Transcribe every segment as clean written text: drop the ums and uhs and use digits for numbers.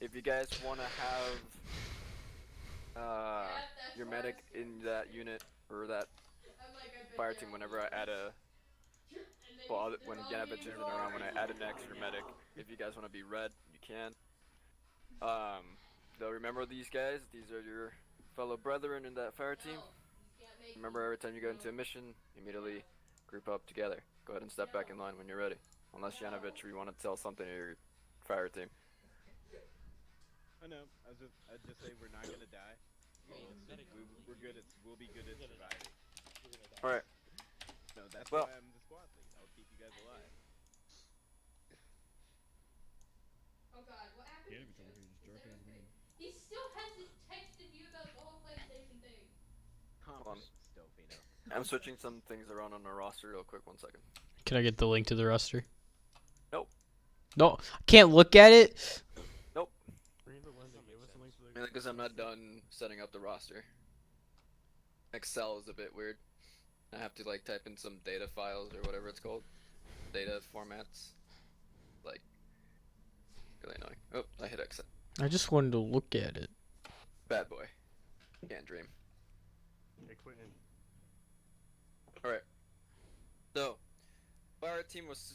if you guys want to have your medic in that unit or that fire team, whenever I add a well, when Yanovich isn't around, when I add an extra medic, if you guys want to be red, you can. Though remember these guys; these are your fellow brethren in that fire team. Remember, every time you go into a mission, immediately group up together. Go ahead and step back in line when you're ready. Unless Yanovich, we want to tell something to your fire team. I know. I'd just say we're not gonna die. We're good at. We'll be good at surviving. All right. No, that's Well, why I'm the squad lead. I'll keep you guys alive. Oh god, what happened? Over here just jerking his man. He still hasn't texted you about the whole PlayStation thing. hold on. Still, Fino. I'm switching some things around on the roster real quick. 1 second. Can I get the link to the roster? Nope. No, I can't look at it. Nope. Mainly because I'm not done setting up the roster. Excel is a bit weird. I have to like type in some data files or whatever it's called. Data formats. Like, really annoying. Oh, I hit exit. I just wanted to look at it. Bad boy. Can't dream. Hey, Quentin. Alright. So, Fire Team was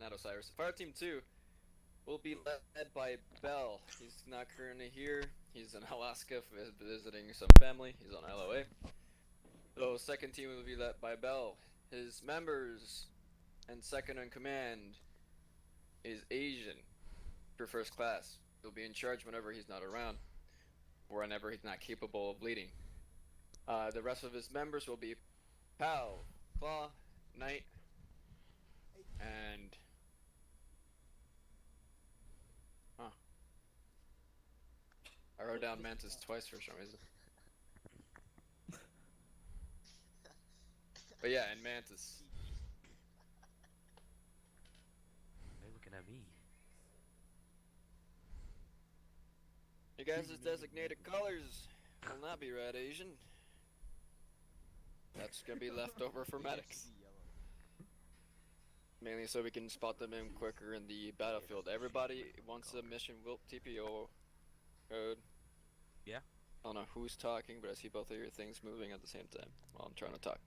not Osiris. Fire Team 2 will be led by Bell. He's not currently here. He's in Alaska visiting some family. He's on LOA. So, second team will be led by Bell. His members and second in command is Asian for first class. He'll be in charge whenever he's not around, or whenever he's not capable of leading. The rest of his members will be Pal, Claw, Knight, and I wrote down Mantis twice for some reason. But yeah, and Mantis. They're looking at me. You guys' designated colors will not be red Asian. That's gonna be left over for medics. Mainly so we can spot them in quicker in the battlefield. Everybody wants a mission will TPO code. Yeah. I don't know who's talking, but I see both of your things moving at the same time while I'm trying to talk.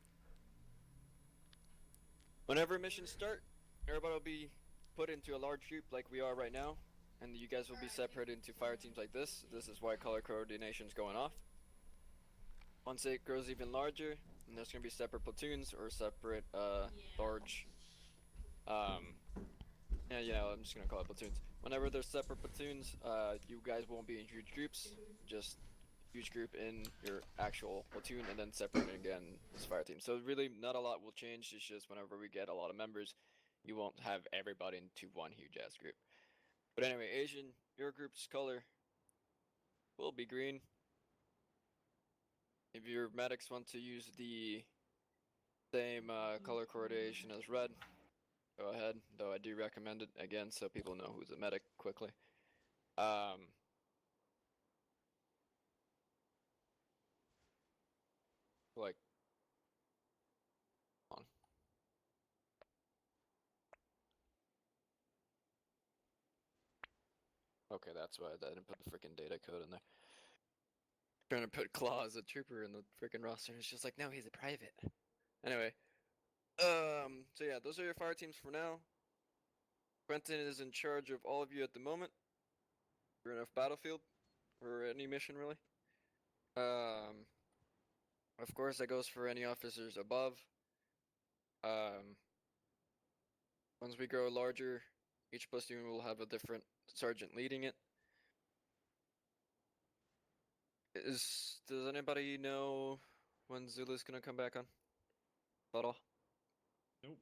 Whenever missions start, everybody will be put into a large group like we are right now, and you guys will be separated into fire teams like this. This is why color coordination's going off. Once it grows even larger, and there's gonna be separate platoons or separate large yeah, I'm just gonna call it platoons. Whenever there's separate platoons, you guys won't be in huge groups, just huge group in your actual platoon and then separated again as fire team. So really not a lot will change, it's just whenever we get a lot of members, you won't have everybody into one huge ass group. But anyway, Asian, your group's color will be green. If your medics want to use the same color coordination as red, go ahead, though I do recommend it again so people know who's a medic quickly. Like, on. Okay, that's why I didn't put the freaking data code in there. Trying to put Claw as a trooper in the freaking roster, it's just like, no, he's a private. Anyway, so yeah, those are your fire teams for now. Quentin is in charge of all of you at the moment. We're in a battlefield, or any mission really. Of course, that goes for any officers above. Once we grow larger, each platoon will have a different sergeant leading it. Does anybody know when Zulu's gonna come back on? At all? Nope.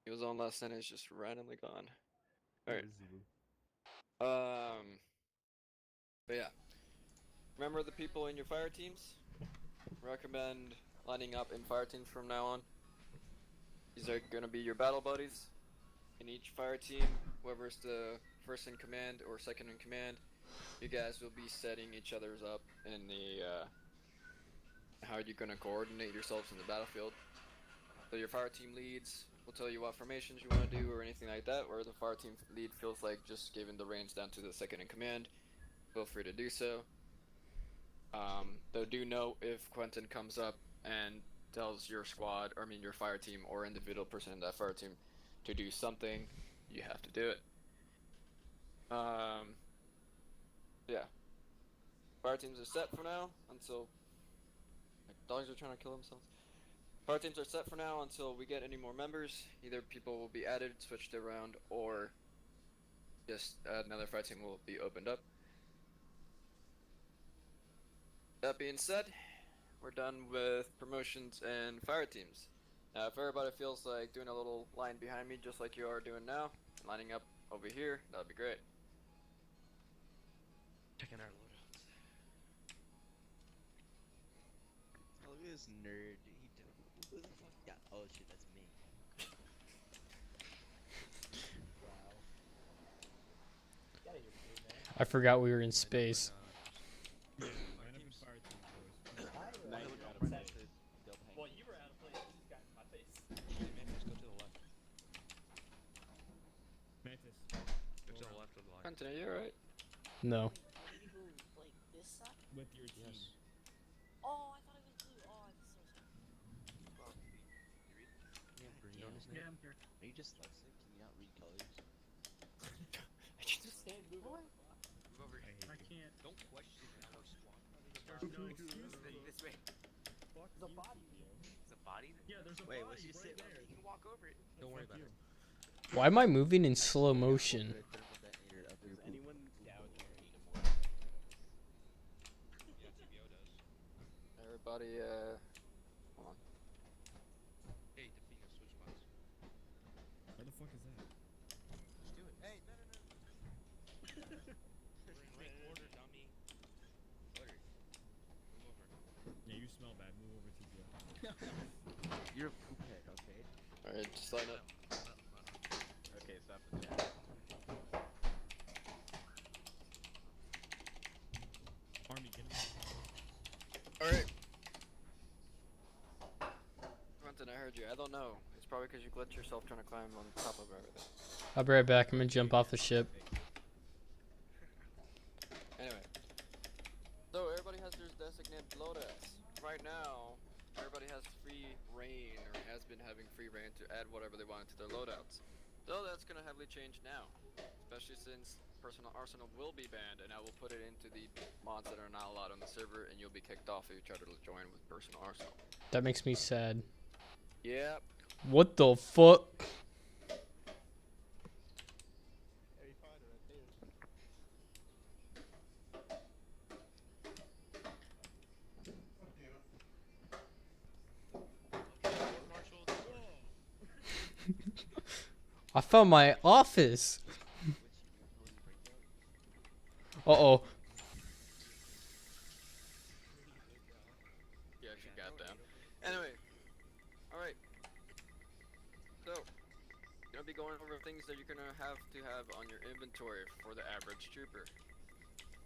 He was on last night and he's just randomly gone. Alright. Zulu. But yeah. Remember the people in your fire teams? Recommend lining up in fire teams from now on. These are gonna be your battle buddies. In each fire team, whoever's the first in command or second in command, you guys will be setting each other's up in the how you're gonna coordinate yourselves in the battlefield. So your fire team leads we'll tell you what formations you want to do or anything like that, or the fire team lead feels like just giving the reins down to the second in command, feel free to do so. Though do note if Quentin comes up and tells your squad, or I mean your fire team or individual person in that fire team to do something, you have to do it. Yeah. Fire teams are set for now until dogs are trying to kill themselves. Fire teams are set for now until we get any more members. Either people will be added, switched around, or just another fire team will be opened up. That being said, we're done with promotions and fire teams. Now, if everybody feels like doing a little line behind me, just like you are doing now, lining up over here, that would be great. Checking our loadouts. Oh, look at this nerd. Who the fuck? Yeah. Oh shit, that's me. Wow. I forgot we were in space. Yeah, Line up in fire team, boys. Now look you're on out of the place. right. Still paying. Well, you were out of place. You just got in my face. Hey, Mantis, go to the left. Mantis. Go to the left of the line. Quentin, are you alright? No. Blue, like this side? With your team. Yes. Oh, I thought it was blue. Oh, I'm so sorry. Well, you read? Yeah, green on his name. I'm here. Are you dyslexic? Can you not read colors? I can just Move over. I hate I you. can't. Don't question our squad. No, excuse me. This way. Fuck The you. body. It's a body. Yeah, there's a Wait, body what's she right say? there. You can walk over it. Don't worry Fuck about you. it. Why am I moving in slow motion? Does anyone doubt your anymore? Yeah, TBO does. everybody, hold on. Hey, Defino, switch spots. What the fuck is that? Just do it. Hey, no. We're in rank order, dummy. Order. Move over. Yeah, you smell bad. Move over to the. You're a poop head, okay? Alright, just line up. Okay, stop the chat. Army, get him. Alright. Quentin, I heard you. I don't know. It's probably because you glitched yourself trying to climb on top of everything. I'll be right back. I'm gonna jump off the ship. Anyway. So, everybody has their designated loadouts. Right now, everybody has free reign, or has been having free reign to add whatever they want to their loadouts. So, that's going to heavily change now. Especially since personal arsenal will be banned, and I will put it into the mods that are not allowed on the server, and you'll be kicked off if you try to join with personal arsenal. That makes me sad. Yep. What the fuck? I found my office. Uh-oh. Yeah, she got down. Anyway. Alright. So, gonna be going over things that you're gonna have to have on your inventory for the average trooper.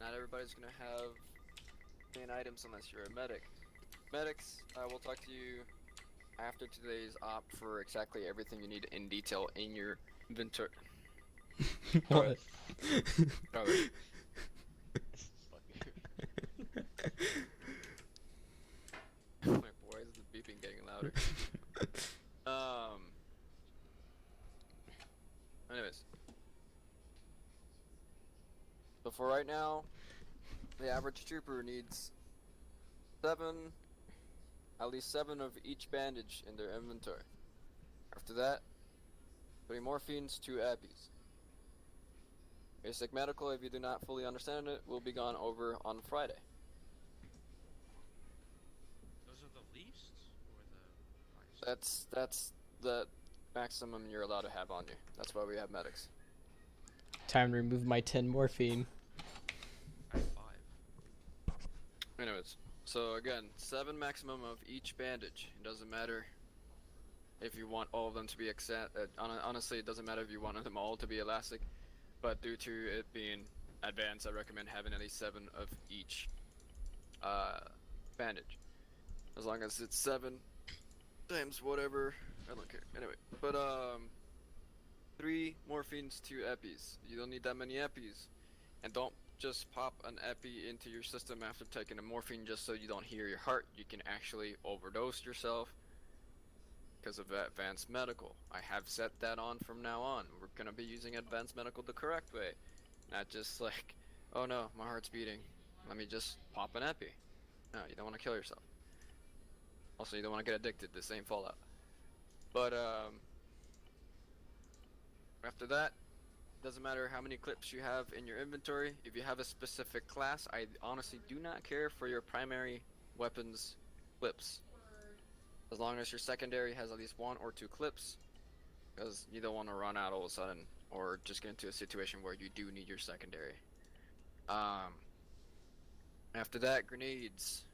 Not everybody's gonna have main items unless you're a medic. Medics, I will talk to you after today's op for exactly everything you need in detail in your inventory. What? Alright. My boy, is the beeping getting louder. Anyways. So for right now, the average trooper needs at least 7 of each bandage in their inventory. After that, 3 morphines, 2 appies. Basic medical, if you do not fully understand it, will be gone over on Friday. Those are the least or the highest? That's the maximum you're allowed to have on you. That's why we have medics. Time to remove my 10 morphine. I have 5. Anyways, so again, 7 maximum of each bandage. It doesn't matter if you want all of them to be honestly, it doesn't matter if you want them all to be elastic, but due to it being advanced, I recommend having at least 7 of each bandage. As long as it's 7 times whatever I don't care. Anyway, but 3 morphines, 2 epis. You don't need that many epis, and don't just pop an epi into your system after taking a morphine just so you don't hear your heart. You can actually overdose yourself because of advanced medical. I have set that on from now on. We're gonna be using advanced medical the correct way, not just like, oh no, my heart's beating, let me just pop an epi. No, you don't want to kill yourself. Also, you don't want to get addicted. This ain't Fallout. But after that, doesn't matter how many clips you have in your inventory. If you have a specific class, I honestly do not care for your primary weapons clips, as long as your secondary has at least 1 or 2 clips, because you don't want to run out all of a sudden or just get into a situation where you do need your secondary. After that, grenades.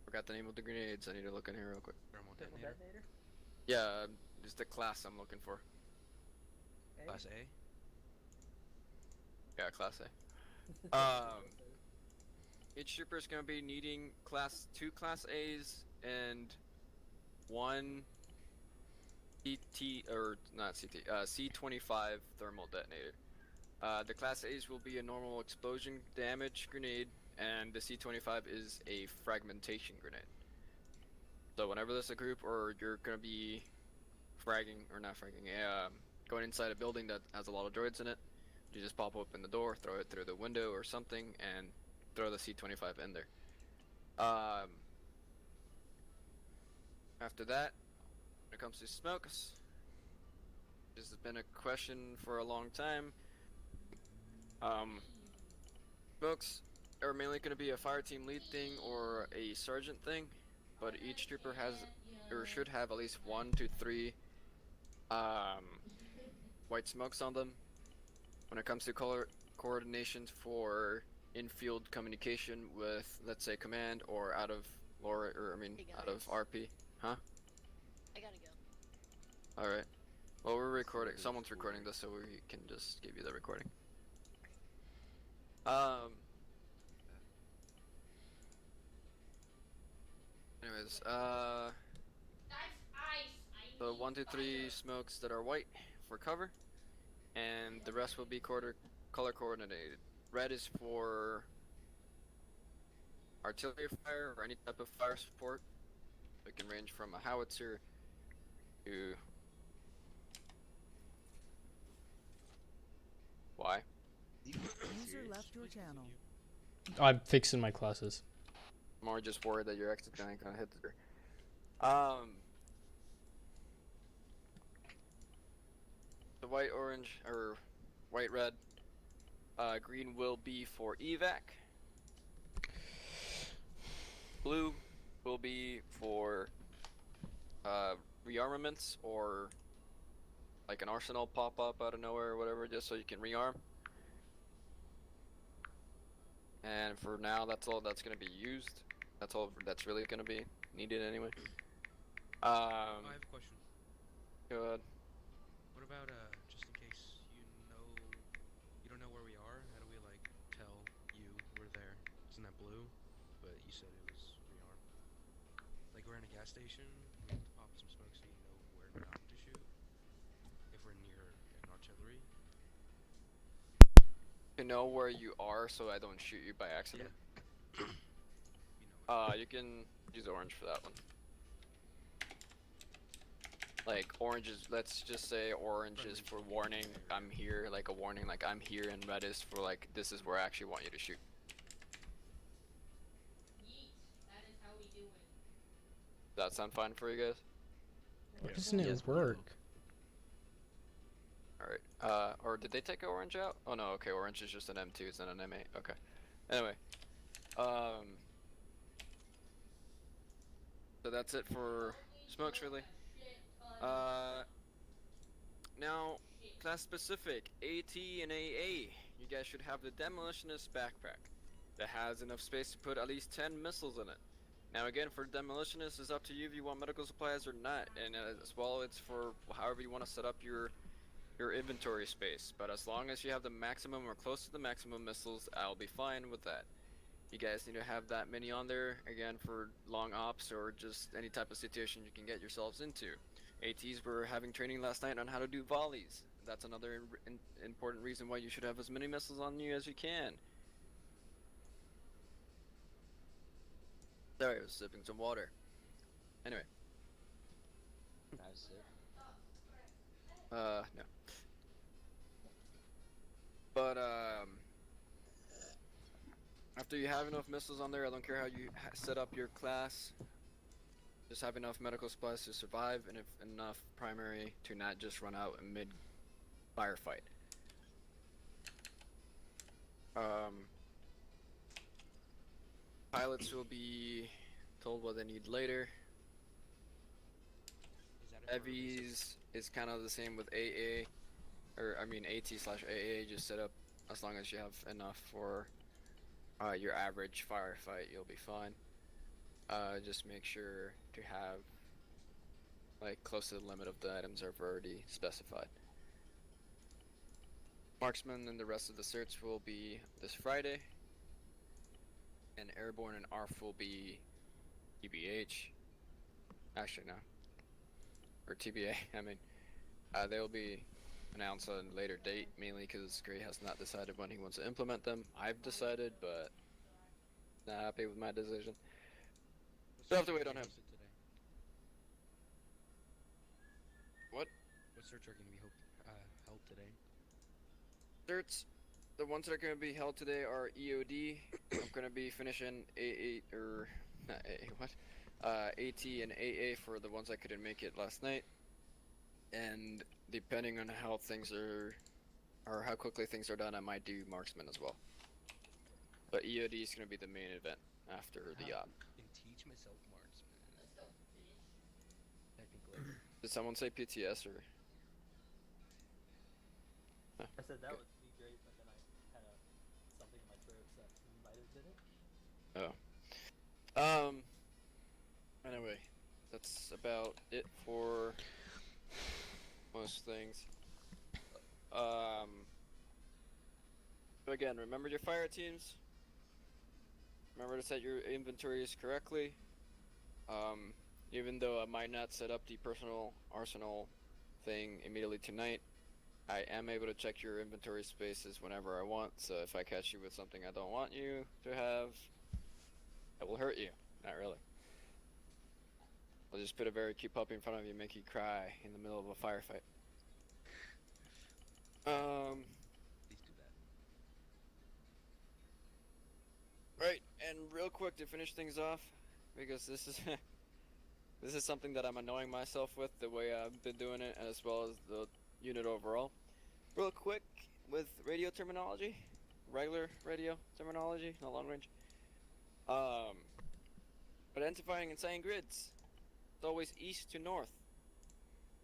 Forgot the name of the grenades. I need to look in here real quick. Thermal detonator. Yeah, it's the class I'm looking for. Class A. Yeah, class A. Each trooper is gonna be needing 2 class A's and 1 CT, or not CT, C25 thermal detonator. The class A's will be a normal explosion damage grenade, and the C25 is a fragmentation grenade. So whenever there's a group or you're gonna be fragging, or not fragging, going inside a building that has a lot of droids in it, you just pop open the door, throw it through the window or something, and throw the C25 in there. After that, when it comes to smokes, this has been a question for a long time. Smokes are mainly going to be a fire team lead thing or a sergeant thing, but each trooper has, or should have, at least 1 to 3 white smokes on them. When it comes to color coordination for in-field communication with, let's say, command or out of lore, or out of RP. Huh? I gotta go. Alright. Well, we're recording. Someone's recording this, so we can just give you the recording. Anyways, That's ice. I the need 1 to 3 fire. smokes that are white for cover, and the rest will be color coordinated. Red is for artillery fire or any type of fire support. It can range from a howitzer to why? User left your channel. I'm fixing my classes. I'm more just worried that your exit gonna hit the door. The white, orange, or white, red, green will be for evac. Blue will be for rearmaments, or like an arsenal pop up out of nowhere or whatever, just so you can rearm. And for now, that's all that's gonna be used. That's all that's really gonna be needed anyway. I have a question. Go ahead. What about just in case you don't know where we are? How do we like tell you we're there? Isn't that blue? But you said it was rearm. Like we're in a gas station, we have to pop some smoke so you know where not to shoot. If we're near an artillery. To know where you are, so I don't shoot you by accident. Yeah. You can use orange for that one. Like orange is, let's just say orange is for warning, I'm here, like a warning, like I'm here, and red is for like, this is where I actually want you to shoot. Yeet. That is how we do it. Does that sound fine for you guys? Why doesn't it work? Alright, or did they take orange out? Oh no, okay, orange is just an M2, it's not an M8, okay. Anyway, so that's it for smokes, really. Now, class specific, AT and AA, you guys should have the demolitionist backpack that has enough space to put at least 10 missiles in it. Now again, for demolitionist, it's up to you if you want medical supplies or not, and as well, it's for however you want to set up your inventory space. But as long as you have the maximum or close to the maximum missiles, I'll be fine with that. You guys need to have that many on there, again, for long ops or just any type of situation you can get yourselves into. ATs were having training last night on how to do volleys. That's another important reason why you should have as many missiles on you as you can. Sorry, I was sipping some water. Anyway. No. But, after you have enough missiles on there, I don't care how you set up your class. Just have enough medical supplies to survive, and if enough primary to not just run out in mid-firefight. Pilots will be told what they need later. Heavies is kind of the same with AA, or I mean AT/AA. Just set up as long as you have enough for your average firefight, you'll be fine. Just make sure to have like close to the limit of the items I've already specified. Marksman and the rest of the certs will be this Friday, and Airborne and ARF will be TBH. Actually, no. Or TBA, I mean. They'll be announced on a later date, mainly because Gray has not decided when he wants to implement them. I've decided, but not happy with my decision. Still have to wait on him. What? What certs are going to be held today? Certs, the ones that are going to be held today are EOD. I'm going to be finishing A8, or not AA, what? AT and AA for the ones I couldn't make it last night. And depending on how things are, or how quickly things are done, I might do Marksman as well. But EOD is going to be the main event after the op. And teach myself marksman. Technically. Did someone say PTS or? I said that would be great, but then I had something in my throat that might have did it. Anyway, that's about it for most things. But again, remember your fire teams. Remember to set your inventories correctly. Even though I might not set up the personal arsenal thing immediately tonight, I am able to check your inventory spaces whenever I want. So if I catch you with something I don't want you to have, it will hurt you. Not really. I'll just put a very cute puppy in front of you and make you cry in the middle of a firefight. Please do that. Right, and real quick to finish things off, because this is this is something that I'm annoying myself with, the way I've been doing it, as well as the unit overall. Real quick, with radio terminology, regular radio terminology, not long range. Identifying and saying grids. It's always east to north.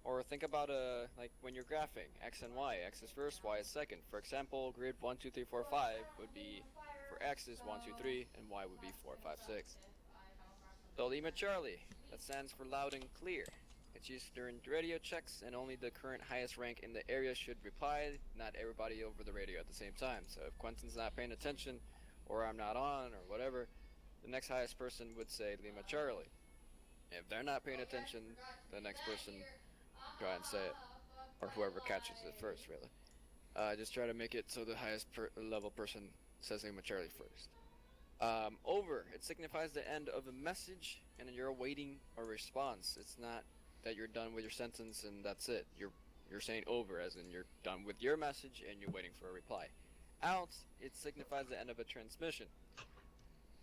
Or think about like when you're graphing, X and Y. X is first, Y is second. For example, grid 1, 2, 3, 4, 5 would be, for X is 1, 2, 3, and Y would be 4, 5, 6. So Lima Charlie, that stands for loud and clear. It's used during radio checks, and only the current highest rank in the area should reply, not everybody over the radio at the same time. So if Quentin's not paying attention, or I'm not on, or whatever, the next highest person would say Lima Charlie. If they're not paying attention, the next person try and say it, or whoever catches it first, really. Just try to make it so the highest level person says Lima Charlie first. Over, it signifies the end of a message, and you're awaiting a response. It's not that you're done with your sentence and that's it. You're saying over, as in you're done with your message and you're waiting for a reply. Out, it signifies the end of a transmission.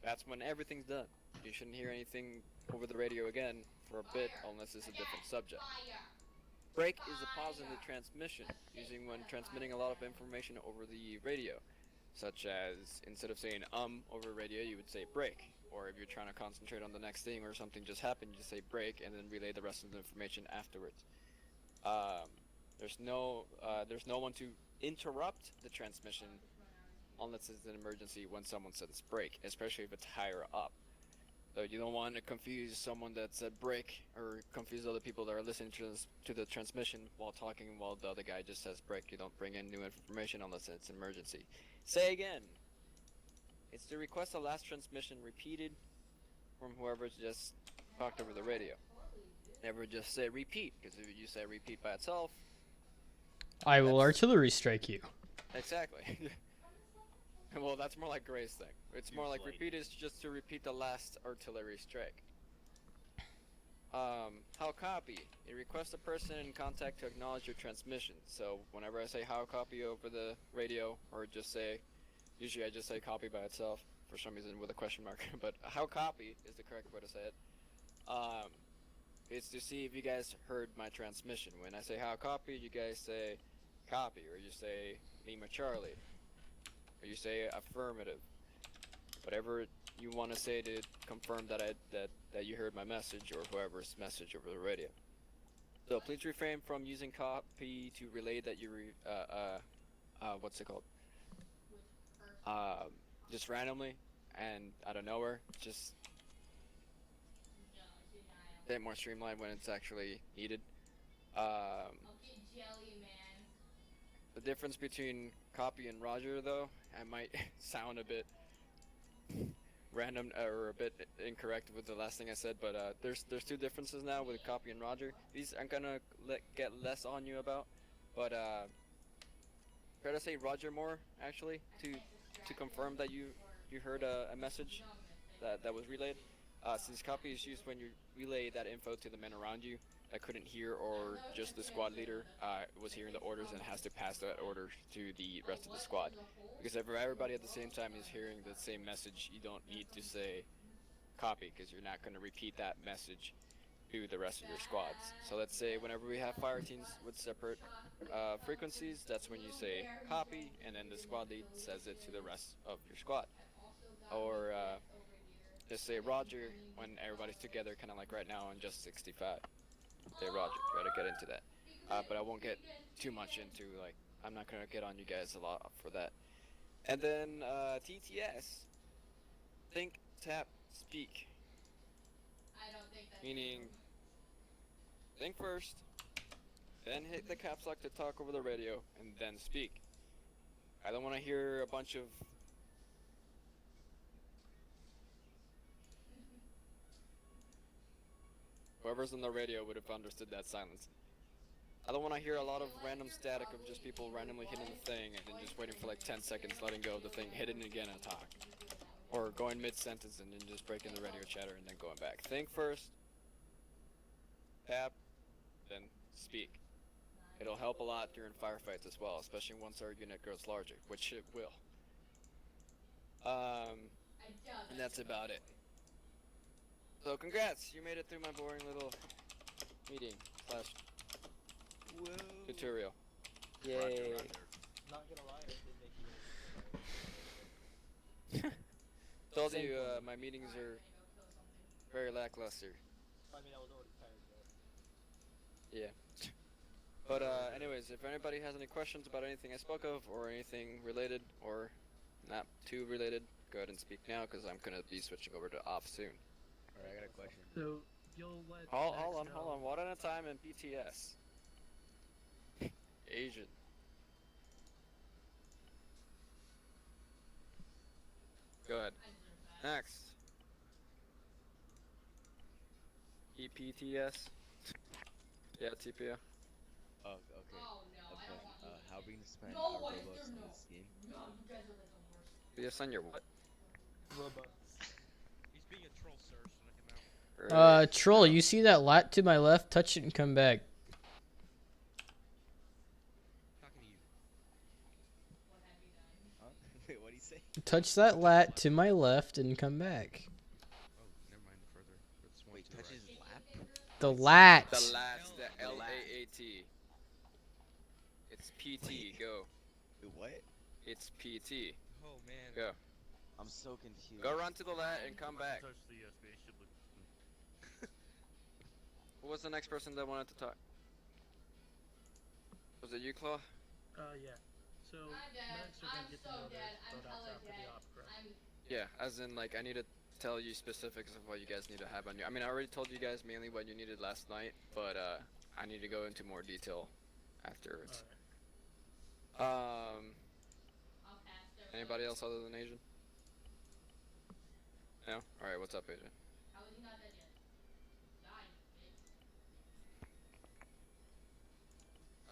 That's when everything's done. You shouldn't hear anything over the radio again for a bit unless it's a different subject. Break is a pause in the transmission, using when transmitting a lot of information over the radio, such as instead of saying over radio, you would say break. Or if you're trying to concentrate on the next thing or something just happened, you just say break and then relay the rest of the information afterwards. There's no one to interrupt the transmission unless it's an emergency when someone says break, especially if it's higher up. So you don't want to confuse someone that said break, or confuse other people that are listening to the transmission while talking while the other guy just says break. You don't bring in new information unless it's an emergency. Say again. It's to request the last transmission repeated from whoever just talked over the radio. Never just say repeat, because if you say repeat by itself, I will That's- artillery strike you. exactly. Well, that's more like Gray's thing. It's more like repeat is just to repeat the last artillery strike. How copy? It requests a person in contact to acknowledge your transmission. So whenever I say how copy over the radio, or just say, usually I just say copy by itself for some reason with a question mark, but how copy is the correct way to say it. It's to see if you guys heard my transmission. When I say how copy, you guys say copy, or you say Lima Charlie, or you say affirmative. Whatever you want to say to confirm that that you heard my message or whoever's message over the radio. So please refrain from using copy to relay that you what's it called? Just randomly and out of nowhere. Just a bit more streamlined when it's actually needed. I'll get jelly, man. The difference between copy and Roger, though, I might sound a bit random or a bit incorrect with the last thing I said, but there's two differences now with copy and Roger. These I'm gonna get less on you about, but try to say Roger more actually to confirm that you heard a message that was relayed. Since copy is used when you relay that info to the men around you that couldn't hear, or just the squad leader was hearing the orders and has to pass that order to the rest of the squad. Because if everybody at the same time is hearing the same message, you don't need to say copy, because you're not going to repeat that message to the rest of your squads. So let's say whenever we have fire teams with separate frequencies, that's when you say copy, and then the squad lead says it to the rest of your squad. Or just say Roger when everybody's together, kind of like right now on just 65. Say Roger, try to get into that. But I won't get too much into, like, I'm not going to get on you guys a lot for that. And then TTS, think, tap, speak. I don't think that's Meaning, think first, then hit the caps lock to talk over the radio, and then speak. I don't want to hear a bunch of whoever's on the radio would have understood that silence. I don't want to hear a lot of random static of just people randomly hitting the thing and then just waiting for like 10 seconds, letting go of the thing, hit it again and talk. Or going mid-sentence and then just breaking the radio chatter and then going back. Think first, tap, then speak. It'll help a lot during firefights as well, especially once our unit grows larger, which it will. And that's about it. So congrats, you made it through my boring little meeting slash tutorial. Yay. Not gonna lie, it did make you. Told you my meetings are very lackluster. I mean, I was already tired, but. Yeah. But anyways, if anybody has any questions about anything I spoke of or anything related or not too related, go ahead and speak now because I'm gonna be switching over to off soon. Alright, I got a question. So you'll let. Hold on. One at a time in BTS. Asian. Go ahead. Next. EPTS. Yeah, TPO. Oh, okay. How are we gonna spend No, our what? Robux No. on this game? No, you guys are like the worst. You send your what? He's being a troll, sir. So let him out. Troll, you see that lat to my left? Touch it and come back. Talking to you. What have you done? Huh? Wait, what'd he say? Touch that lat to my left and come back. Oh, never mind. Further. It's one Wait, to the touch right. his lap? The lat. The lat, the L-A-A-T. It's PT, go. Wait, what? It's PT. Oh man. Go. I'm so confused. Go run to the lat and come back. Touch the spaceship with Who was the next person that wanted to talk? Was it you, Claw? Yeah. So I'm dead. medics are gonna I'm get to so know dead. their I'm loadouts hella after dead. the op, correct? Yeah, as in, like, I need to tell you specifics of what you guys need to have on you. I mean, I already told you guys mainly what you needed last night, but, I need to go into more detail afterwards. Alright. I'll pass there. Anybody else other than Asian? No? Alright, what's up, Agent? How is he not dead yet? Die,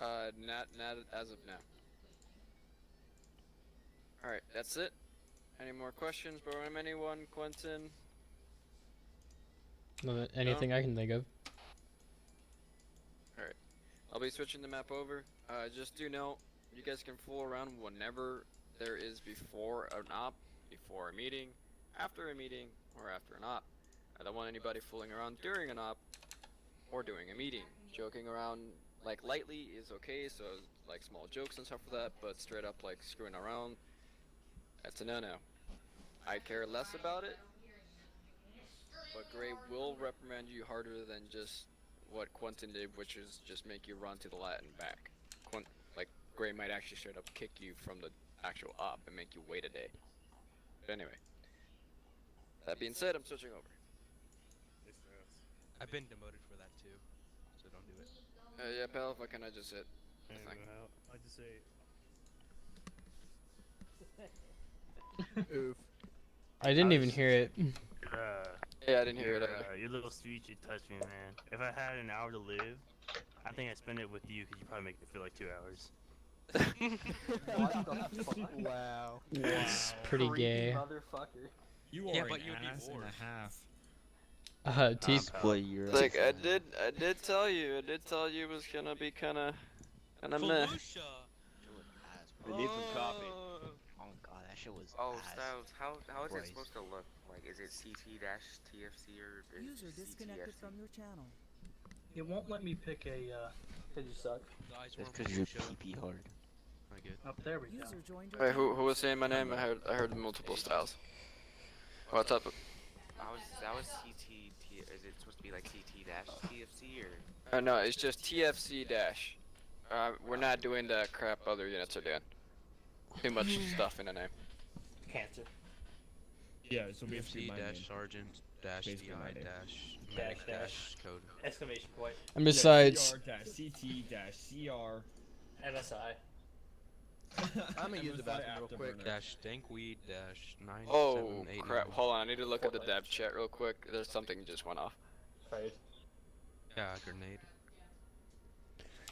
bitch. Not as of now. Alright, that's it. Any more questions from anyone, Quentin? Not anything I can think of. Alright. I'll be switching the map over. Just do know, you guys can fool around whenever there is before an op, before a meeting, after a meeting, or after an op. I don't want anybody fooling around during an op, or during a meeting. Joking around, like, lightly is okay, so, like, small jokes and stuff like that, but straight up, like, screwing around, that's a no-no. I care less about it, but Gray will reprimand you harder than just what Quentin did, which is just make you run to the lat and back. Like, Gray might actually straight up kick you from the actual op and make you wait a day. But anyway, that being said, I'm switching over. I've been demoted for that too, so don't do it. Yeah, pal, why can't I just hit the thing? I just say. Oof. I didn't even hear it. Yeah, I didn't hear it either. Your little speech, you touched me, man. If I had an hour to live, I think I'd spend it with you because you probably make it feel like 2 hours. What the fuck? Wow. It's pretty gay. Motherfucker. You are Yeah, an but you'd be ass and bored. a half. Display your. Like, I did tell you it was gonna be kinda meh. Felicia! We need some coffee. Oh god, that shit was Oh, ass. Styles, how is Christ. it supposed to look? Like, is it CT-TFC or is User it disconnected CTFC? from your channel. It won't let me pick a, Cause you suck. Guys, It's we're because you're Felicia. PP hard. Not good. up there we go. User joined your Wait, who channel. was saying my name? I heard multiple styles. What's up? That was is it supposed to be like CT-TFC or? No, it's just TFC dash. We're not doing the crap other units are doing. Too much stuff in the name. Cancer. Yeah, so basically UFC my dash name. sergeant dash Basically my DI name. dash Dash, medic dash. dash code. Exclamation point. And besides, CR-CT-CR. MSI. I'm gonna use the bathroom real quick. Dash dankweed dash 978. Oh crap! Hold on, I need to look at the dev chat real quick. There's something just went off. Right. Yeah, grenade.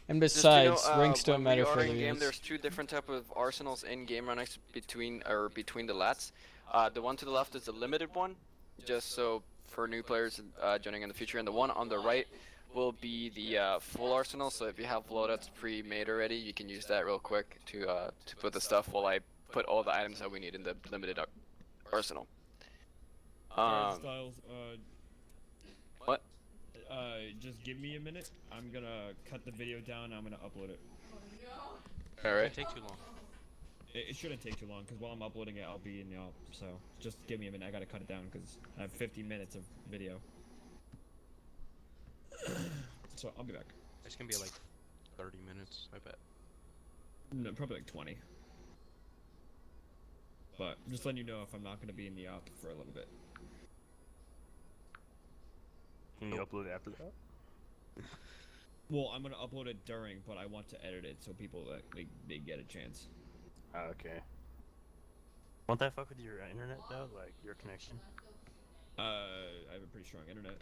and Just so you know, besides, ranks don't when matter we for are the in game. units. There's two different type of arsenals in game right next between the lats. The one to the left is the limited one, just so for new players joining in the future, and the one on the right will be the full arsenal. So if you have loadouts pre-made already, you can use that real quick to put the stuff while I put all the items that we need in the limited arsenal. Styles, What? just give me a minute. I'm gonna cut the video down. I'm gonna upload it. All It right. won't take too long. It shouldn't take too long because while I'm uploading it, I'll be in the op. So just give me a minute. I gotta cut it down because I have 50 minutes of video. So I'll be back. It's gonna be like 30 minutes, I bet. No, probably like 20. But just letting you know if I'm not gonna be in the op for a little bit. Can you upload it after that? Well, I'm gonna upload it during, but I want to edit it so people they get a chance. Okay. Won't that fuck with your internet though? Like your connection? I have a pretty strong internet.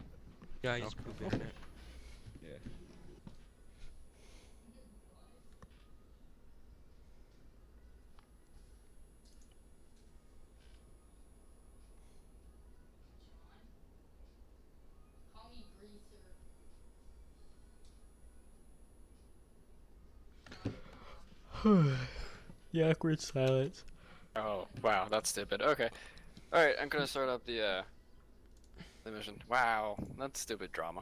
Yeah, I just poop internet. Yeah. Call me greaser. The awkward silence. Oh wow, that's stupid. Okay. All right, I'm gonna start up the mission. Wow, that's stupid drama.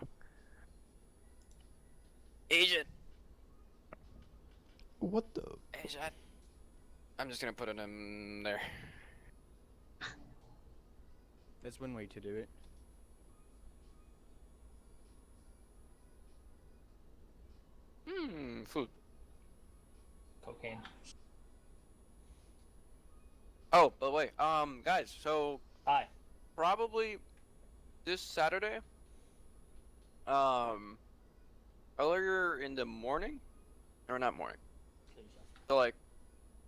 Agent. What the? Agent. I'm just gonna put it in there. That's one way to do it. Food. Cocaine. Oh, by the way, guys, so Hi. probably this Saturday, earlier in the morning, or not morning, so like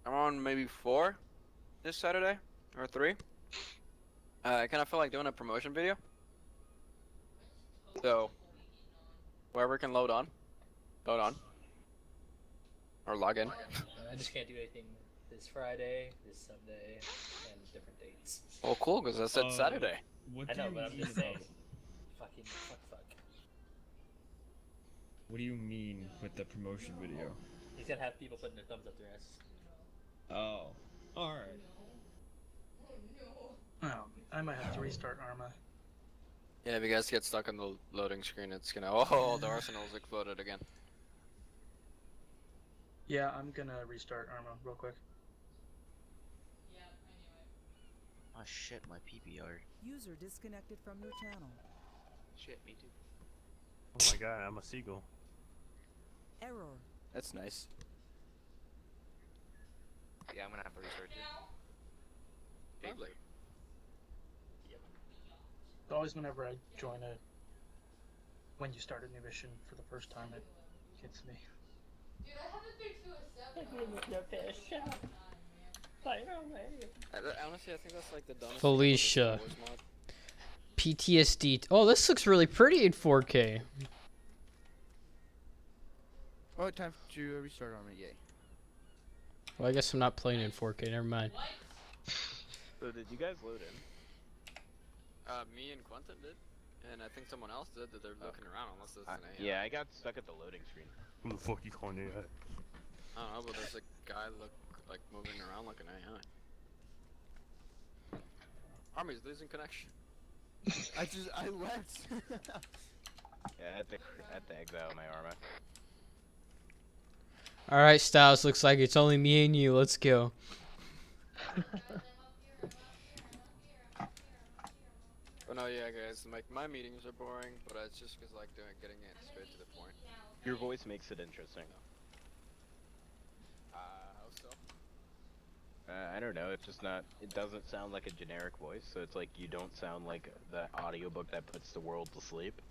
around maybe 4 this Saturday or 3. I kind of feel like doing a promotion video. So, whoever can load on. Or log in. I just can't do anything this Friday, this Sunday, and different dates. Well, cool, because I said Saturday. What I do know, you but I'm mean just saying. about- Fucking fuck. What do you mean with the promotion video? He's gonna have people putting their thumbs up their asses. Oh, alright. Oh, I might have to restart Arma. Yeah, if you guys get stuck on the loading screen, it's gonna. Oh, the arsenal's exploded again. Yeah, I'm gonna restart Arma real quick. Oh shit, my PPR. User disconnected from your channel. Shit, me too. Oh my god, I'm a seagull. Error. That's nice. Yeah, I'm gonna have to restart it. Lovely. Always whenever I join when you start a new mission for the first time, it hits me. Dude, I haven't been to a 7. Honestly, I think that's like the dumbest Felicia. thing about PTSD. Oh, this looks really pretty in 4K. Oh, time to restart Arma. Yay. Well, I guess I'm not playing in 4K. Never mind. So did you guys load in? Me and Quentin did, and I think someone else did that they're looking around, unless it's an AI. Yeah, I got stuck at the loading screen. Who the fuck you calling AI? I don't know, but there's a guy like moving around like an AI. Army's losing connection. I left. Yeah, I had to exit out my Arma. Alright, Styles, looks like it's only me and you. Let's go. But no, yeah, guys, like my meetings are boring, but it's just because like getting it straight to the point. Your voice makes it interesting. How so? I don't know, it's just not, it doesn't sound like a generic voice, so it's like you don't sound like the audiobook that puts the world to sleep.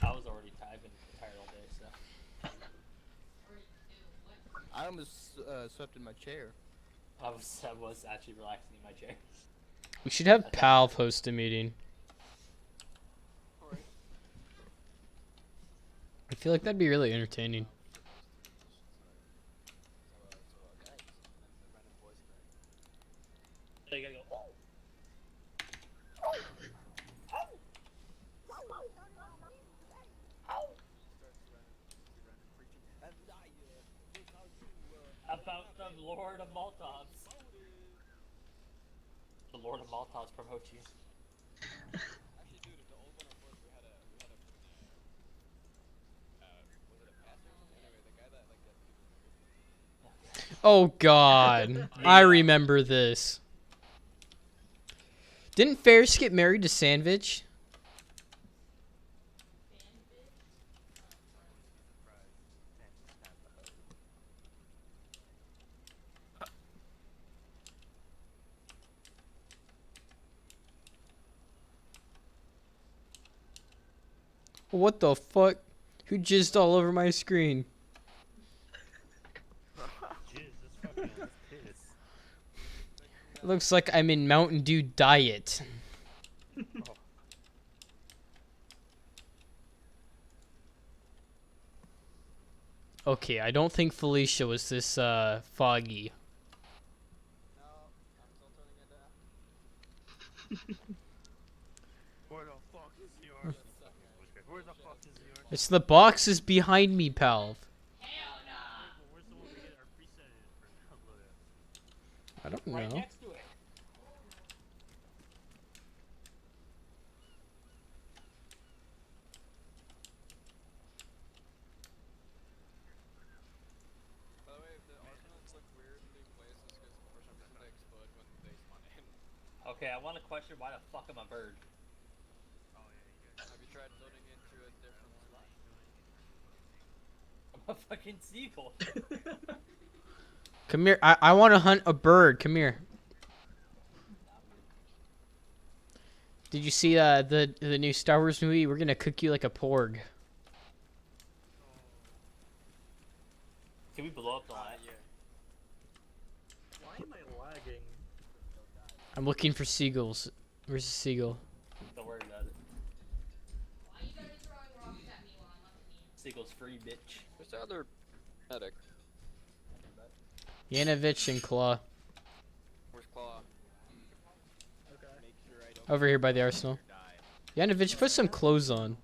I was already typing tired all day, so. I almost swept in my chair. I was actually relaxing in my chair. We should have Palv host a meeting. I feel like that'd be really entertaining. So you gotta go. About the Lord of Maltovs. The Lord of Maltovs promote you. Actually, dude, the old one, of course, we had a was it a pastor? Anyway, the guy that like gets people. Oh God, I remember this. Didn't Ferris get married to Sandvich? What the fuck? Who jizzed all over my screen? Looks like I'm in Mountain Dew diet. Okay, I don't think Felicia was this foggy. No, I'm still turning it down. Where the fuck is yours? Where the fuck is yours? It's the boxes behind me, Palv. Where's the one we get our preset in for download it? I don't Right know. next to it. By the way, if the arsenals look weirdly placed, it's because for some reason they explode when they spawn in. Okay, I want to question why the fuck am I a bird? Have you tried loading into a different slot? I'm a fucking seagull. Come here. I want to hunt a bird. Come here. Did you see the new Star Wars movie? We're gonna cook you like a porg. Can we blow up the lag? Yeah. Why am I lagging? I'm looking for seagulls. Where's the seagull? Don't worry about it. Why you guys throwing rocks at me while I'm up in the air? Seagull's free, bitch. Where's the other medic? Yanovich and Claw. Where's Claw? Okay. Make sure I don't Over here by the arsenal. Yanovich, put some clothes on.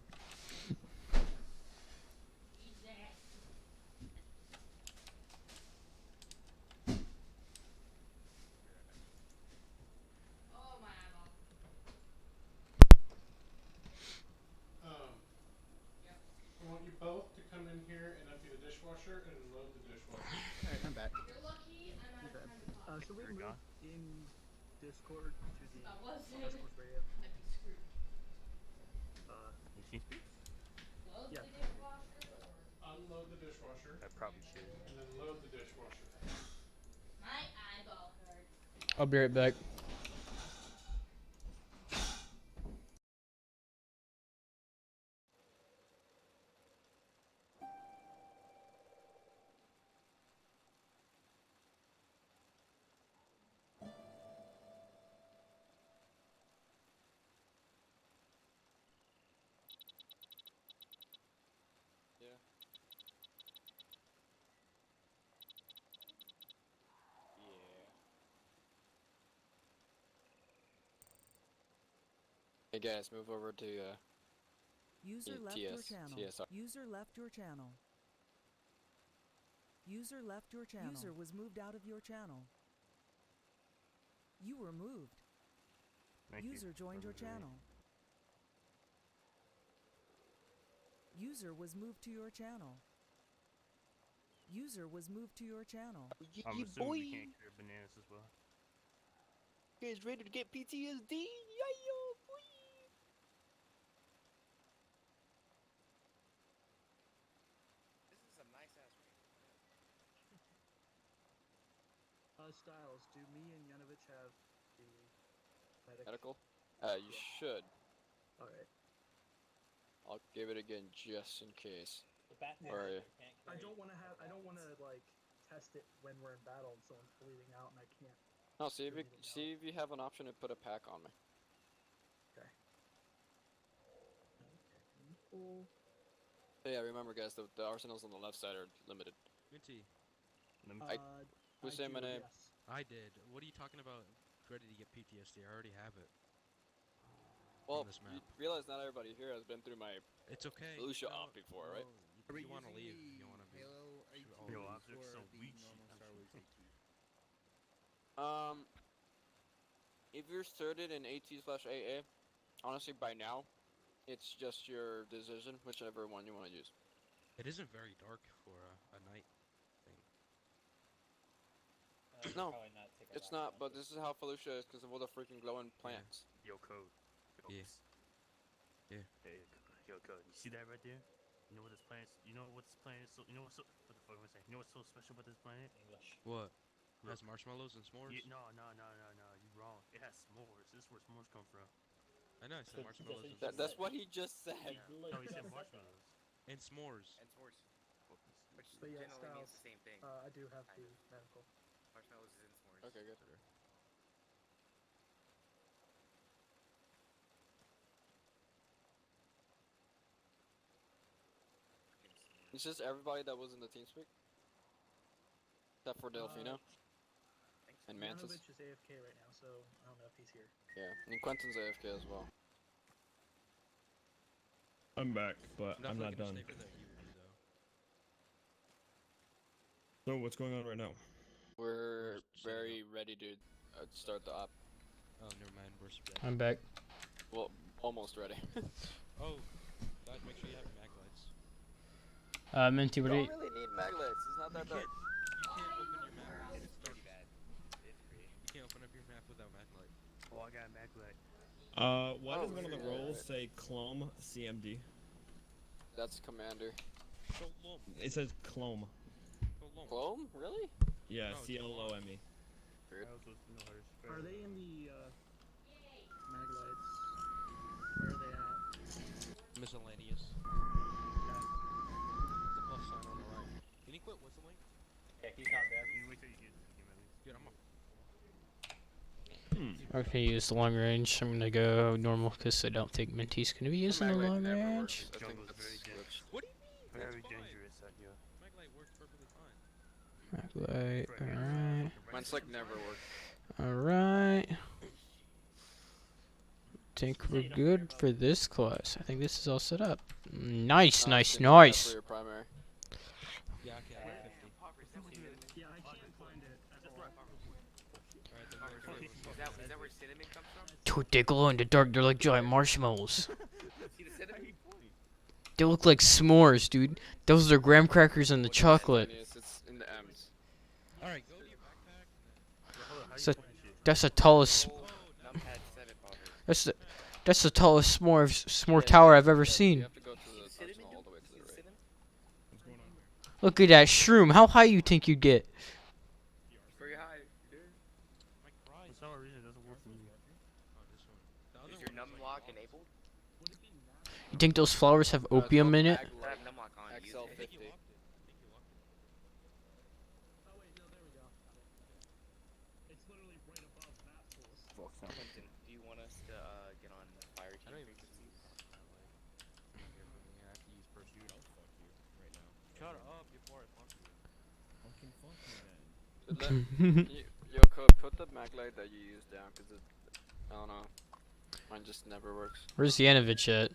Oh my eyeball. I want you both to come in here and empty the dishwasher and load the dishwasher. Alright, I'm back. You're lucky I'm out of time to talk. Should we You're move gone. in Discord to the That was it. Discord radio? I'd be screwed. You team speak? Load Yeah. the dishwasher or Unload the dishwasher. I probably should. And then load the dishwasher. my eyeball hurts. I'll be right back. Yeah. Hey guys, move over to User left your TS, channel. TSR. User left your channel. User left your channel. User was moved out of your channel. You were moved. Thank User you. joined your channel. User was moved to your channel. User was moved to your channel. I'm assuming we can't clear bananas as well. You guys ready to get PTSD? Yeah, boy. This is a nice ass ring. Styles, do me and Yanovich have the Medical? You should. Alright. I'll give it again just in case. The Batman Or can't I carry don't want to like test it when we're in battle and someone's bleeding out and I can't. no, see if you have an option to put a pack on me. Okay. Yeah, remember guys, the arsenals on the left side are limited. Minty, Who's saying my name? Yes. I did. What are you talking about? Ready to get PTSD? I already have it. Well, this you map. realize not everybody here has been through my It's okay. Felicia No, op before, right? If you want to leave, you want to be. Halo shoot 18 all Yo, of I'm these. just so the weak. normal Star Wars 18. If you're certed in AT/AA, honestly, by now, it's just your decision, whichever one you want to use. It isn't very dark for a night thing. No, it's not, but this is how Felicia is because of all the freaking glowing plants. Yo, Code. Yeah. Yeah. Hey, yo, Code. You see that right there? You know what this planet? You know what this planet is? You know what's so? What the fuck am I saying? You know what's so special about this planet? English. What? Look. Has marshmallows and s'mores? No. You're wrong. It has s'mores. This is where s'mores come from. I know. I said marshmallows. And That's what he just said. No, he said marshmallows. And s'mores. And s'mores. Which But yeah, generally means Styles, the same thing. I do have kind the of. medical. Marshmallows is in s'mores. Okay, good. It's just everybody that was in the team speak, except for Delfino and Mantis. Yanovich is AFK right now, so I don't know if he's here. Yeah, and Quentin's AFK as well. I'm back, but I'm not done. Stay for the EVP, So though. what's going on right now? We're very ready to start the op. Oh, never mind. We're spread. I'm back. Well, almost ready. Oh, guys, make sure you have mag lights. Minty, what do you? Don't really need maglets. It's not that dark. You can't open your map. It's pretty bad. It's pretty. You can't open up your map without mag light. Oh, I got a mag light. Why does one of the roles say Clome CMD? That's Commander. Shalom. It says Clome. Shalom. Clone? Really? Yeah, No, it's CLOME. Weird. Are they in the mag lights? Where are they at? Miscellaneous. Okay. The plus sign on the right. Can you quit whistling? Yeah, he's not there. You wait till you get the game at least. Dude, I'm up. I'm gonna use the long range. I'm gonna go normal because I don't think Minty's gonna be using the long range. I think Jungle's that's very good. glitched. What do you mean? Very That's fine. dangerous out here. Maglite works perfectly fine. Right, alright. Mine's like never worked. Alright. Think we're good for this class. I think this is all set up. Nice, nice, nice. For your primary. Yeah, okay, I'm at 50. Yeah, I can't find it. Is that where cinnamon comes from? Dude, they glow in the dark. They're like giant marshmallows. See the cinnamon? They look like s'mores, dude. Those are graham crackers and the chocolate. It's in the M's. Alright, go to your backpack. So that's the tallest. Numpad 7 ballers. That's the tallest s'more tower I've ever seen. You have to go to the arsenal all the way to the right. Look at that shroom. How high you think you'd get? Very high, dude. For some reason, it doesn't work for me. Oh, this one. The other Is your one num lock enabled? You think those flowers have opium in it? I have num lock on. Use it. XL50. Quentin, do you want us to get on fire team frequencies? I have to use pursuit. I'll fuck you right now. Shut up before I fuck you. Fucking fuck me then. Yoko, put the Maglite that you use down, cause it, I don't know, mine just never works. Where's Yanovich at?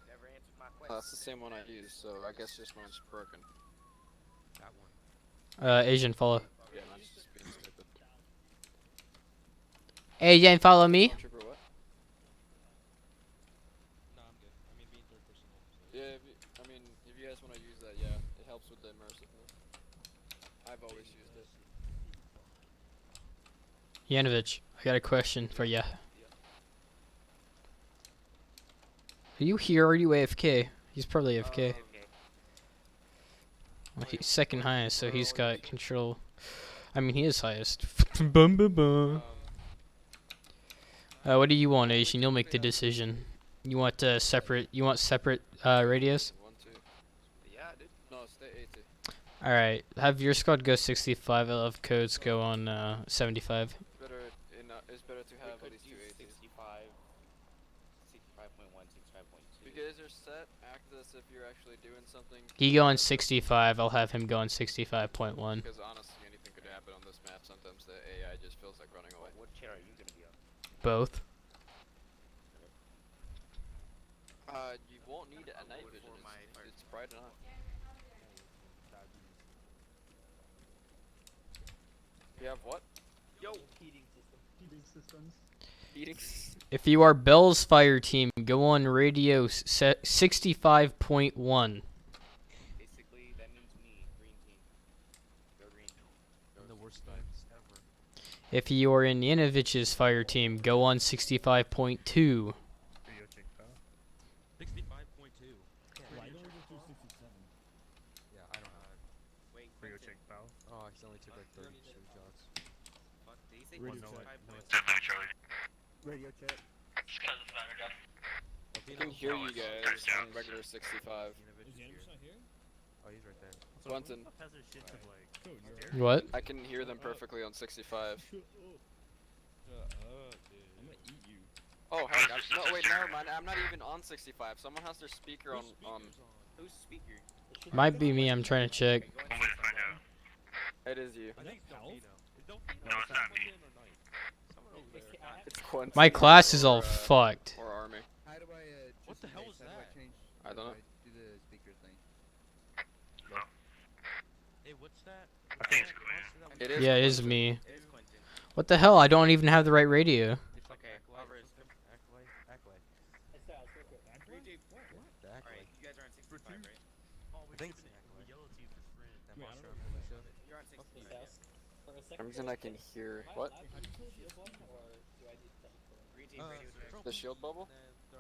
Never answered my question. That's the same one I use, so I guess just mine's broken. That one. Asian, follow. Yeah, mine's just being stupid. Asian, follow me. Trooper, what? No, I'm good. I mean, being third person. Yeah, I mean, if you guys want to use that, yeah, it helps with the immersiveness. I've always used it. Yanovich, I got a question for ya. Are you here or are you AFK? He's probably AFK. Well, he's second highest, so he's got control. I mean, he is highest. Bum, bum, bum. What do you want, Asian? You'll make the decision. You want separate? You want separate radios? 1, 2. Yeah, dude. No, stay 80. All right. Have your squad go 65. I'll have codes go on 75. It's better to have at least 280. 65, 65.1, 65.2. If you guys are set, act as if you're actually doing something. He go on 65. I'll have him go on 65.1. Because honestly, anything could happen on this map. Sometimes the AI just feels like running away. What chair are you gonna be on? Both. You won't need a night vision. It's bright enough. You have what? Yo! Heating system. Heating systems. Eating. If you are Bell's fire team, go on radio 65.1. Basically, that means me, green team. Go green. In the worst times ever. If you are in Yanovich's fire team, go on 65.2. Radio check file. 65.2. Why don't we just do 67? Yeah, I don't have. Wait, Radio check file. Oh, I accidentally took like 30 straight shots. fuck, did he say Radio 65.2? Radio check. I can hear you guys on regular 65. Is Yanovich not here? Oh, he's right there. Quentin, Has their shit to like. Dude, you're right. What? I can hear them perfectly on 65. Shut up, dude. I'm gonna eat you. Oh, hell, no, wait, never mind. I'm not even on 65. Someone has their speaker on. Whose speaker? Might be me. I'm trying to check. It is you. I think it's Health? Delfino. No, it's not me. Someone over there. It's Quentin. My class is all or, fucked. Or Army. How do I, What the hell is that? I don't know. do the speaker thing? Hey, what's that? I think it's Quentin. It is Yeah, it is Quentin. me. It is Quentin. What the hell? I don't even have the right radio. It's like Okay, Acolyte. cover it. Acolyte. Acolyte. It's real quick. The Alright, Acolyte. you guys are on 65, right? I think it's the Acolyte. Yellow team is friend. That Wait, I mushroom, don't know. Felicia. You're on 65. Yes. For a second. I'm reason I can hear. What? Shield one, or do I need to Green team radio check. The shield bubble?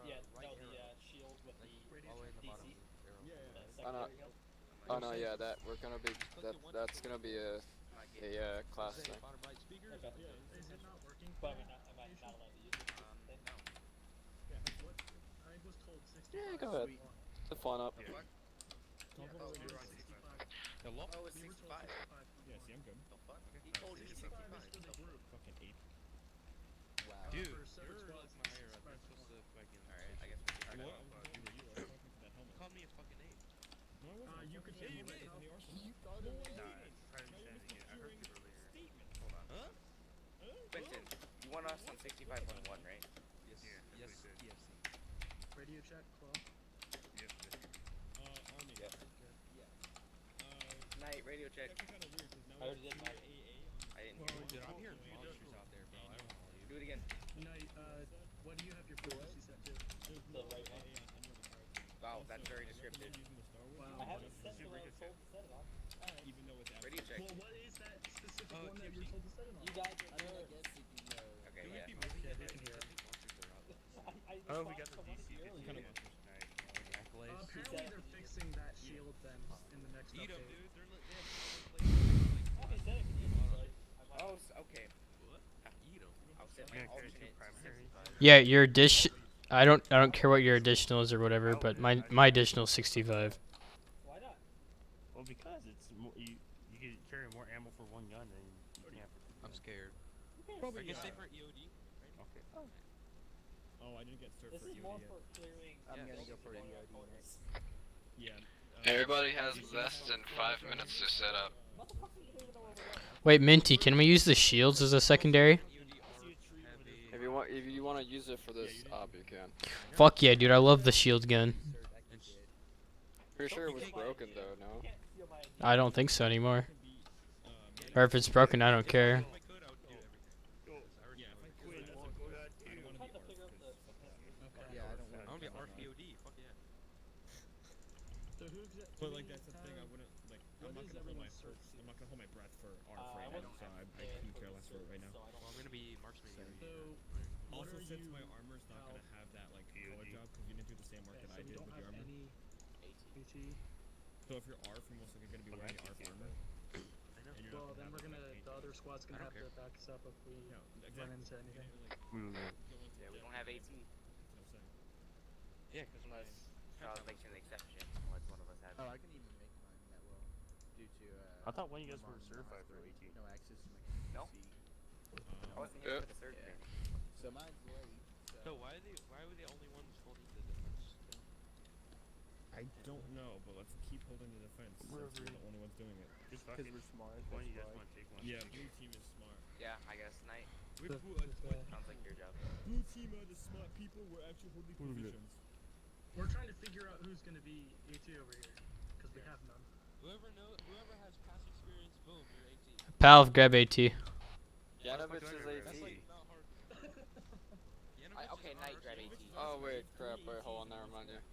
Yeah, no, the shield with the All the way in the bottom. DC. Oh no. Oh no, yeah, that we're gonna be. That's gonna be a class thing. Bottom right speaker. Okay. Is it not working? But am I not allowed to use it? No. Yeah, what? I was told 65. Yeah, go ahead. The fun up. Yeah. Don't go over 65. Hello? Oh, it's 65. Yeah, see, I'm good. The fuck? He told me 65. Fucking ape. Wow. Dude, For certain you're squads, my hero. it's That's supposed to fucking. Alright, I guess we can What? start I was talking to you. I was talking to that helmet. Call me a fucking ape. No, I wasn't. I was you talking could to hear the me helmet right in the arsenal. You thought it was. Nah, Nah, try to say it again. I heard you earlier. Statement. Hold on. Huh? Quentin, you want us on 65.1, right? Yes. Yeah, Yes. we should. TFC. Radio check, Claw. Yep. Army. Yep. Yeah. Night, radio check. That's kind of weird because now I already did mine. AA I didn't Well, hear Dude, I'm you. hearing monsters out there, bro. I don't know you. Do it again. Night, what do you have your frequency set to? The right one. Wow, that's very descriptive. Wow. I haven't set it when I was told to set it on. Alright. Even though it's Radio check. Well, what is that specific Oh, one that TFC. you're told to set it on? You guys are good, I guess, if you know. Okay, Can we yeah. be moving? Yeah, they can hear it. Monsters are out there. I Oh, we got responded the to one of DC. you It's earlier. kind of monsters. Alright. Accolades. Apparently they're fixing that shield then in the next Eat 'em, update. dude. They're Okay, set it can use it, like, Oh, okay. What? Eat 'em. I'll set I'm my gonna carry two alternate to primary. 65. Yeah, your addition. I don't care what your additional is or whatever, but my additional is 65. why not? Well, because it's more, you can carry more ammo for one gun than you can for two. I'm scared. Probably I guess not. stay for EOD. Okay. Oh, I didn't get served This for is EOD more yet. for clearing. I'm Yeah, gonna this go is for more EOD corners. Yeah. Everybody has less than 5 minutes to set up. Motherfucker, you don't even know where we're going. Wait, Minty, can we use the shields as a secondary? If you want to use it for this op, you can. Fuck yeah, dude! I love the shield gun. Pretty sure it was broken though. No. I don't think so anymore. Or if it's broken, I don't care. Yeah, I don't want to be RPOD. Fuck yeah. So who's that? But like that's the thing, I wouldn't like. I'm not gonna hold my I'm not gonna hold my breath for ARF right now, so I couldn't care less for it right now. Well, I'm gonna be marksman. Also, since my armor's not gonna have that like color job because you didn't do the same work that I did with your armor. AT. So if you're ARF, you're most likely gonna be wearing the ARF armor. And you're Well, not then gonna we're have, gonna. like, The other squad's gonna I have don't to back us up if we No, run exactly. into anything. Yeah, we don't have AT. That's what I'm saying. Yeah, because Unless Charles makes an exception. Unless one of us has Oh, it. I can even make mine that well. Due to, I thought one of you guys my were mom certified lost for her AT. No access to my No? PC. I wasn't here for the third thing. So mine's late. So why were they only ones holding the defense? I don't know, but let's keep holding the defense. Since we're the only ones doing it. Just Because we're smart. one of you that's guys why. want to take one. Yeah, blue team is smart. Yeah, I guess. Night. Sounds like your job. Blue team are the smart people. We're actually holding positions. We're trying to figure out who's gonna be AT over here, because we have none. Whoever has past experience, boom, you're 18. Pal, grab AT. Yanovich is AT. That's like not hard. Okay, Night, grab AT. Oh wait, crap. Wait, hold on. Never mind. Yeah.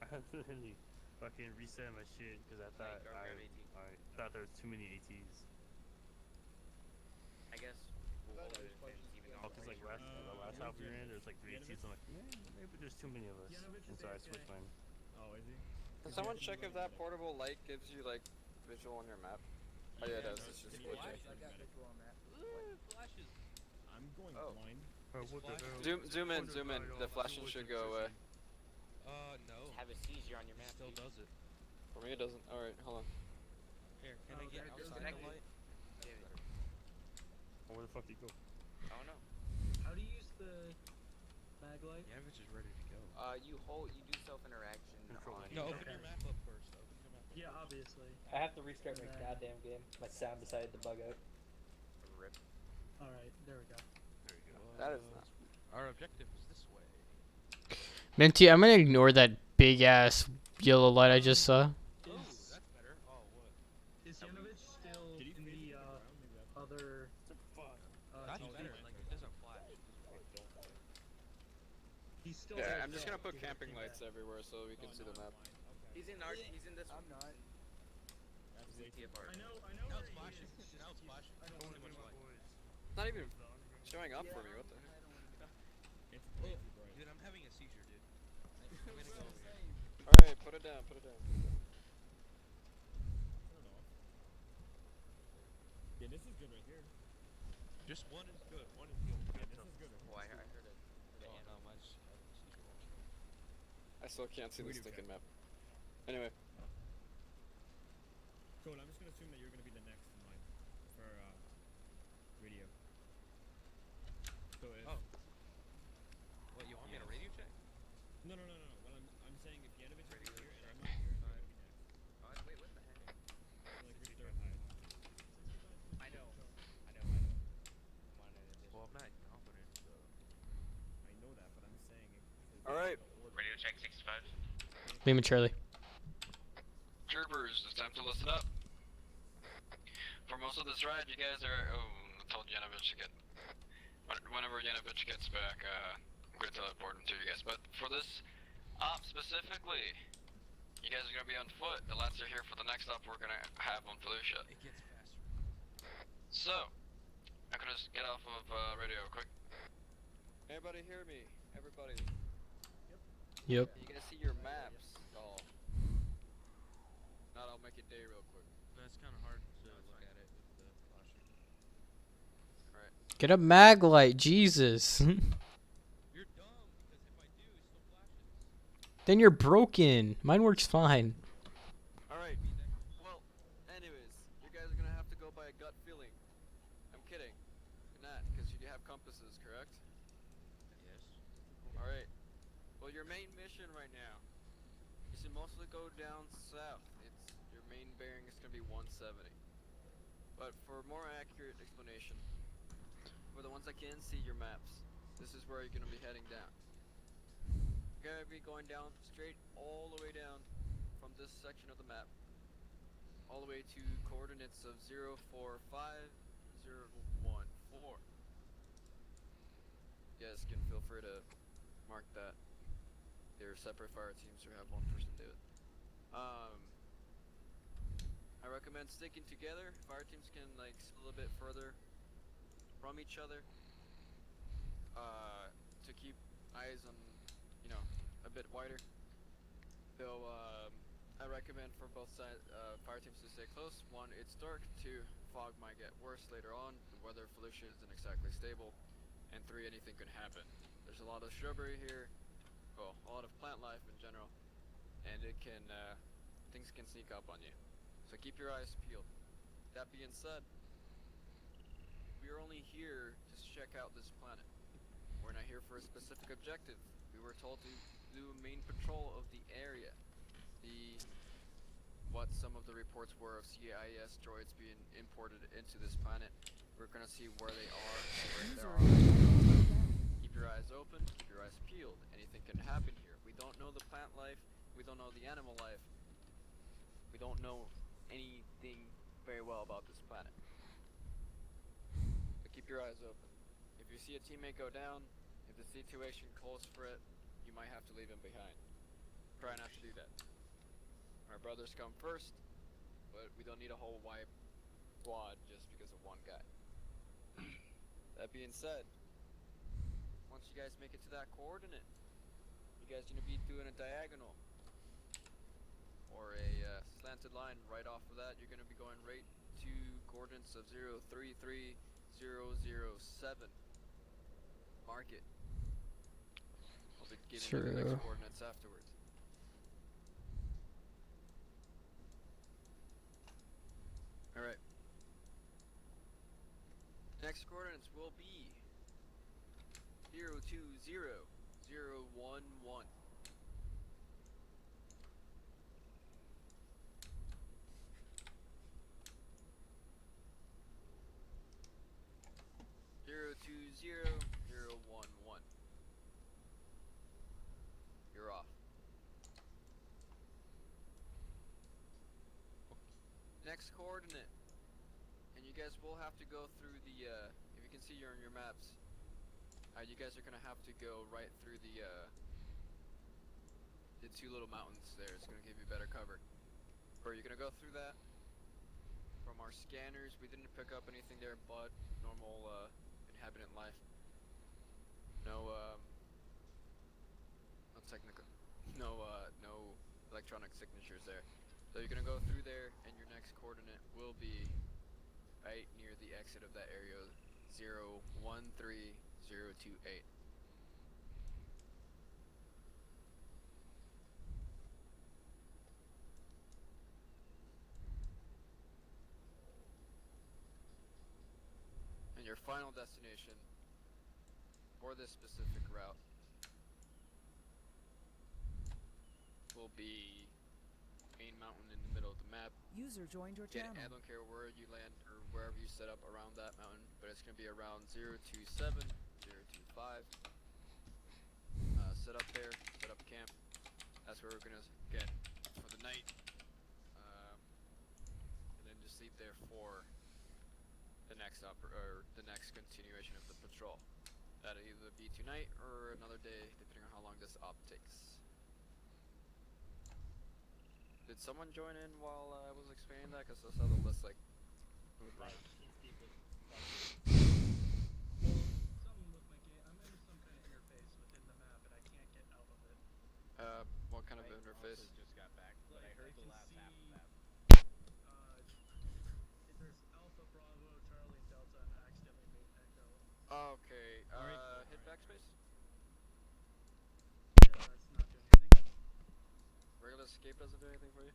I literally fucking reset my shit because I thought I thought there was too many ATs. I guess we'll hold it even though. Oh, cause like the last half we were in, there's like 3 ATs. I'm like, maybe there's too many of us, and so I switched mine. Oh, is he? Can someone check if that portable light gives you like visual on your map? Oh yeah, it does. It's just glitching. I got visual on that. Flashes. I'm going Oh. blind. Oh, what the hell? Zoom in. The flashing should go away. No. Have a seizure on your It map. still does it. For me, it doesn't. All right, hold on. Here, can I get outside the Connected. light? Oh, where the fuck did you go? I don't know. How do you use the mag light? Yanovich is ready to go. You do self interaction on. No, open your map up first. Open your map up. Yeah, obviously. I have to restart my goddamn game. My sound decided to bug out. Rip. All right, there we go. There you go. That is not. Our objective is this way. Minty, I'm gonna ignore that big ass yellow light I just saw. Oh, that's better. Oh, what? Is Yanovich still in the other? That's better. Like it doesn't flash. He's still. Yeah, there, I'm just gonna yeah, put he's camping actually lights everywhere so we can see the map. He's in this one. I'm not. He's in TFR. I know. Now where it's he flashing. is, Now it's flashing. I don't Too wanna much do light. It's not even showing up for me. What the heck? It's way too bright. Dude, I'm having a seizure, dude. I'm gonna go over here. All right, put it down. Put it down. Turn it off. Yeah, this is good right here. Just one is good. One is good. Yeah, this is good right here. Oh, I heard it. Oh, no, mine's having a seizure also. I still can't see the sticking map. Anyway. Code, I'm just gonna assume that you're gonna be the next in line for radio. So if Oh. What, you want me to radio check? no. What I'm saying, if Yanovich is Radio here and check. I'm not here, you're gonna be next. Wait, what the heck? So like we're third highest. I know. I'm on an addition. Well, I'm not confident, so. I know that, but I'm saying if All right. Radio check 65. Lima Charlie. Troopers, it's time to listen up. For most of this ride, you guys are. Oh, I told Yanovich again. Whenever Yanovich gets back, I'm gonna teleport him to you guys. But for this op specifically, you guys are gonna be on foot. The lads are here for the next op we're gonna have on Felicia. It gets faster. So, I'm gonna just get off of radio quick. Everybody hear me? Everybody. Yep. Can you guys see your maps at all? Not, I'll make it day real quick. That's kind of hard to look at it with the flashing. Alright. Get a mag light, Jesus. You're dumb, because if I do, it still flashes. Then you're broken. Mine works fine. Alright. Well, anyways, you guys are gonna have to go by a gut feeling. I'm kidding. You're not, because you have compasses, correct? Yes. Alright. Well, your main mission right now is to mostly go down south. Your main bearing is going to be 170. But for more accurate explanation, for the ones that can see your maps, this is where you're going to be heading down. You're going to be going down straight all the way down from this section of the map, all the way to coordinates of 045014. You guys can feel free to mark that. They're separate fire teams or have one person do it. I recommend sticking together. Fire teams can like split a bit further from each other to keep eyes on, you know, a bit wider. Though I recommend for both sides fire teams to stay close. One, it's dark. Two, fog might get worse later on. The weather Felicia isn't exactly stable. And three, anything can happen. There's a lot of shrubbery here. Well, a lot of plant life in general, and it can, things can sneak up on you. So keep your eyes peeled. That being said, we are only here to check out this planet. We're not here for a specific objective. We were told to do a main patrol of the area. What some of the reports were of CIS droids being imported into this planet. We're gonna see where they are, where there are. Keep your eyes open, keep your eyes peeled. Anything can happen here. We don't know the plant life, we don't know the animal life. We don't know anything very well about this planet. But keep your eyes open. If you see a teammate go down, if the situation calls for it, you might have to leave him behind. Try not to do that. Our brothers come first, but we don't need a whole wipe squad just because of one guy. That being said, once you guys make it to that coordinate, you guys are going to be doing a diagonal or a slanted line. Right off of that, you're going to be going right to coordinates of 033007. Mark it. I'll be giving you the next coordinates afterwards. Alright. Next coordinates will be 020011. 020011. You're off. Next coordinate, and you guys will have to go through the, if you can see here on your maps, you guys are gonna have to go right through the two little mountains there. It's gonna give you better cover. Or you're gonna go through that. From our scanners, we didn't pick up anything there but normal inhabitant life. No technical, no electronic signatures there. So you're gonna go through there, and your next coordinate will be right near the exit of that area, 013028. destination for this specific route will be main mountain in the middle of the map. User joined your channel. I don't care where you land or wherever you set up around that mountain, but it's gonna be around 027, 025. Set up there, set up camp. That's where we're gonna get for the night, and then just sleep there for the next the next continuation of the patrol. That'll either be tonight or another day, depending on how long this op takes. Did someone join in while I was explaining that? Because I saw the list like move around. Something with my game. I'm in some kind of interface within the map, and I can't get out of it. What kind of interface? Just got back, but I heard the last half of that. There's Alpha, Bravo, Charlie, and Delta, and I accidentally made Echo. Okay, hit backspace. Yeah, it's not doing anything. Regular escape doesn't do anything for you?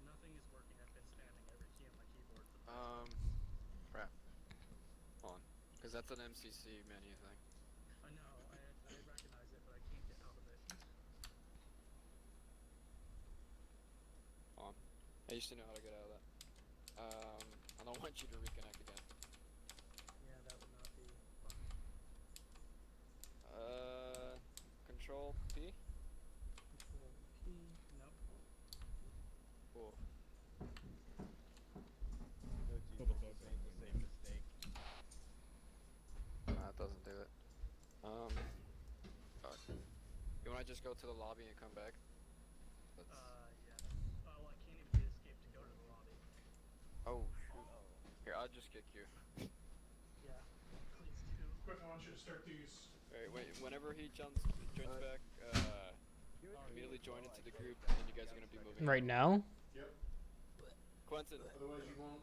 Nothing is working. I've been spamming every key on my keyboard for the Crap. Hold on. Because that's an MCC menu thing. I know, I recognize it, but I can't get out of it. Hold on. I used to know how to get out of that. I don't want you to reconnect again. Yeah, that would not be fun. Control P? Control P, nope. Cool. That doesn't do it. Fuck. You wanna just go to the lobby and come back? That's... Yeah. Well, I can't even get escape to go to the lobby. Oh, shoot. Here, I'll just kick you. Yeah, please do. Quick, I want you to start these. Alright, wait, whenever he joins back, immediately join into the group, and you guys are gonna be moving. Right now? Yep. Quentin. Otherwise you won't.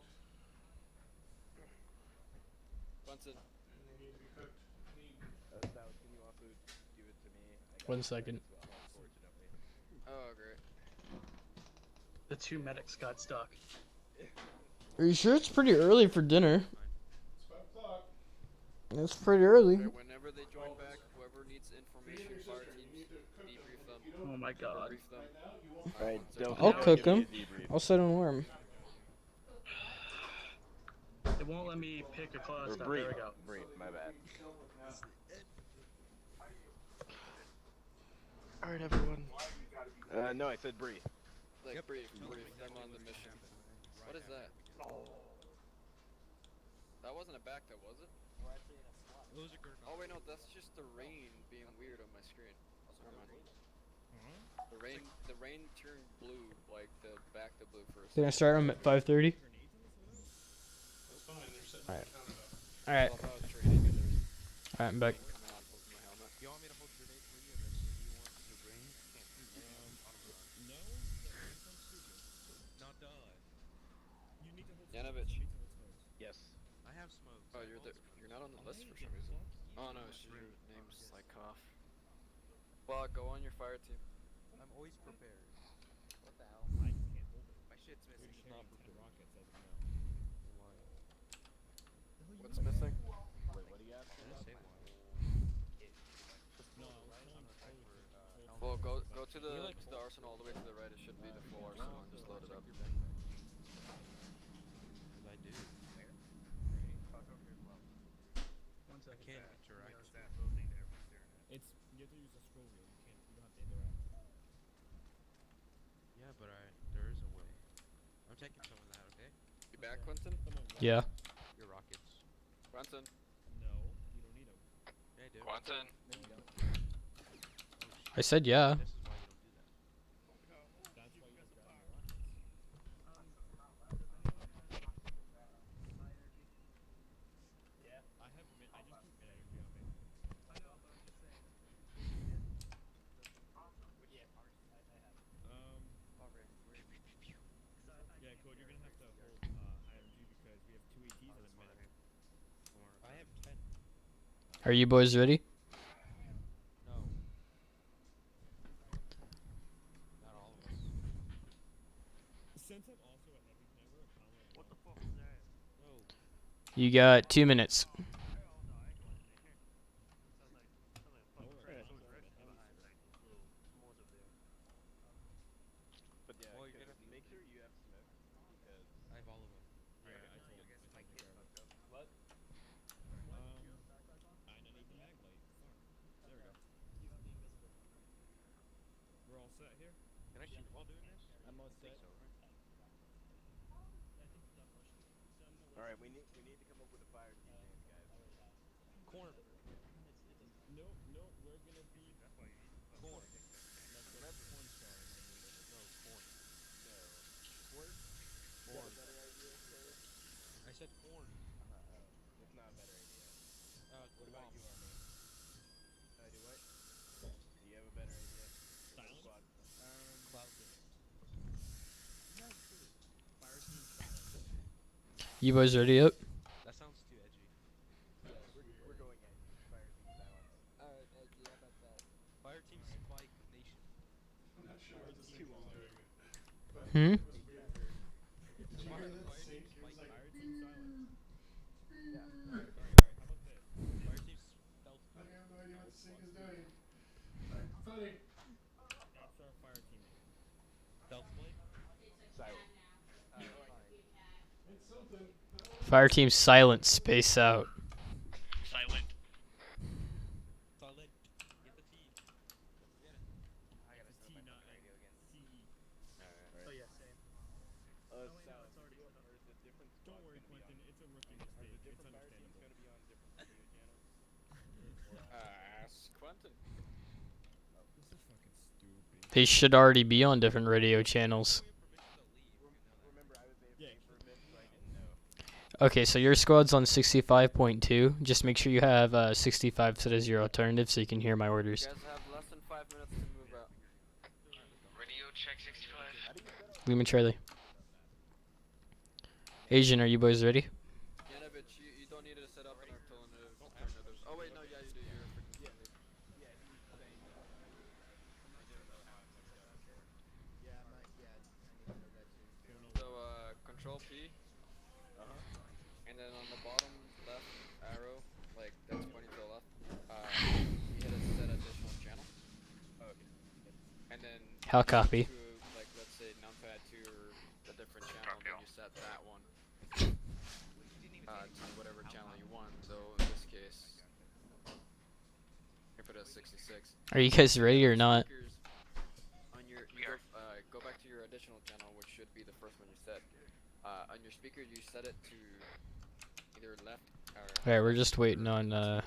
Quentin. And they need to be cooked. Sal, can you also do it to me? 1 second. Oh, great. The two medics got stuck. Are you sure it's pretty early for dinner? It's 5 o'clock. That's pretty early. Okay, whenever they join back, whoever needs information, fire teams, debrief them. Oh my god. Debrief them. Alright, I'll cook them. I'll set an alarm. It won't let me pick a class. There we go. Brief, my bad. Alright, everyone. No, I said brief. Like, brief them on the mission. What is that? That wasn't a back, was it? Those are good. Oh wait, no, that's just the rain being weird on my screen. Never mind. The rain turned blue, like the back to blue for a second. Can I start them at 5:30? That's fine, they're setting Alright. the counter up. Alright. Well, if I was trading, Alright, I'm back. coming off of my helmet. You want me to hold grenade for you, or do you want to bring? No, not done. You need to hold Yanovich. Yes. I have smokes. Oh, you're not on the list for some reason. Oh no, it's your name's like off. Well, go on your fire team. I'm always prepared. What the hell? I can't hold it. My shit's missing. You're not prepared. Rockets, as of now. Why? What's missing? Wait, what do you ask? Did I say why? No, Well, go to the arsenal all the way to the right. It should be the full arsenal and just load it up. I do. I can't interact. it's you have to use a scroll wheel. You don't have to interact. Yeah, but there is a way. I'm taking some of that, okay? You back, Quentin? Yeah. Your rockets. Quentin. No, you don't need them. Yeah, I do. Quentin. I said yeah. This is why you don't do that. That's why you don't grab the rockets. Yeah. I just keep mid-energy on me. I know, but I'm just saying. Yeah, I have. Yeah, Code, you're gonna have to hold high energy because we have 2 ATs and a medic. I have 10. Are you boys ready? No. Not all of us. Since I'm also a heavy hammer, What the fuck is that? Oh. You got 2 minutes. have all of them. Yeah, I told him to grab it. What? I need the mag light. Fuck. There we go. We're all set here? Can I shoot while doing this? I'm all set. Alright, we need to come up with a fire team name, guys. Corn. Nope, we're gonna be Corn. let's have corn star. No, corn. No. Corn. Corn. Better idea, Taylor? I said corn. That's not a better idea. What about you, Arma? I do what? Do you have a better idea? Silent? Squad. Cloud game. Fire team silent. You boys ready up? That sounds too edgy. We're going edgy. Fire team silence. Alright, Edgy, how about that? Fire team Spike Nation. I'm not sure what this Too thing is long. doing. But Hmm? it was weird. Did you hear that sync? It was like, Fire team silence. Yeah. Alright, how about this? Fire team stealth. I have no idea what the sync is doing. Like, funny. That's our fire team name. Stealth blade. Silent. It's something. Fire team silent, space out. Silent. Solid. Get the T. Forget it. I gotta set up my T, not fucking radio again. C-E. Oh yeah, same. Silent. it's already set up. Or is the different Don't squads worry, gonna be on? Quentin. It's a rookie Are mistake. the It's different fire teams understandable. gonna be on different radio channels? Ask Quentin. This is fucking stupid. They should already be on different radio channels. Remember, I was AFK Yeah. for a bit, so I didn't know. Okay, so your squad's on 65.2. Just make sure you have 65 set as your alternative so you can hear my You orders. guys have less than 5 minutes to move out. Radio check 65. Lehman Charlie. Asian, are you boys ready? Yanovich, you don't need to set up an alternatives. Oh wait, no, yeah, you do. You're a freaking zombie. Yeah, he's saying that. I didn't know how I'm gonna go. Yeah, I need to know that too. So, Control P, and then on the bottom left arrow, like that's pointing to the left, you hit a set additional channel. Okay. And then How you go copy? to, like, let's say numpad 2 or a different channel, then you set that one to whatever channel you want. So in this case, you put it at 66. Are you guys ready or not? Speakers on your, go back to your additional channel, which should be the first one you set. On your speaker, you set it to either left or. Alright, we're just waiting on sorry.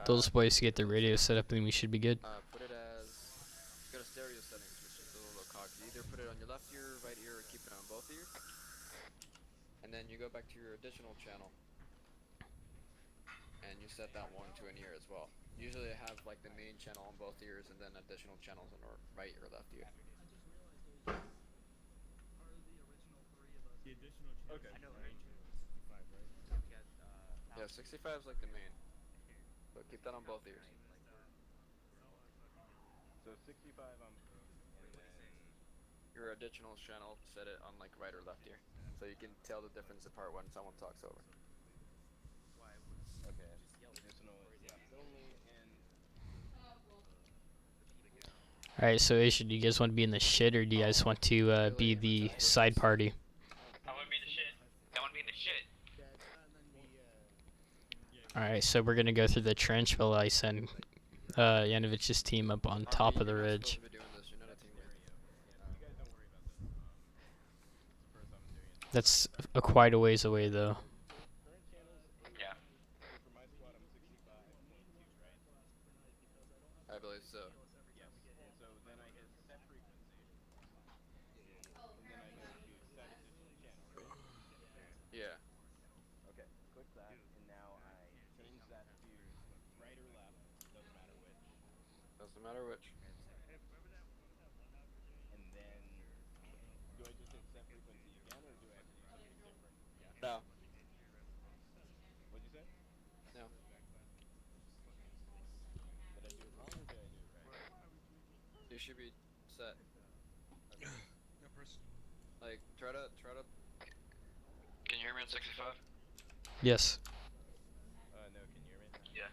those boys to get the radio set up and we should be good. Put it as. Go to stereo settings, which is a little cocky. Either put it on your left ear, right ear, or keep it on both ears. And then you go back to your additional channel. And you set that one to an ear as well. Usually I have like the main channel on both ears and then additional channels on right or left ear. The additional channel. Okay. I know, right? 65, right? Yeah, 65 is like the main. So keep that on both ears. So 65 on and then Your additional channel, set it on like right or left ear. So you can tell the difference apart when someone talks over. okay. Additional is left only and Alright, so Asian, do you guys want to be in the shit or do you guys want to be the side party? I wanna be the shit. I wanna be the shit. Alright, so we're gonna go through the trench while I send Yanovich's team up on top of the You're not ridge. supposed to be doing this, you're not a teammate. you guys don't worry about this. First I'm doing it. That's quite a ways away though. Current channels. Yeah. So for my squad, I'm 65.2, right? I believe so. Yes. And so then I hit set frequency. And then I go to set additional channel, right? Yeah. Okay. Click that, and now I change that to right or left. Doesn't matter which. Doesn't matter which. And then do I just hit set frequency again, or do I have to do something different? No. What'd you say? No. Did I do it wrong or did I do it right? You should be set. No person. Like try to Can you hear me at 65? Yes. No, can you hear me? Yeah.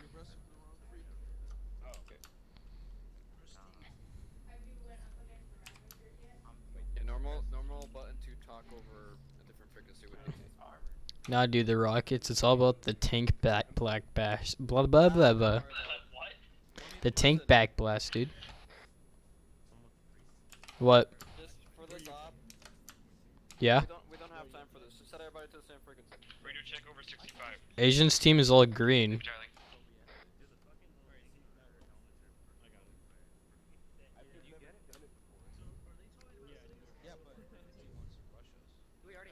You're pressing the wrong freak. Oh, okay. yeah, normal button to talk over a different freaking stupid names. Nah, dude, the Rockets. It's all about the tank back black bash. Blah blah blah blah. The tank back blast, dude. What? Just for this op. Yeah. We don't have time for this. Just set everybody to the same freaking thing. Radio check over 65. Asian's team is all green. Charlie.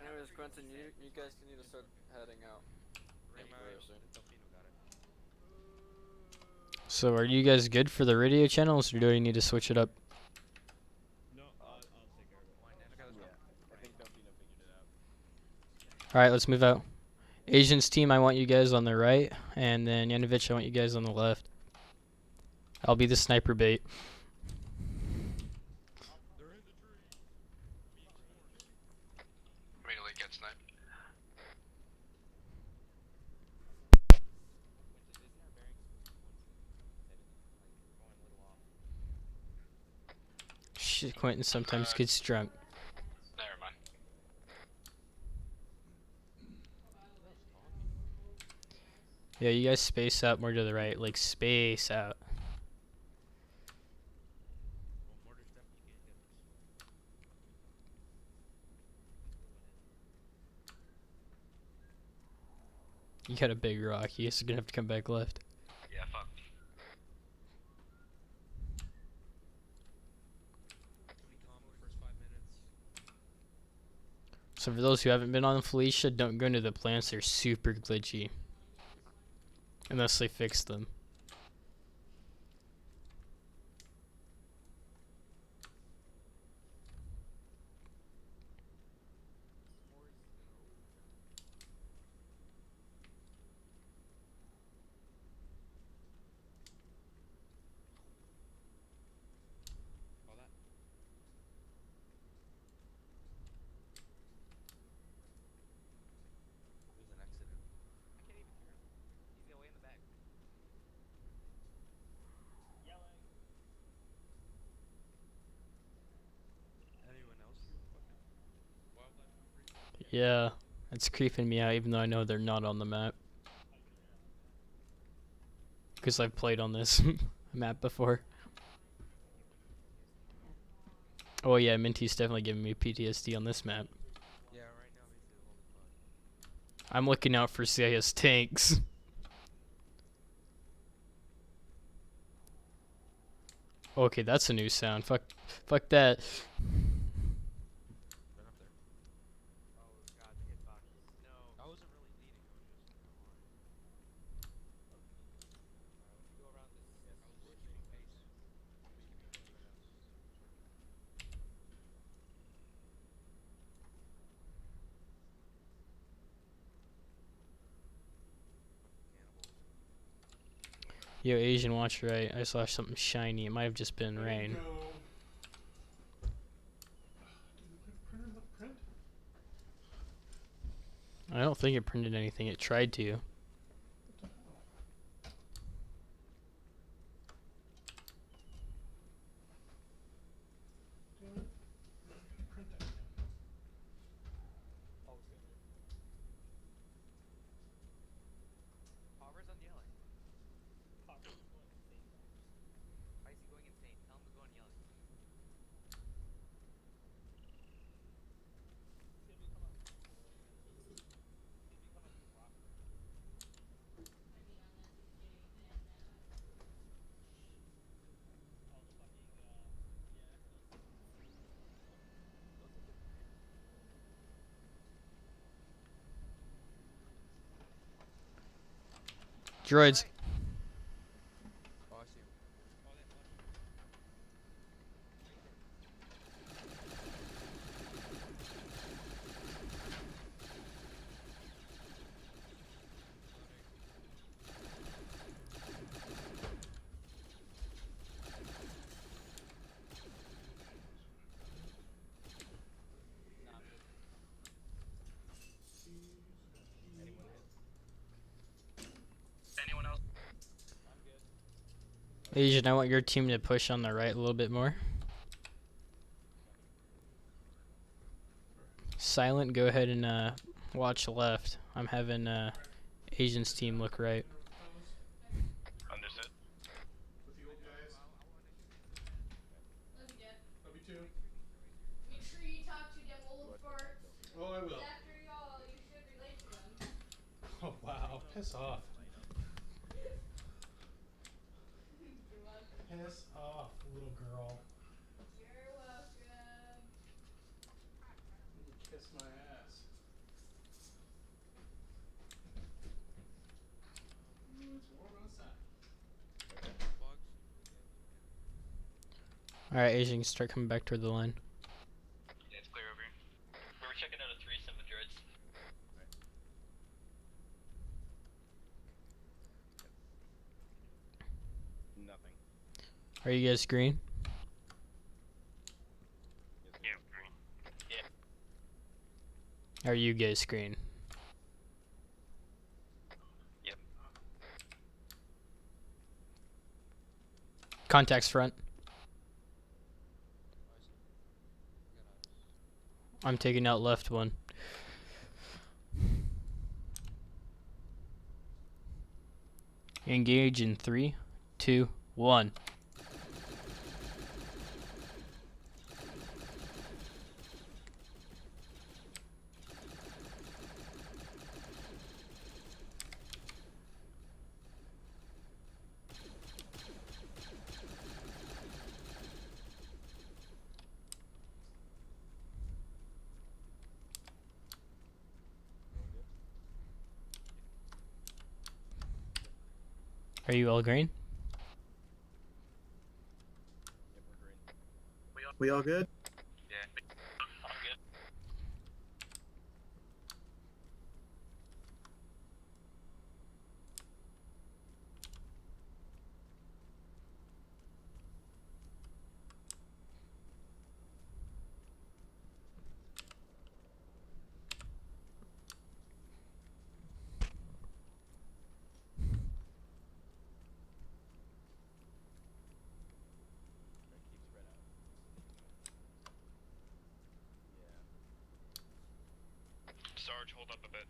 Anyways, Quentin, you guys need to start heading out. So are you guys good for the radio channels, or do I need to switch it up? All right, let's move out. Asian's team, I want you guys on the right, and then Yanovich, I want you guys on the left. I'll be the sniper bait. Immediately get sniped. Shit, Quentin sometimes gets drunk. Never mind. Yeah, you guys space out more to the right, like space out. You got a big rock. You guys are gonna have to come back left. Yeah, fuck. So for those who haven't been on Felicia, don't go into the plants. They're super glitchy. Unless they fix them. Yeah, it's creeping me out even though I know they're not on the map. Because I've played on this map before. Oh yeah, Minty's definitely giving me PTSD on this map. Yeah, right now me too. Holy fuck. I'm looking out for CIS tanks. Okay, that's a new sound. Fuck that. I wasn't really leading, I was just go around this. I was keeping pace. Yo, Asian, watch right. I saw something shiny. It might have just been rain. I don't think it printed anything. It tried to. Aubur's on yelling. Why is he going insane? Tell him to go on yelling. Droids. Oh, I see him. Anyone else? Asian, I want your team to push on the right a little bit more. Silent, go ahead and watch left. I'm having Asian's team look right. Understood. With the old guys. Love you, Dad. Love you too. Make sure you talk to them old farts. Oh, I will. After y'all, you should relate to them. Oh, wow. Piss off. You're welcome. Piss off, little girl. You're welcome. You kiss my ass. Ooh, it's warm outside. Alright, Asian, you can start coming back toward the line. Yeah, it's clear over here. We were checking out a threesome with droids. Nothing. Are you guys green? Yeah, green. Yeah. Are you guys green? Yep. Contacts front. I'm taking out left one. Engage in 3, 2, 1. Are you all green? We all good? Yeah. I'm good. Sarge, hold up a bit.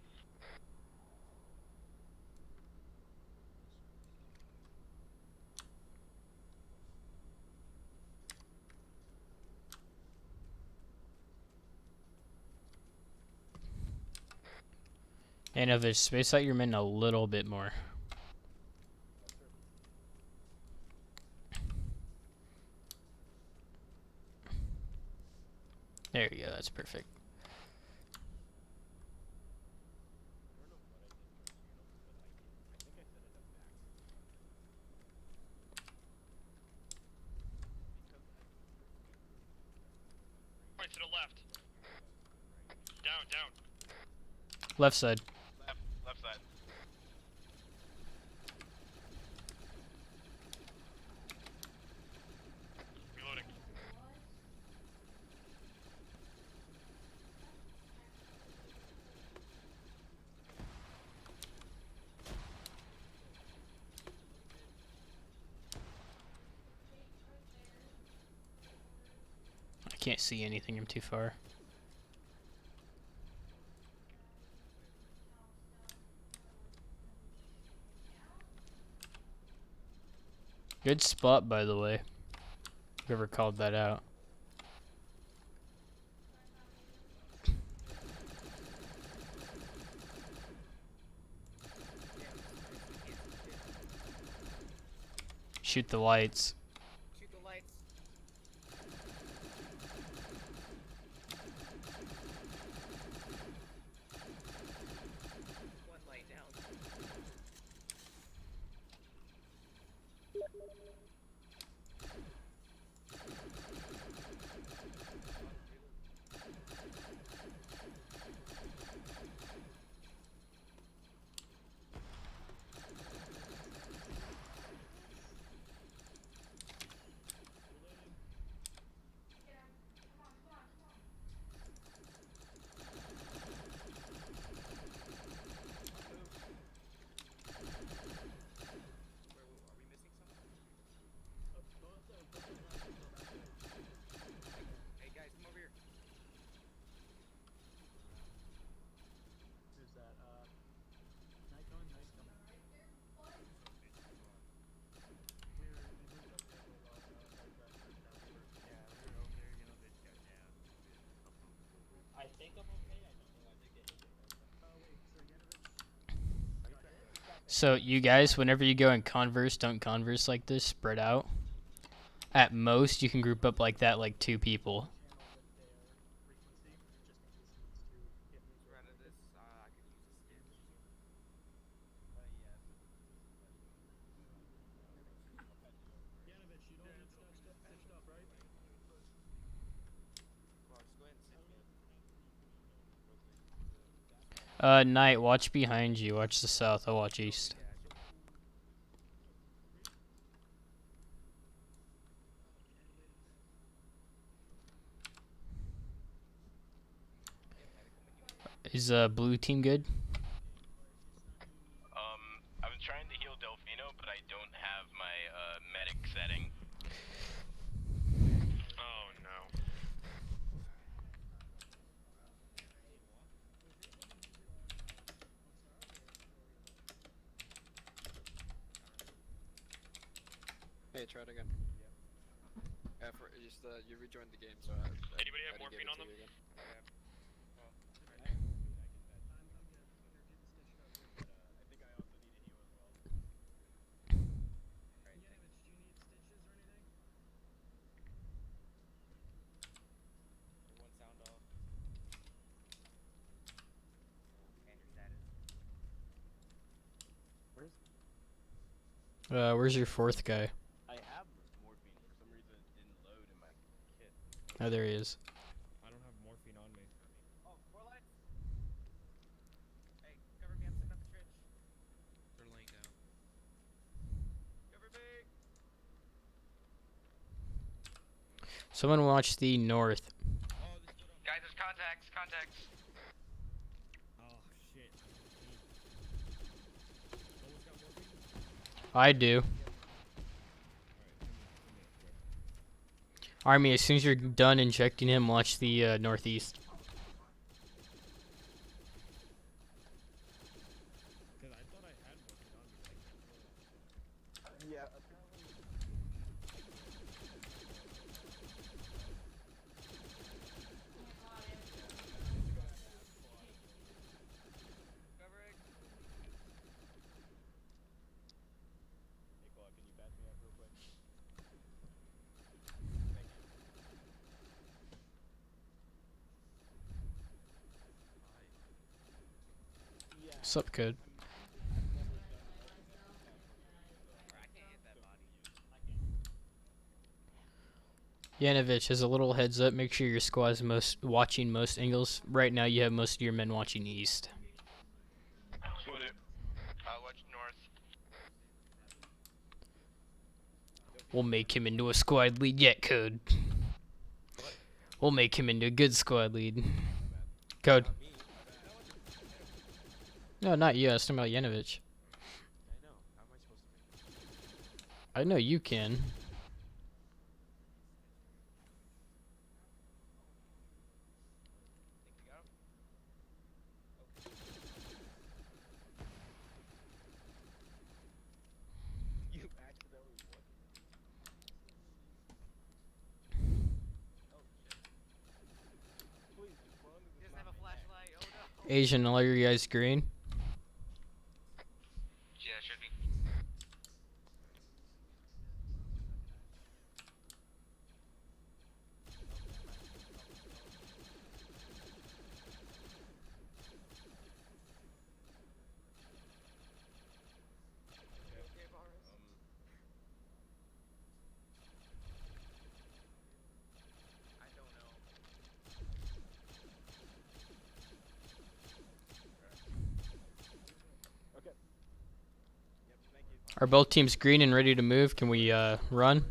And if it's space out your men a little bit more. There you go, that's perfect. Right to the left. Down, down. Left side. Left side. Reloading. I can't see anything, I'm too far. Good spot, by the way. Whoever called that out. Shoot the lights. Shoot the lights. One light down. So you guys, whenever you go and converse, don't converse like this, spread out. At most, you can group up like that, like 2 people. Knight, watch behind you. Watch the south. I'll watch east. Is blue team good? I'm trying to heal Delfino, but I don't have my medic setting. Oh no. Hey, try it again. Just you rejoined the game, so Anybody have I didn't give morphine it on to them? you again. Where's your 4th guy? I have morphine. For some reason, it didn't load in my kit. Oh, there he is. I don't have morphine on me. Oh, 4 lights. Hey, cover me. I'm setting up a trench. They're laying down. Cover me. Someone watch the north. Guys, there's contacts. Contacts. Oh shit. I do. Army, as soon as you're done injecting him, watch the northeast. Yeah. Sup, kid? Yanovich, as a little heads up, make sure your squad's watching most angles. Right now, you have most of your men watching east. Will do. Watch north. We'll make him into a squad lead yet, Code. We'll make him into a good squad lead. Code. No, not you. I was talking about Yanovich. I know. How am I supposed to be? I know you can. You accidentally what? Please, just run. He doesn't have a flashlight. Oh no. Asian, all your guys green. Yeah, should be. Are both teams green and ready to move? Can we run?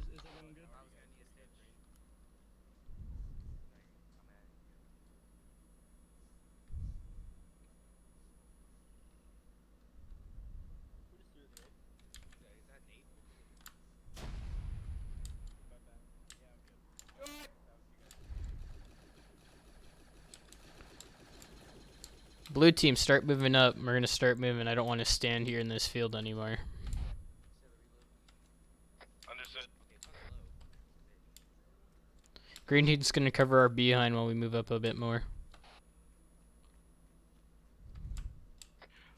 Blue team, start moving up. We're gonna start moving. I don't want to stand here in this field anymore. Understood. Green team's gonna cover our behind while we move up a bit more.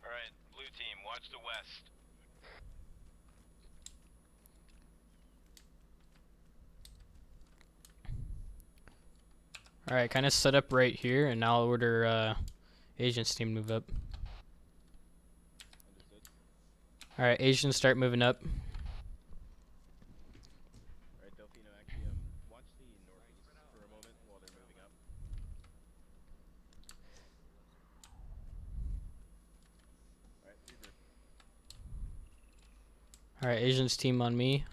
Alright, blue team, watch the west. Alright, kind of set up right here, and I'll order Asians team to move up. Alright, Asians start moving up. Alright, Delfino, actually, watch the northeast for a moment while they're moving up. Alright, regroup. Alright, Asians team on me.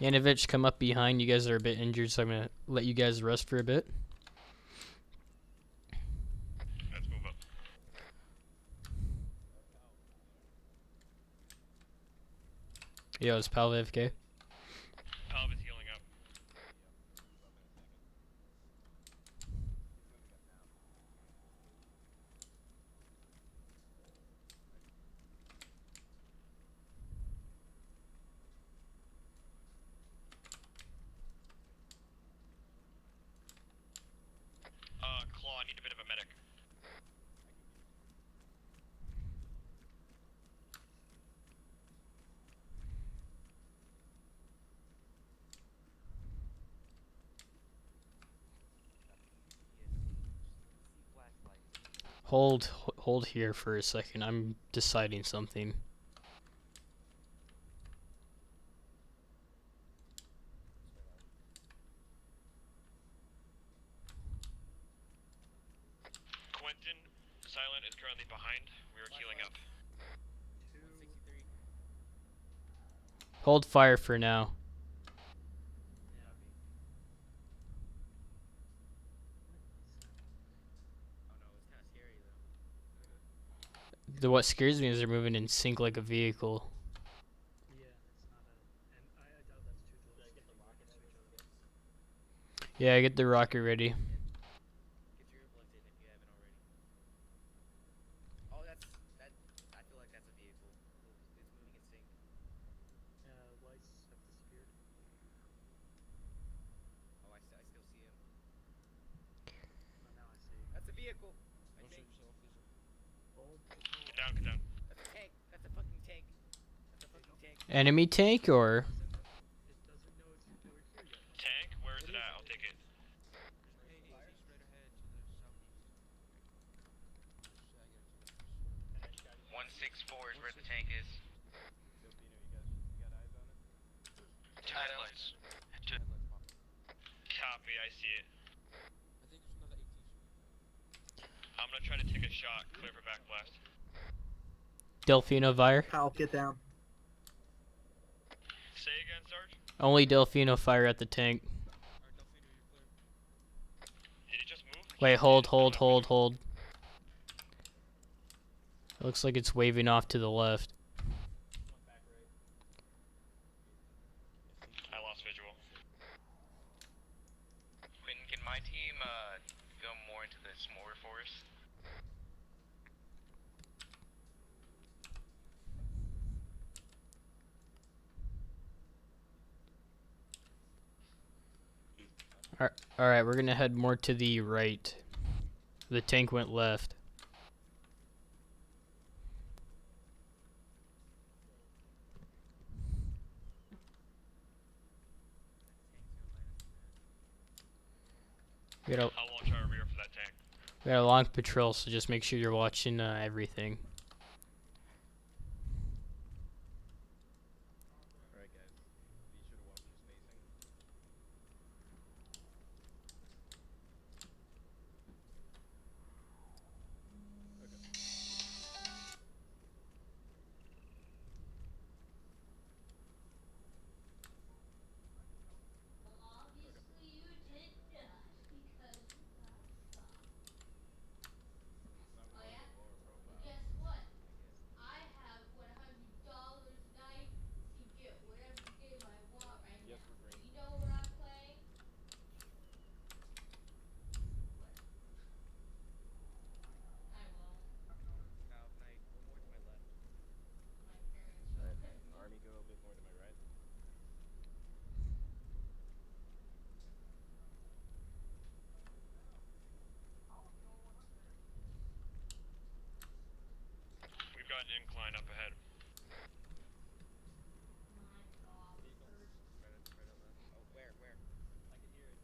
Yanovich, come up behind. You guys are a bit injured, so I'm going to let you guys rest for a bit. Let's move up. Yo, is Pal AFK? Palv is healing up. Claw, I need a bit of a medic. Hold here for a second. I'm deciding something. Quentin, Silent is currently behind. We are healing up. Hold fire for now. What scares me is they're moving in sync like a vehicle. Yeah, get the rocket ready. Oh, I feel like that's a vehicle. It's moving in sync. Lights have disappeared. Oh, I still see him. Oh, now I see. That's a vehicle. I Don't shoot think. yourself, Lisa. Get down, get down. That's a tank. That's a fucking tank. That's a fucking tank. Enemy tank or? Tank? Where is it at? I'll take it. Right 164 is where the tank is. Delfino, you got eyes on it? Two headlights. Copy, I see it. I'm gonna try to take a shot, clear for back blast. Delfino fire. Pal, get down. Say again, Sarge? Only Delfino fire at the tank. Did he just move? Wait, hold. It looks like it's waving off to the left. I lost visual. Quentin, can my team go more into the smaller forest? Alright, we're gonna head more to the right. The tank went left. We got I'll launch our rear for that tank. a long patrol, so just make sure you're watching everything. Alright, guys. Be sure to watch your spacing. Obviously you did not, because you got shot. Oh yeah? Guess what? I have $100 night to get whatever game I want right now. You know what I'm playing? What? I won't. Valve Knight, one more to my left. My parents will Alright, let me. Army, go a bit more to my right. We've got an incline up ahead. My God. Right on left. Oh, where? I can hear it.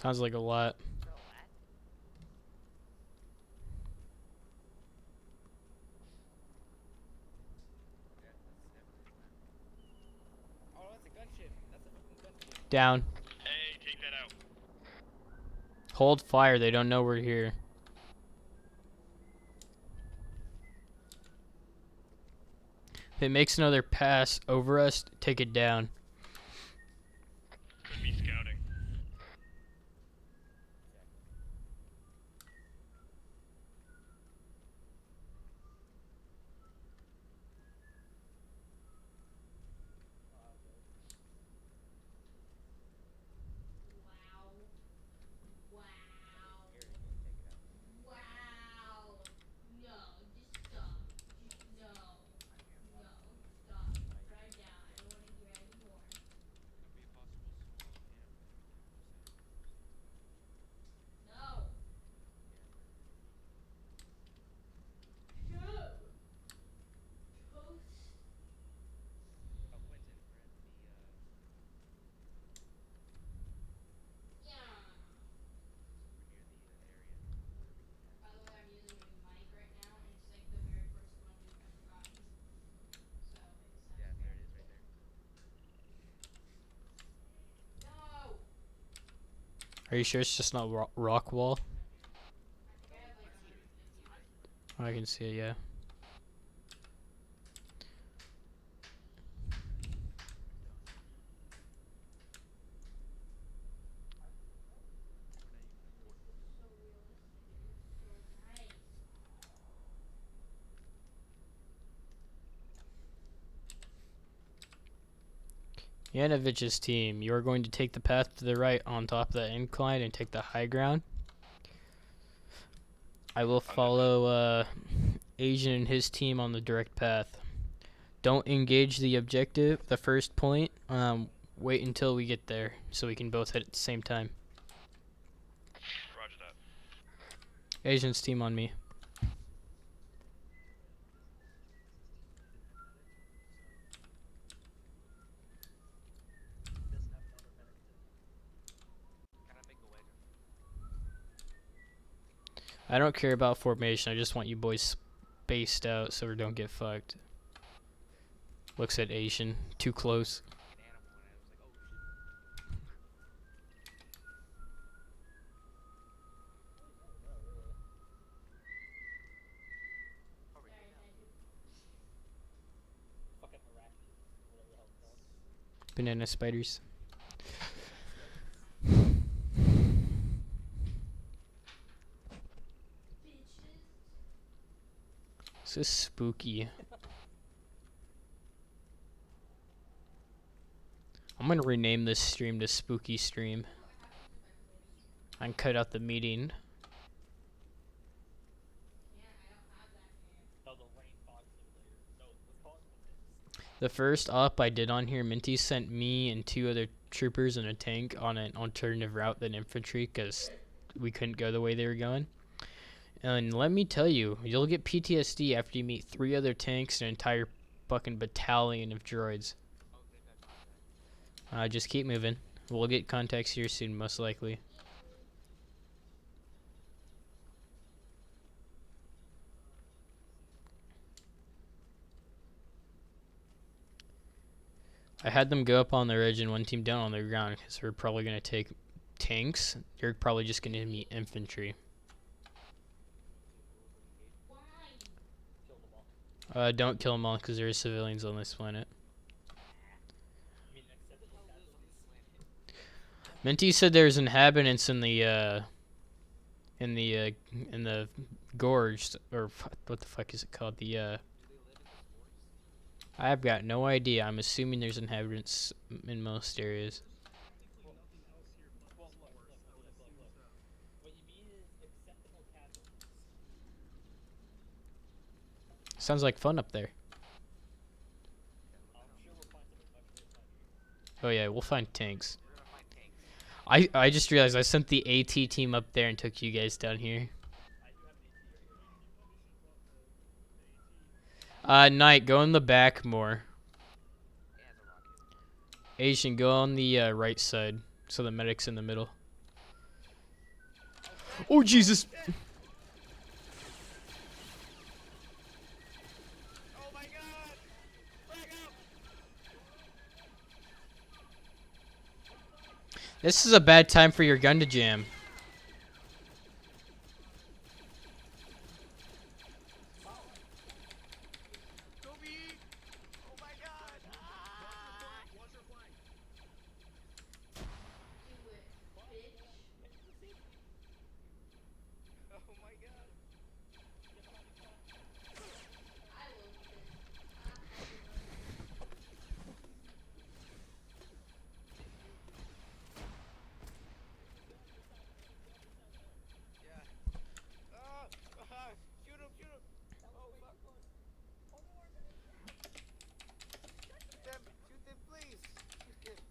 Sounds like a lot. Oh, that's a gunship. That's a fucking gunship. Down. Hey, take that out. Hold fire. They don't know we're here. If it makes another pass over us, take it down. Could be scouting. Wow. No, just stop. Just no. No, stop. Right now. I don't want to hear any more. No. No. Toast. Oh, Quentin, we're at the Yeah. we're near the area where we can have. By the way, I'm using a new mic right now, and it's like the very first one we've ever gotten. So it Yeah, sounds there bad. it is, right there. No. Are you sure it's just not rock wall? I think I have like 150 mics. I can see it, yeah. So realistic. It was so nice. Yanovich's team, you are going to take the path to the right on top of that incline and take the high ground. I will follow Asian and his team on the direct path. Don't engage the objective, the first point. Wait until we get there so we can both hit at the same time. Roger that. Asian's team on me. Can I make a wagon? I don't care about formation. I just want you boys spaced out so we don't get fucked. Looks at Asian. Too close. An animal, and I was like, oh shit. Cover you now. Fucking arachnids, whatever the hell it's called. Banana spiders. This is spooky. I'm gonna rename this stream to Spooky Stream. I can cut out the meeting. No, the rain fog simulator. No, let's call it. The first op I did on here, Minty sent me and 2 other troopers and a tank on an alternative route than infantry because we couldn't go the way they were going. And let me tell you, you'll get PTSD after you meet 3 other tanks and an entire fucking battalion of droids. Just keep moving. We'll get contacts here soon, most likely. I had them go up on the ridge and one team down on the ground because we're probably going to take tanks. You're probably just going to meet infantry. Don't kill them all because there are civilians on this planet. Minty said there's inhabitants in the gorge, or what the fuck is it called? I've got no idea. I'm assuming there's inhabitants in most areas. Sounds like fun up there. Oh yeah, we'll find tanks. I just realized I sent the AT team up there and took you guys down here. Knight, go in the back more. Asian, go on the right side, so the medic's in the middle. Oh Jesus! Oh my god! Back up! This is a bad time for your gun to jam. Go B! Oh my god! Ah! Do it, bitch. Oh my god! I will do this. Everybody. Yeah. Ah! Ah! Shoot him! Shoot him! Oh fuck! Shoot them! Shoot them, please! Shoot them!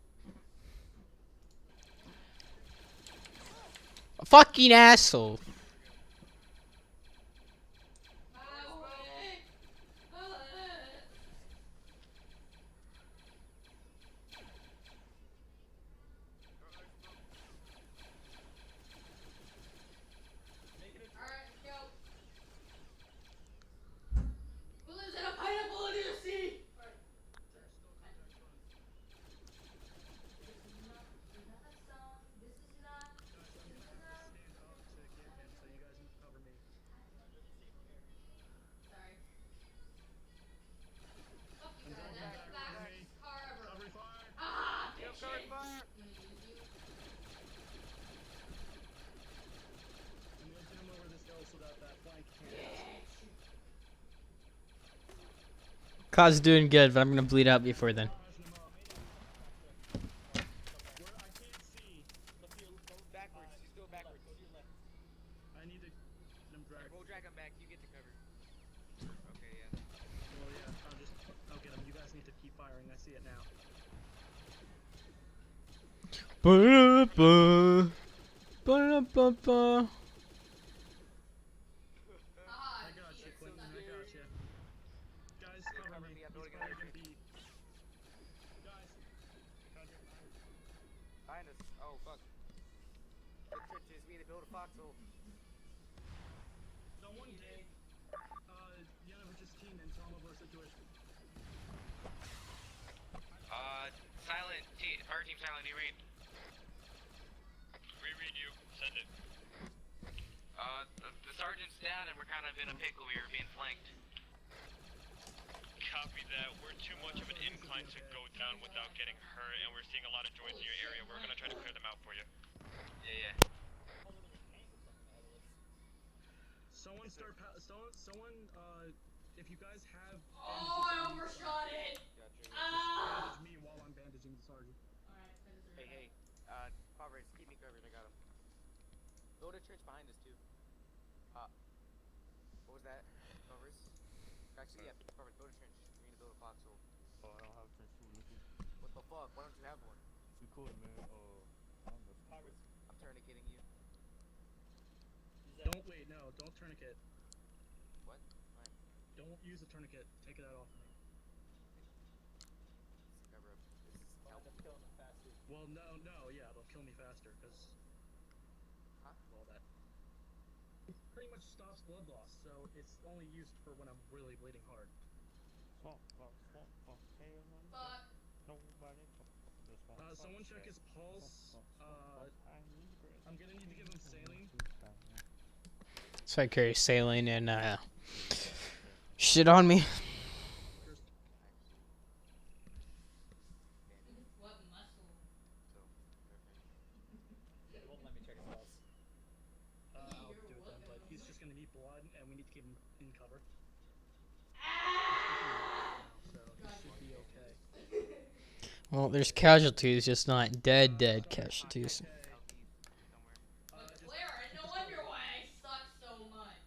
Fucking asshole. Alright, let's go. Who lives in a pineapple under the sea? Alright. This is not a song. This is not. Sorry. Fuck you guys. That's the fastest car ever. Ah, bitch. I'm gonna use you. Cause doing good, but I'm gonna bleed out before then. Backwards. Just go backwards. I need to get him dragged. We'll drag him back. You get to cover. Okay, yeah. Well, yeah, I'll get him. You guys need to keep firing. I see it now. Ba-da-ba. Ba-da-ba-ba. I got you, Quentin. I got you. Guys, cover me. I'm He's loading probably another gonna be. Guys, Behind us. Oh fuck. The trenches. We need to build a foxhole. someone get Yanovich's team and tell him of our situation. Silent, fire team silent, you read. We read you, send it. The sergeant's down and we're kind of in a pickle, we were being flanked. Copy that, we're too much of an incline to go down without getting hurt, and we're seeing a lot of joints in your area, we're gonna try to clear them out for you. Yeah, yeah. Someone if you guys have Oh, I overshot it. Ah. bandage me while I'm bandaging the sergeant. Alright, Hey, Poppers, keep me covered. I got him. Build a trench behind us too. What was that? Poppers? Actually, yeah, Poppers, build a trench. We need to build a foxhole. Oh, I don't have trench food with me. What the fuck? Why don't you have one? We could, man. Poppers, I'm tourniqueting you. Don't tourniquet. What? Alright. Don't use the tourniquet. Take that off me. Cover up. This is helpful. Killing them faster. Well, no, yeah, it'll kill me faster because. Huh? Well, that. It pretty much stops blood loss, so it's only used for when I'm really bleeding hard. Fuck. Someone check his pulse. I'm gonna need to give him saline. So I carry saline and shit on me. What muscle? It won't let me check his pulse. I'll do it then, but he's just gonna need blood, and we need to keep him in cover. So he should be okay. Well, there's casualties, just not dead casualties. Claire, and no wonder why I suck so much.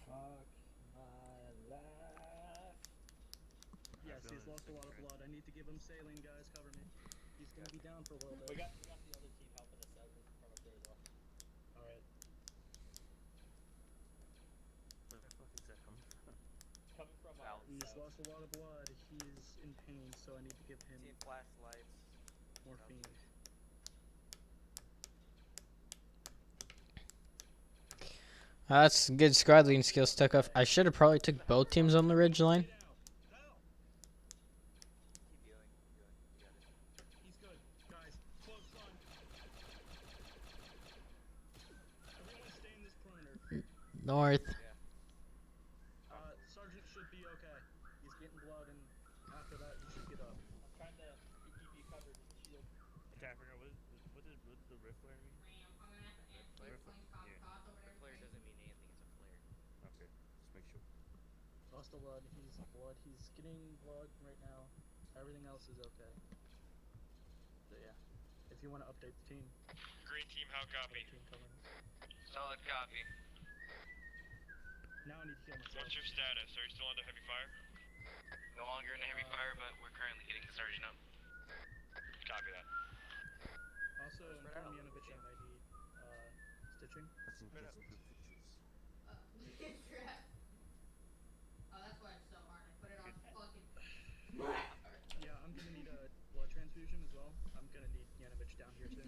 Fuck my life. Yes, he's lost a lot of blood. I need to give him saline, guys. Cover me. He's gonna be down for a little bit. We got the other team helping us out from up there as well. Alright. Where the fuck is that coming from? Coming from He's lost a lot of blood. He's in pain, so I need to give him Seeing flashlights. morphine. That's good squad leading skills took off. I should have probably took both teams on the ridge line. Keep healing. You got it. He's good, guys. Close line. Everyone stay in this perimeter. North. Yeah. Sergeant should be okay. He's getting blood, and after that, he should get up. I'm trying to keep you covered with the shield. Okay, I forgot what does the rift flare mean? Flare? Yeah. Flare doesn't mean anything. It's a flare. Okay, just make sure. Lost a blood. He's blood. He's getting blood right now. Everything else is okay. So yeah, if you want to update the team. Green team, how copy? Team colors. Solid copy. Now I need to heal myself. What's your status? Are you still under heavy fire? No longer in heavy fire, but we're currently getting the sergeant up. Copy that. Also, inform Yanovich I might need stitching. Let's increase improved features. Oh, that's why it's so hard. I put it on fucking. Yeah, I'm gonna need a blood transfusion as well. I'm gonna need Yanovich down here too.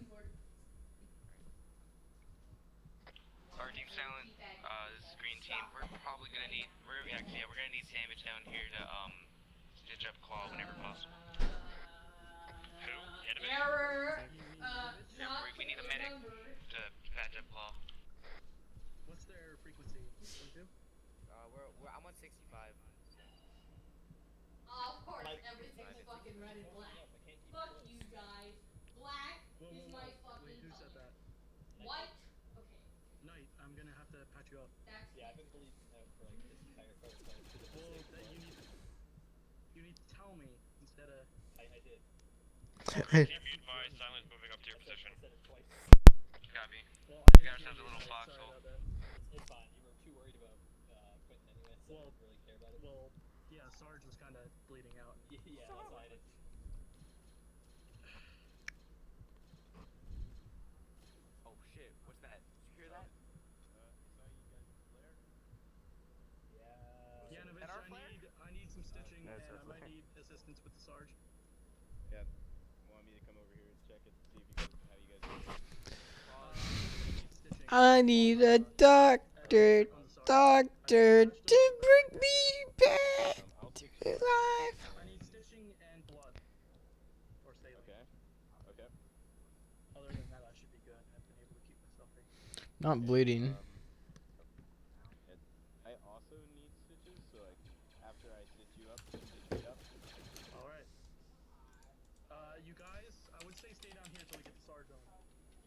Our team silent. This is green team. We're probably gonna need. We're gonna need Sandwich down here to stitch up Claw whenever possible. Who? Yanovich? Error. Yeah, we need a medic to patch up Claw. What's their frequency? 22? I'm on 65. Oh, of course, Like, everything's fucking red and black. Fuck you guys. Black is my fucking Wait, who said color. that? White. Okay. Knight, I'm gonna have to patch you up. That's Yeah, I've been bleeding out for like this entire photo. Well, that you need to tell me instead of. I did. Team, be advised. Silent's moving up to your position. I said it twice. Copy. Well, I We didn't got ourselves a hear little you. Sorry foxhole. about that. It's fine. You were too worried about quitting anyway, so I didn't really care about it. Well, yeah, Sarge was kind of bleeding out. Yeah, that's why I didn't. Oh shit, what's that? Did you hear that? Yeah. Yanovich, At our flare? I need some stitching, No, and it's our I might flare. need assistance with the Sarge. Yeah. Want me to come over here and check it, see if you guys, how you guys doing? Stitching. I need a doctor, doctor to bring me back I'll fix to it. life. I need stitching and blood. Or saline. Okay. Okay. Other than that, I should be good. I've been able to keep myself safe. Not bleeding. I also need stitches, so like after I stitch you up, stitch me up. Alright. You guys, I would say stay down here till we get the Sarge on.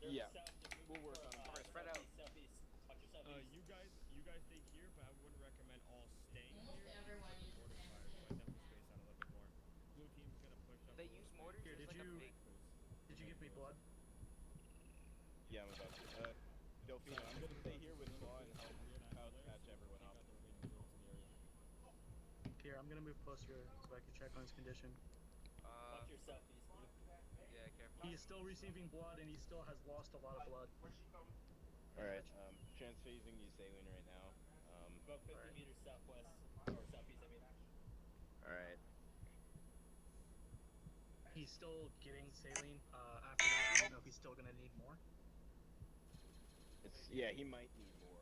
Yeah. We'll work on it. Alright, spread out. Southeast. Watch your southeast. You guys stay here, but I wouldn't recommend all staying Almost here. everyone uses Mortar Sam. fire, so I definitely space out a little bit more. Blue team's gonna push up. They a use little bit. mortars Here, as did like a you- fake. Did you give me blood? Yeah, I'm about to. Delphina, I'm gonna stay here with Claw and help patch everyone up. Here, I'm gonna move closer so I can check on his condition. Watch your southeast, Blue. Yeah, careful. He is still receiving blood and he still has lost a lot of blood. Alright, transfusing you saline right now. About 50 meters southwest, or southeast, I mean. Alright. He's still getting saline. After that, I don't know if he's still gonna need more. Yeah, he might need more.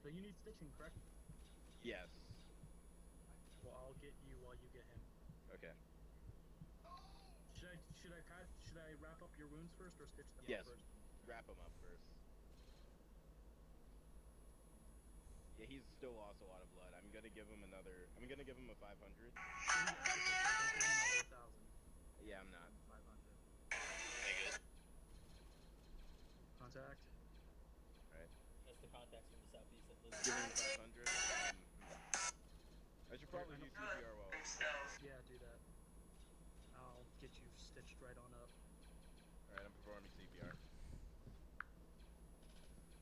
But you need stitching, correct? Yes. Well, I'll get you while you get him. Okay. Should I wrap up your wounds first or stitch them Yes. up first? Wrap him up first. Yeah, he's still lost a lot of blood. I'm gonna give him a 500. Yeah, I'm not. 500. Contact. Alright. That's the contacts from the southeast that live. Give him 500. I should probably do CPR while. Yeah, do that. I'll get you stitched right on up. Alright, I'm performing CPR.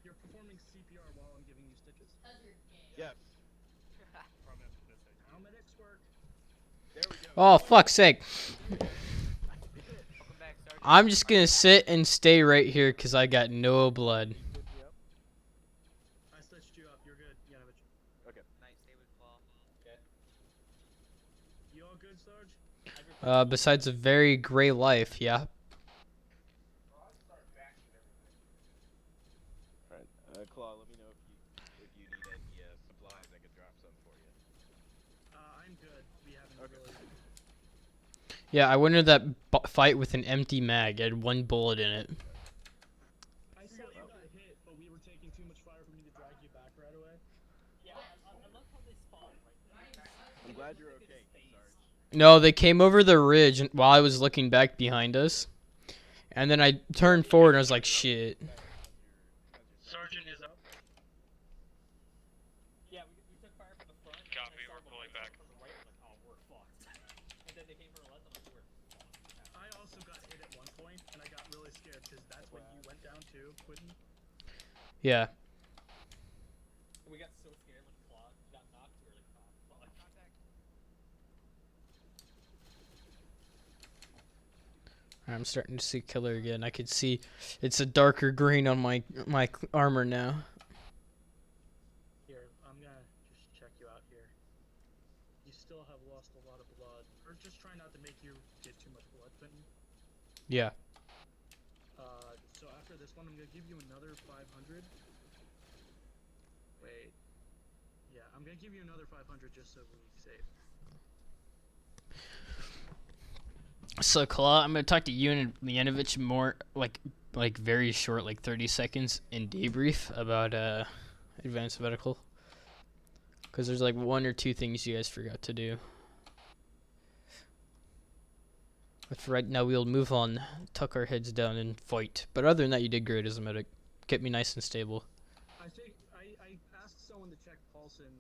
You're performing CPR while I'm giving you stitches? Cause you're gay. Yes. How medics work? There we go. Oh, fuck's sake. Welcome back, Sergeant. I'm just gonna sit and stay right here because I got no blood. I stitched you up. You're good, Yanovich. Okay. Nice, stay with Claw. Okay. You all good, Sarge? Besides a very gray life, yeah. Alright, Claw, let me know if you need any supplies. I could drop some for you. I'm good. We haven't really. Yeah, I went into that fight with an empty mag. I had 1 bullet in it. I saw you got hit, but we were taking too much fire for me to drag you back right away. Yeah, I love how they spawn right there. I'm glad you're okay, Sarge. No, they came over the ridge while I was looking back behind us. And then I turned forward and I was like, shit. Sergeant is up. Yeah, we took fire from the front. Copy, we're pulling back. From the right, I'm like, oh, we're fucked. And then they came from the left, I'm like, we're fucked. I also got hit at one point, and I got really scared because that's when you went down too, Quentin. Yeah. We got so scared when Claw got knocked, we were like, oh, fuck. Contact. I'm starting to see killer again. I could see it's a darker green on my armor now. Here, I'm gonna just check you out here. You still have lost a lot of blood. Or just try not to make you get too much blood, Quentin. Yeah. So after this one, I'm gonna give you another 500. Wait. Yeah, I'm gonna give you another 500 just so we're safe. So, Claw, I'm gonna talk to you and Yanovich more, like very short, like 30 seconds in debrief about advanced medical. Because there's like 1 or 2 things you guys forgot to do. But for right now, we'll move on, tuck our heads down, and fight. But other than that, you did great as a medic. Kept me nice and stable. I think I asked someone to check pulse and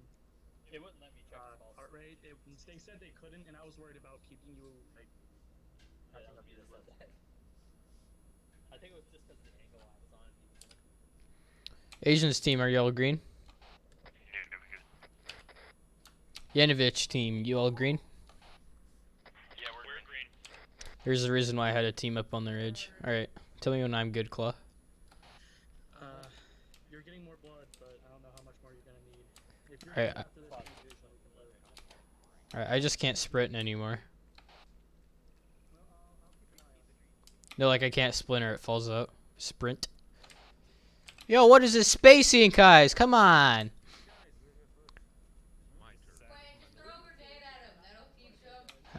They wouldn't let me check the pulse. heart rate. They said they couldn't, and I was worried about keeping you like. I don't know if you just said that. I think it was just because the angle I was on. Asians team, are y'all green? Yanovich team, you all green? Yeah, we're green. Here's the reason why I had a team up on the ridge. Alright, tell me when I'm good, Claw. You're getting more blood, but I don't know how much more you're gonna need. If you're Alright, after this conversation, we can let it go. Alright, I just can't sprint anymore. No, like I can't splinter, it falls out. Sprint. Yo, what is this spacing, guys? Come on!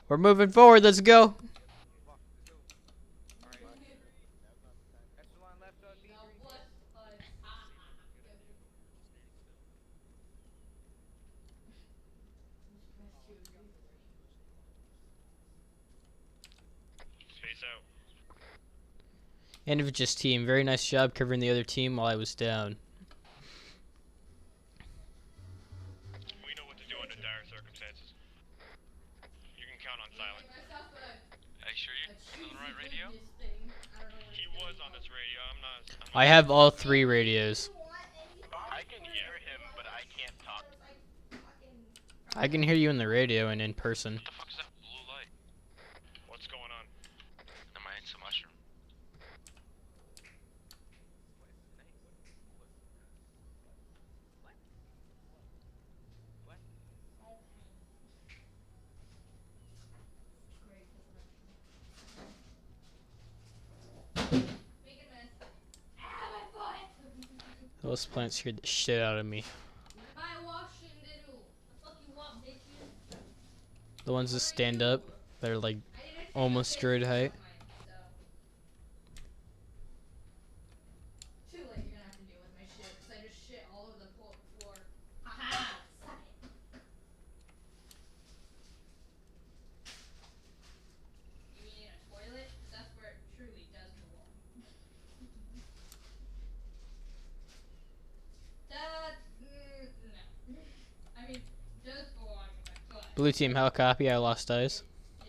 We're moving forward, let's go! Space out. Yanovich's team, very nice job covering the other team while I was down. We know what to do under dire circumstances. You can count on silent. Are you sure you're on the right radio? He was on this radio. I'm not I have all 3 radios. I can hear him, but I can't talk. I can hear you in the radio and in person. What the fuck is that blue light? What's going on? Am I in some mushroom? Those plants scared the shit out of me. The ones that stand up, they're like almost droid height. Too late, you're gonna have to deal with my shit, because I just shit all over the floor. Haha! Suck it! You mean in a toilet? That's where it truly does belong. No. I mean, does belong in my butt. Blue team, how copy? I lost eyes. Good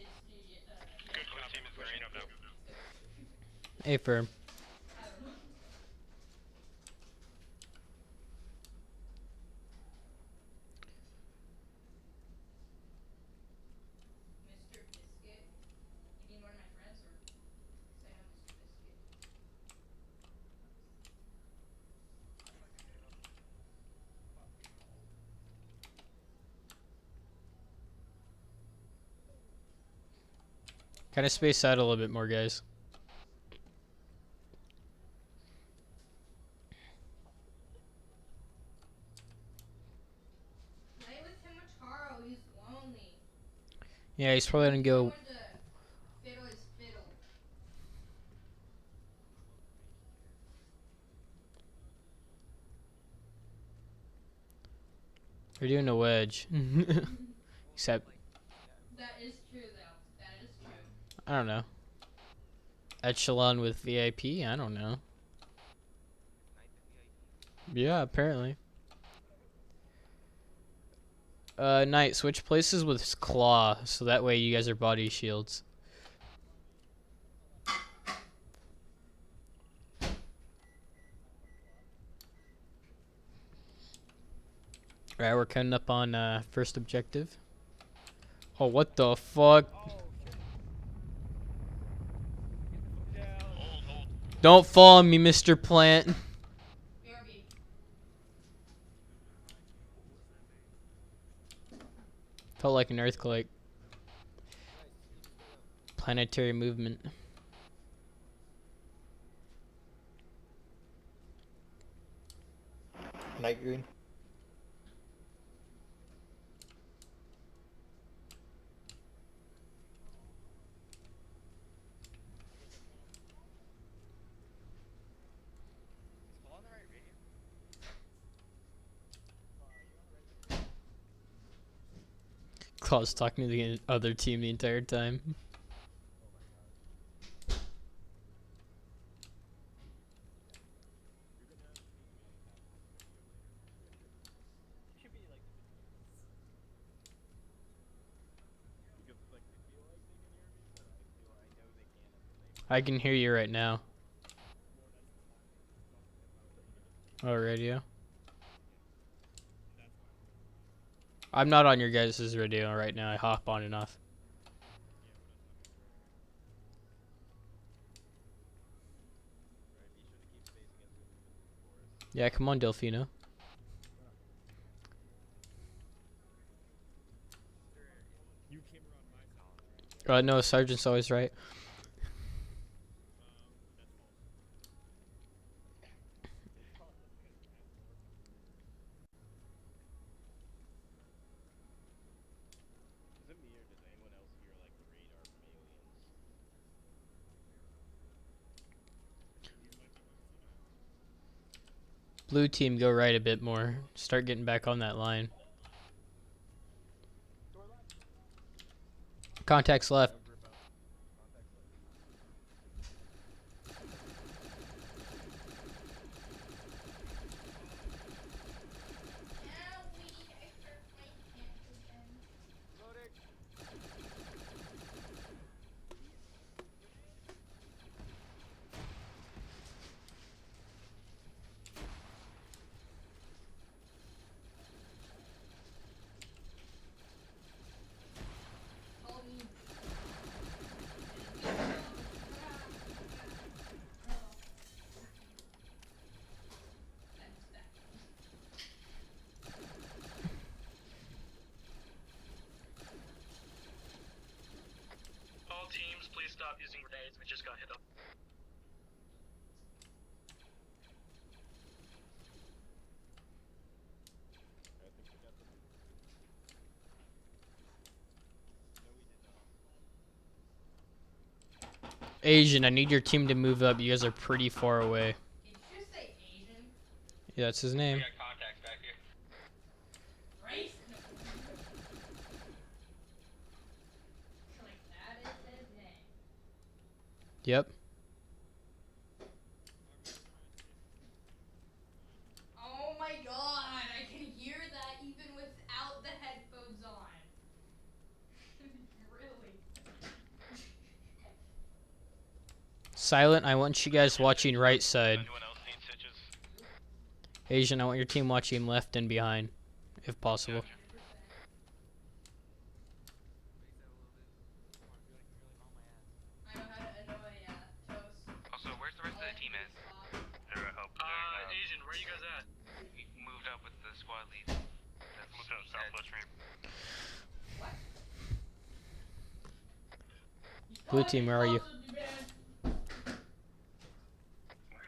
blue team is green up now. A firm. Mr. Biscuit? You mean one of my friends, or? 'Cause I know Mr. Biscuit. Kind of space out a little bit more, guys. Yeah, he's probably gonna go. Where the fiddle is fiddle. We're doing a wedge. Except, That is true, though. That is true. I don't know. Echelon with VIP? I don't know. Yeah, apparently. Knight, switch places with Claw, so that way you guys are body shields. Alright, we're cutting up on first objective. Oh, what the fuck? Don't fall on me, Mr. Plant. BRB. Felt like an earthquake. Planetary movement. Night green. Claw's talking to the other team the entire time. I can hear you right now. Oh, radio. I'm not on your guys' radio right now. I hop on and off. Yeah, come on, Delfino. No, Sergeant's always right. Blue team, go right a bit more. Start getting back on that line. Contacts left. All teams, please stop using grenades. We just got hit up. Asian, I need your team to move up. You guys are pretty far away. Did you just say Asian? Yeah, that's his name. We got contacts back here. Race? Like that is his name. Yep. Oh my god, I can hear that even without the headphones on. Really? Silent, I want you guys watching right side. Asian, I want your team watching left and behind, if possible. I know how to annoy Toast. Also, where's the rest of the team at? They're help. Asian, where you guys at? We moved up with the squad lead. That's Moved up southwest ramp. Blue team, where are you?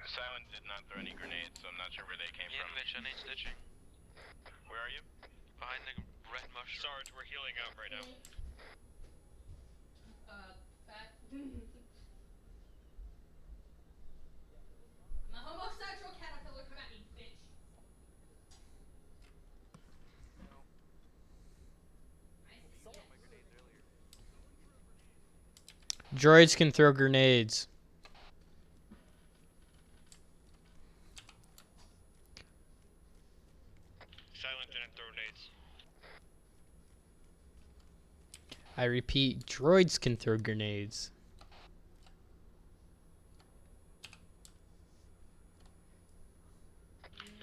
Silent did not throw any grenades, so I'm not sure where they came from. I need stitching. Where are you? Behind the red mushroom. Sarge, we're healing up right now. I'm a homosexual caterpillar. Come at me, bitch. Droids can throw grenades. Silent didn't throw nades. I repeat, droids can throw grenades.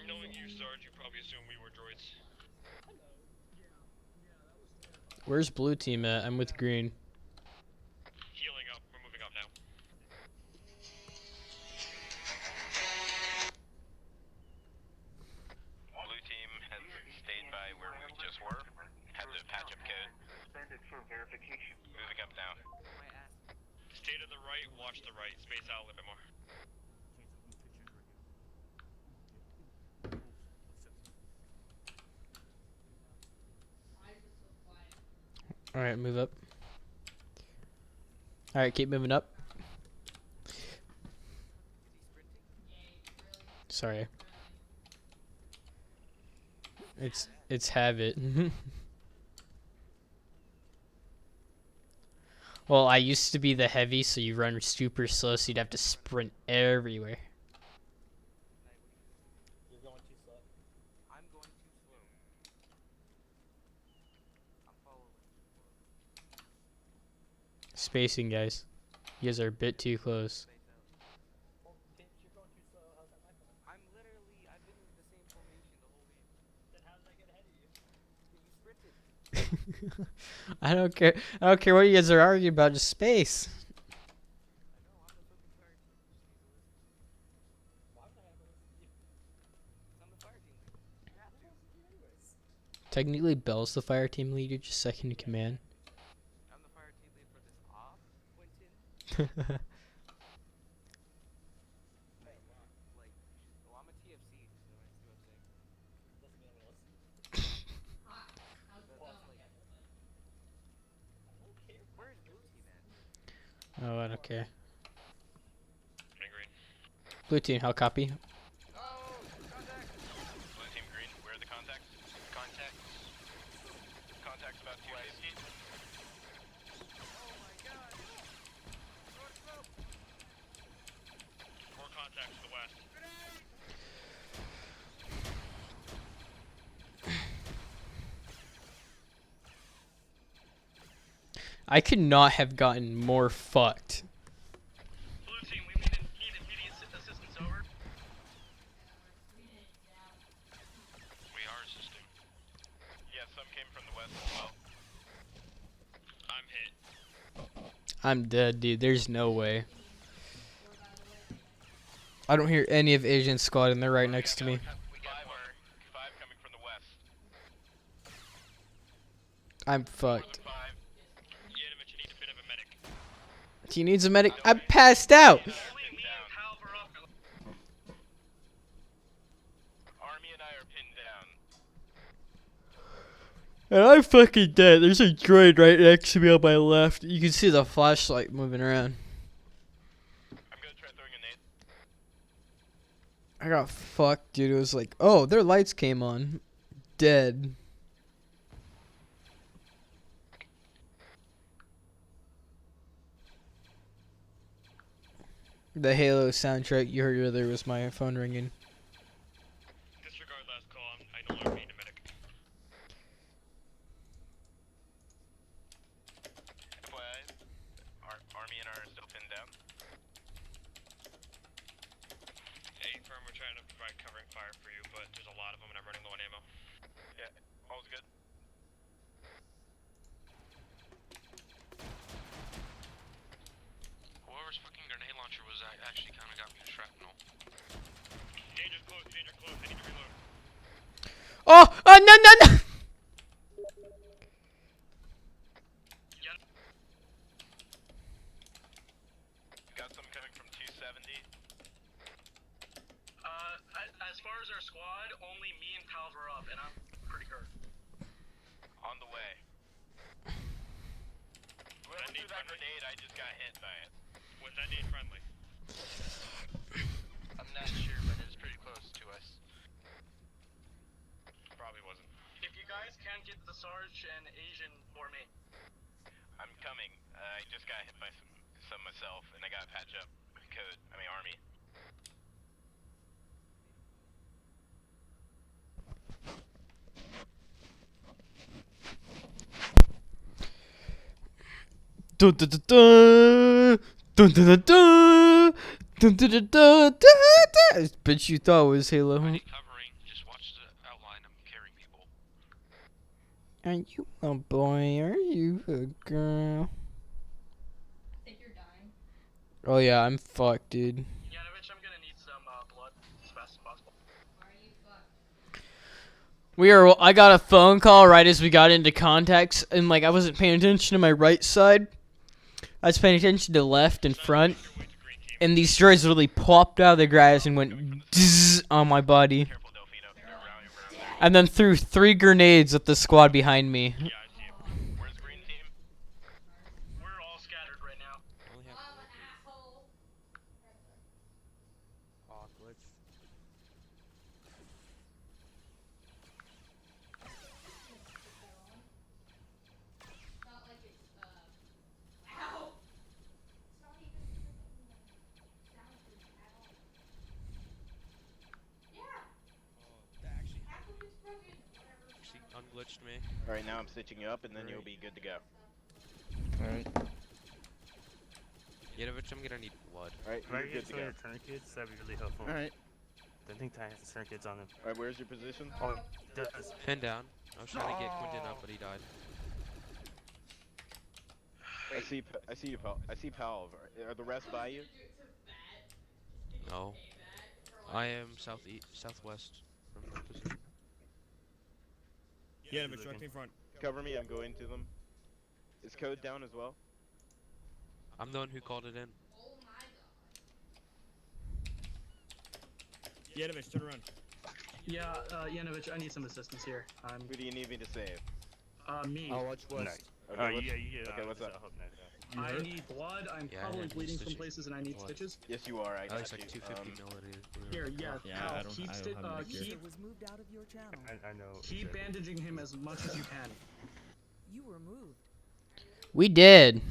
Knowing you, Sarge, you probably assume we were droids. Where's blue team at? I'm with green. Healing up. We're moving up now. Blue team has stayed by where we just were. Had the patch up code. Moving up now. Stay to the right, watch the right. Space out a little bit more. Alright, move up. Alright, keep moving up. Sorry. It's habit. Well, I used to be the heavy, so you run super slow, so you'd have to sprint everywhere. You're going too slow. I'm going too slow. I'm following. Spacing, guys. You guys are a bit too close. Well, bitch, you're going too slow. How's that my fault? I'm literally, I've been in the same formation the whole game. Then how did I get ahead of you? You sprinted. I don't care. I don't care what you guys are arguing about. Just space. Why would I ever listen to you? I'm the fire team leader. You have to. Technically, Bell's the fire team leader, just second in command. I'm the fire team lead for this op, Quentin. Like, well, I'm a TFC, so I see what I'm saying. Doesn't mean I'm gonna listen. Where's blue team at? Oh, I don't care. Green. Blue team, how copy? Oh, contact! Blue team green, where are the contacts? Contact. Contacts about 250. Oh my god! North slope! More contacts to the west. I could not have gotten more fucked. Blue team, we need immediate assistance, over. We are assisting. Yeah, some came from the west as well. I'm hit. I'm dead, dude. There's no way. I don't hear any of Asian squad, and they're right next to me. We got five coming from the west. I'm fucked. Yanimich, you need a bit of a medic. He needs a medic. I passed out. Only me and Cal are up. Army and I are pinned down. And I'm fucking dead. There's a droid right next to me on my left. You can see the flashlight moving around. I'm gonna try throwing a nade. I got fucked, dude. It was like, oh, their lights came on. Dead. The Halo soundtrack you heard earlier was my phone ringing. Disregard last call. I no longer need a medic. FYI, Army and I are still pinned down. Hey, firm, we're trying to provide covering fire for you, but there's a lot of them and I'm running low on ammo. Yeah, all's good. Whoever's fucking grenade launcher was actually kind of got me shrapnel. Danger close, I need to reload. Oh! Oh, no, no, no! Got some coming from 270. As far as our squad, only me and Calv are up, and I'm pretty hurt. On the way. Whoever threw that grenade, I just got hit by it. Was that nade friendly? I'm not sure, but it's pretty close to us. Probably wasn't. If you guys can get the Sarge and Asian for me. I'm coming. I just got hit by some myself, and I got patch up. Army. Dun dun dun dun dun dun dun dun dun dun dun dun dun. Bitch, you thought it was Halo. Covering. Just watch the outline. I'm carrying people. Are you a boy? Are you a girl? I think you're dying. Oh yeah, I'm fucked, dude. Yanovich, I'm gonna need some blood as fast as possible. Why are you fucked? I got a phone call right as we got into contacts, and like I wasn't paying attention to my right side. I was paying attention to left and front, and these droids literally popped out of the grass and went zzz on my body. And then threw 3 grenades at the squad behind me. Where's green team? We're all scattered right now. Only have I'm an asshole. aw, glitch. Not like it's, ow! It's not even freaking, soundproof at all. Yeah! That actually Half of it's broken. Whatever. actually unglitched me. Alright, now I'm stitching you up, and then you'll be good to go. Alright. Yanovich, I'm gonna need blood. Alright, If I you're get good to some of go. your tourniquets, that'd be really helpful. Alright. I think Ty has the tourniquets on him. Alright, where's your position? Oh, he does. Pin down. I was trying to get Quentin up, but he died. I see you, pal. I see Pal. Are the rest by you? No. I am southwest from my position. Yeah, but directly in front. Cover me, I'm going to them. Is code down as well? I'm the one who called it in. Oh my god. Yanovich, turn around. Yeah, Yanovich, I need some assistance here. Who do you need me to save? Me. I'll watch west. Nice. Okay, Yeah, you get okay, what's up? I need blood. I'm Yeah, I probably need bleeding some stitches. places, and I need Blood. stitches. Yes, you are. I At got least like you. 250 milliliters. Here, yeah. Yeah, Al, I don't keep have enough here. keep User was moved out of your channel. I know. keep exactly. bandaging him as much as you can. You were moved. We did.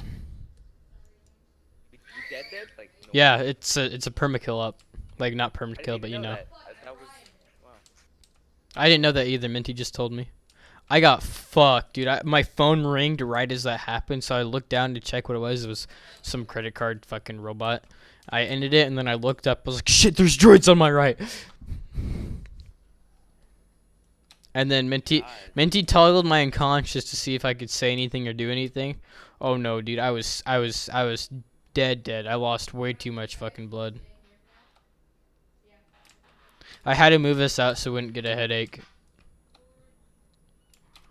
You dead? Like, no. Yeah, it's a permakill up. Like not I didn't permakill, even but you know. That. That was. Wow. I didn't know that either. Minty just told me. I got fucked, dude. My phone ringed right as that happened, so I looked down to check what it was. It was some credit card fucking robot. I ended it, and then I looked up. I was like, shit, there's droids on my right. And then Minty toggled my unconscious to see if I could say anything or do anything. Oh no, dude, I was dead. I lost way too much fucking blood. I had to move us out so I wouldn't get a headache.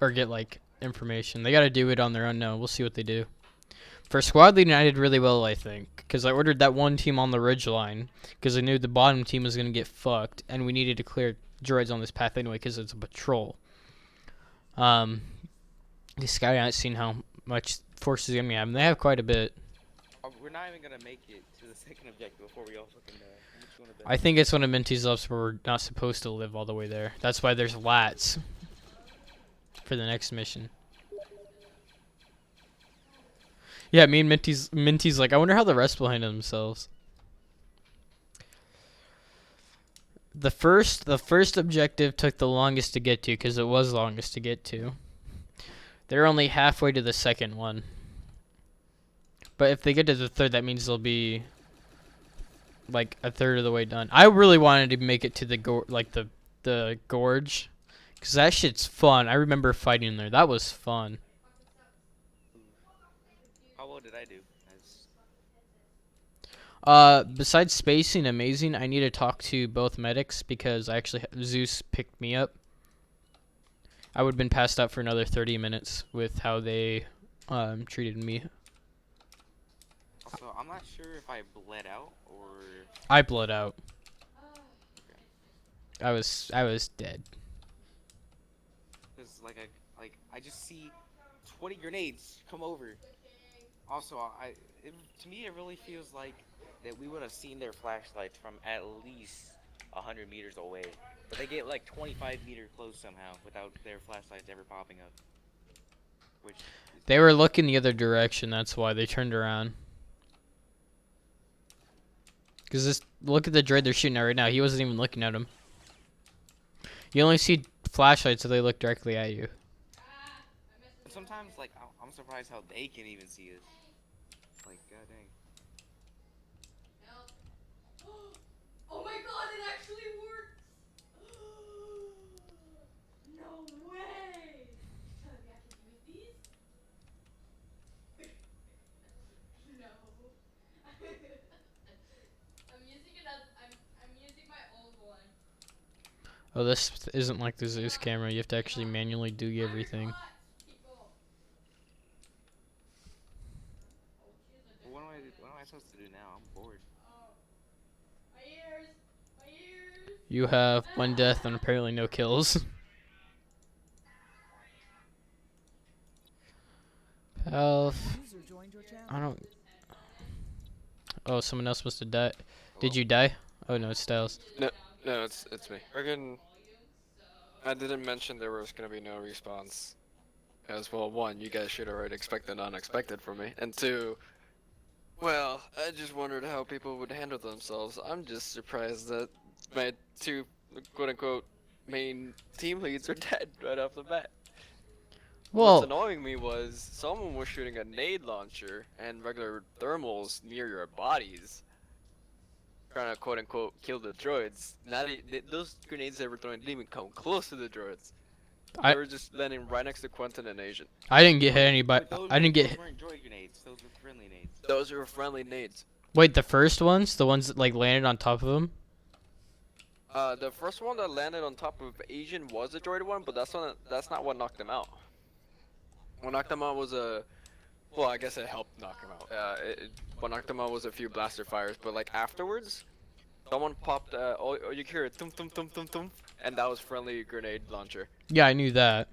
Or get, like, information. They gotta do it on their own now. We'll see what they do. For squad leading, I did really well, I think. Because I ordered that one team on the ridge line. Because I knew the bottom team was gonna get fucked. And we needed to clear droids on this path anyway, because it's a patrol. The sky, I haven't seen how much forces enemy have. And they have quite a bit. We're not even gonna make it to the second objective before we all fucking die. How much you wanna bet? I think it's one of Minty's loves where we're not supposed to live all the way there. That's why there's lats. For the next mission. Yeah, me and Minty's like, I wonder how the rest will handle themselves. The first objective took the longest to get to because it was longest to get to. They're only halfway to the second one. But if they get to the third, that means they'll be like a third of the way done. I really wanted to make it to the the gorge. Cause that shit's fun. I remember fighting there. That was fun. How well did I do? As... Besides spacing amazing, I need to talk to both medics because I actually Zeus picked me up. I would have been passed out for another 30 minutes with how they treated me. Also, I'm not sure if I bled out or. I bled out. I was dead. Cause like I just see 20 grenades come over Also, to me, it really feels like that we would have seen their flashlights from at least 100 meters away. But they get like 25-meter close somehow without their flashlights ever popping up. Which They were looking the other direction. That's why they turned around. Cause look at the droid they're shooting at right now. He wasn't even looking at him. You only see flashlights if they look directly at you. sometimes, like, I'm surprised how they can even see us. Like, god dang. Help. Oh my god, it actually works! No way! Tell me I can use these? No. I'm using my old one. Oh, this isn't like the Zeus camera. You have to actually manually do everything. What am I supposed to do now? I'm bored. My ears! My ears! You have 1 death and apparently no kills. Health. I don't. Oh, someone else must have died. Did you die? Oh no, it's Styles. No, it's me. Friggin', I didn't mention there was gonna be no response. As well, 1, you guys should already expect the unexpected from me, and 2, well, I just wondered how people would handle themselves. I'm just surprised that my 2 quote-unquote main team leads are dead right off the bat. Well, What's annoying me was someone was shooting a nade launcher and regular thermals near your bodies, trying to quote-unquote kill the droids. Those grenades they were throwing didn't even come close to the droids. They were just landing right next to Quentin and Asian. I didn't get hit anybody. I didn't get hit. Those weren't droid grenades. Those were friendly nades. Those were friendly nades. Wait, the first ones? The ones that like landed on top of him? The first one that landed on top of Asian was a droid one, but that's not what knocked him out. What knocked him out was well, I guess it helped knock him out. What knocked him out was a few blaster fires, but like afterwards, someone popped. You hear it, thum thum thum thum thum, and that was friendly grenade launcher. Yeah, I knew that.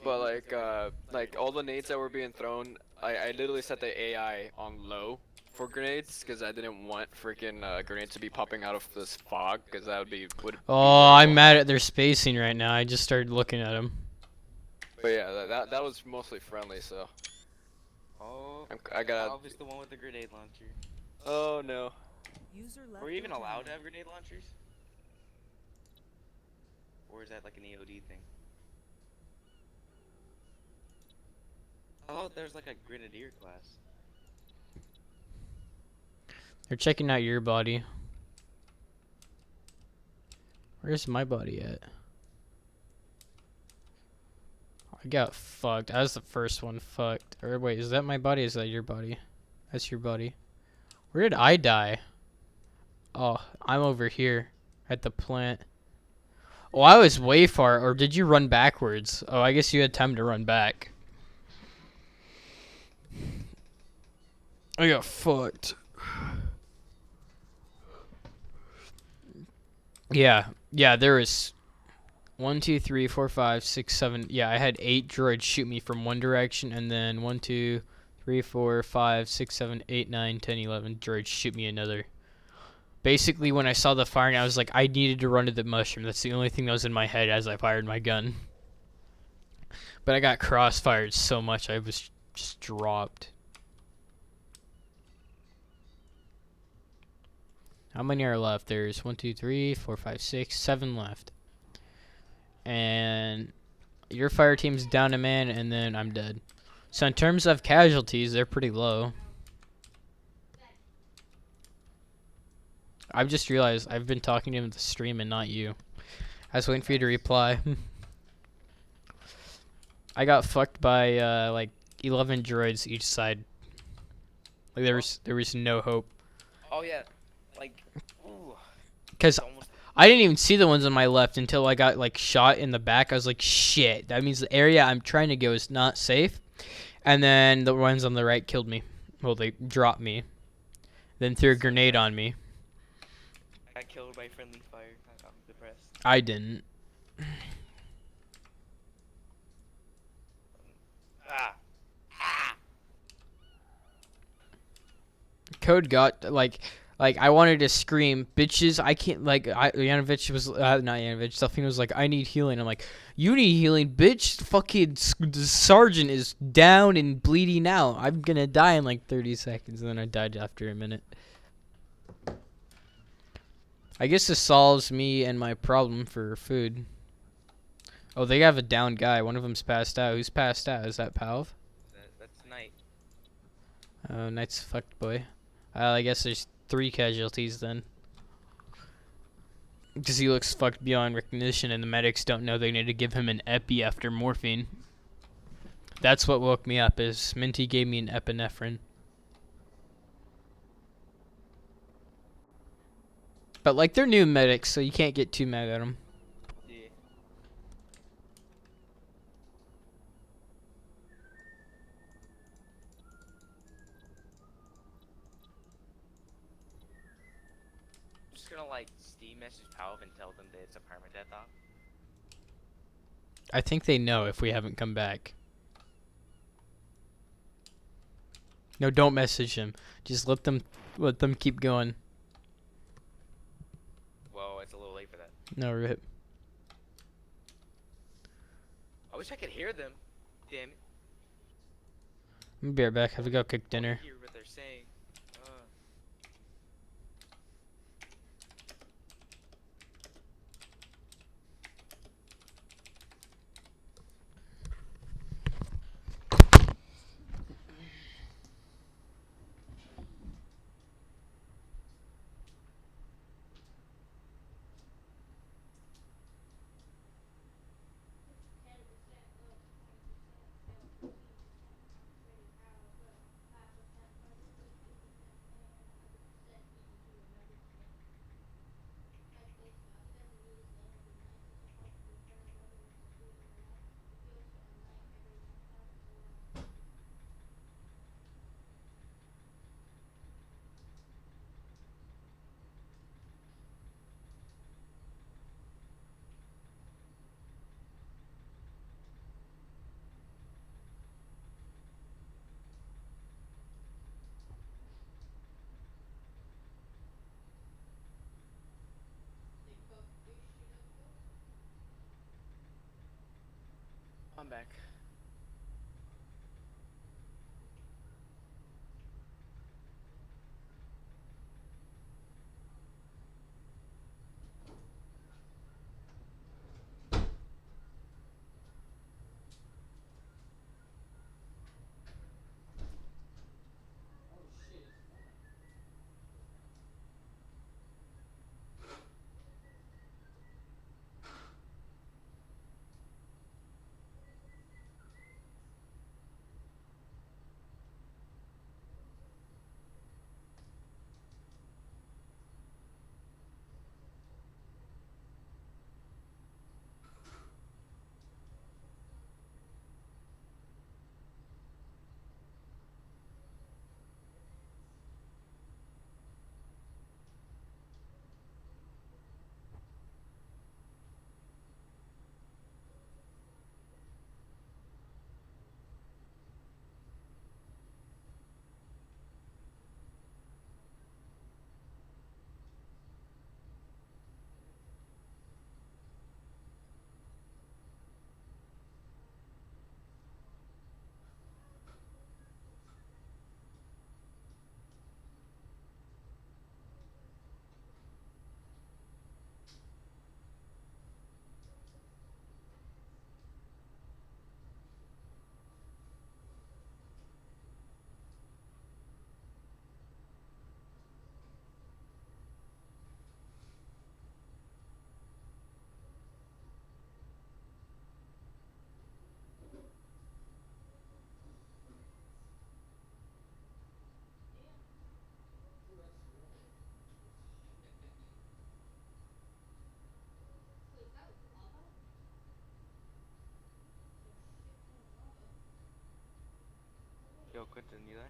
But like all the nades that were being thrown, I literally set the AI on low for grenades because I didn't want freaking grenades to be popping out of this fog because that would be. Oh, I'm mad at their spacing right now. I just started looking at them. But yeah, that was mostly friendly, so. Oh, I got. Alv is the one with the grenade launcher. Oh no. Were we even allowed to have grenade launchers? Or is that like an EOD thing? I thought there's like a grenadier class. They're checking out your body. Where's my body at? I got fucked. I was the first one fucked. Or wait, is that my body? Is that your body? That's your body. Where did I die? Oh, I'm over here at the plant. Oh, I was way far. Or did you run backwards? Oh, I guess you had time to run back. I got fucked. Yeah, there was 1, 2, 3, 4, 5, 6, 7. Yeah, I had 8 droids shoot me from one direction, and then 1, 2, 3, 4, 5, 6, 7, 8, 9, 10, 11 droids shoot me another. Basically, when I saw the firing, I was like, I needed to run to the mushroom. That's the only thing that was in my head as I fired my gun. But I got crossfired so much, I was just dropped. How many are left? There's 1, 2, 3, 4, 5, 6, 7 left. And your fire team's down a man, and then I'm dead. So in terms of casualties, they're pretty low. I've just realized I've been talking to him in the stream and not you. I was waiting for you to reply. I got fucked by like 11 droids each side. Like there was no hope. Oh yeah, like. Because I didn't even see the ones on my left until I got like shot in the back. I was like, shit. That means the area I'm trying to go is not safe. And then the ones on the right killed me. Well, they dropped me. Then threw a grenade on me. I got killed by friendly fire. I'm depressed. I didn't. Code got like I wanted to scream, bitches! I can't Yanovich was not Yanovich. Delphine was like, I need healing. I'm like, you need healing, bitch! Fucking the sergeant is down and bleeding out. I'm gonna die in like 30 seconds, and then I died after a minute. I guess this solves me and my problem for food. Oh, they have a down guy. One of them's passed out. Who's passed out? Is that Palv? That's Knight. Oh, Knight's fucked, boy. I guess there's 3 casualties then. Because he looks fucked beyond recognition, and the medics don't know they need to give him an epi after morphine. That's what woke me up, is Minty gave me an epinephrine. But, like, they're new medics, so you can't get too mad at them. Yeah. I'm just gonna, like, Steam message Palv and tell them that it's a permadeath op. I think they know if we haven't come back. No, don't message him. Just let them keep going. Well, it's a little late for that. No, rip. I wish I could hear them. Damn it. I'm gonna be right back. Have to go cook dinner. I hear what they're saying. I'm back. Yo, Quentin, you there?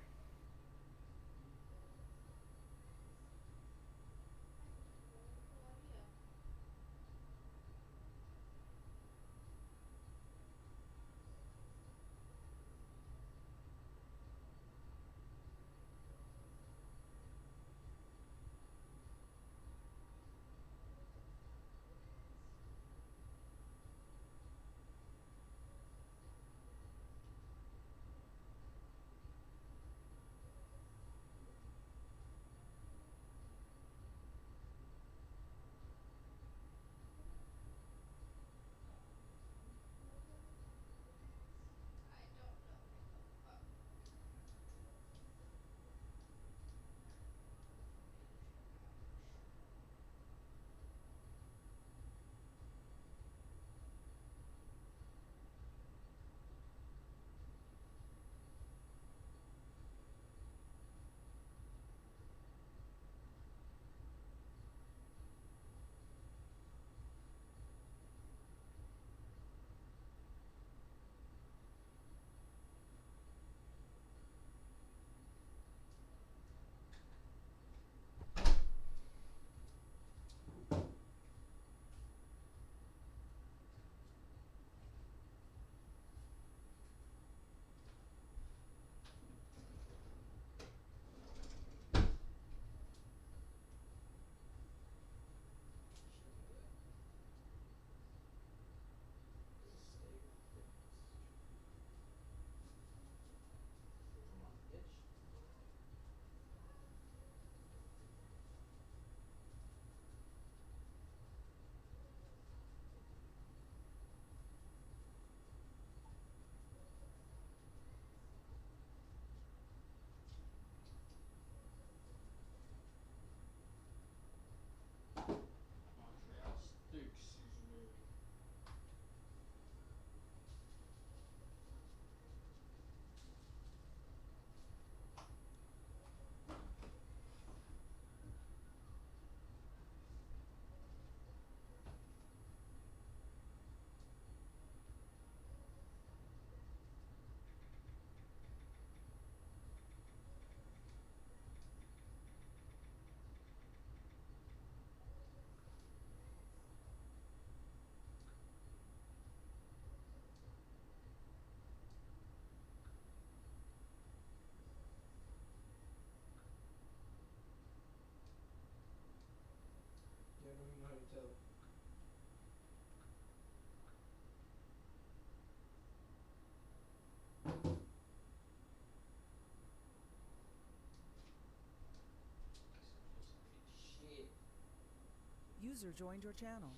User joined your channel.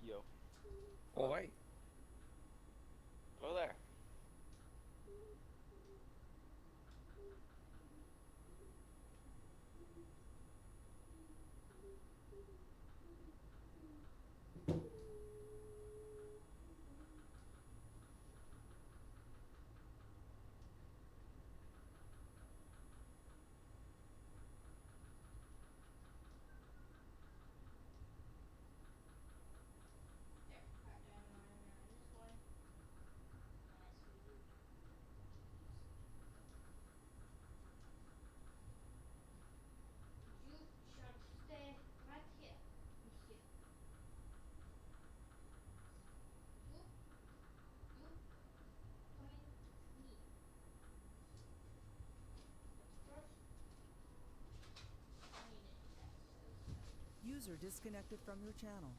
Yo. Oi. Go there. There, got diamond armor on this one. Nice, sweetie. You should stay right here, monsieur. You coming with me. But first, I need an access. User disconnected from your channel.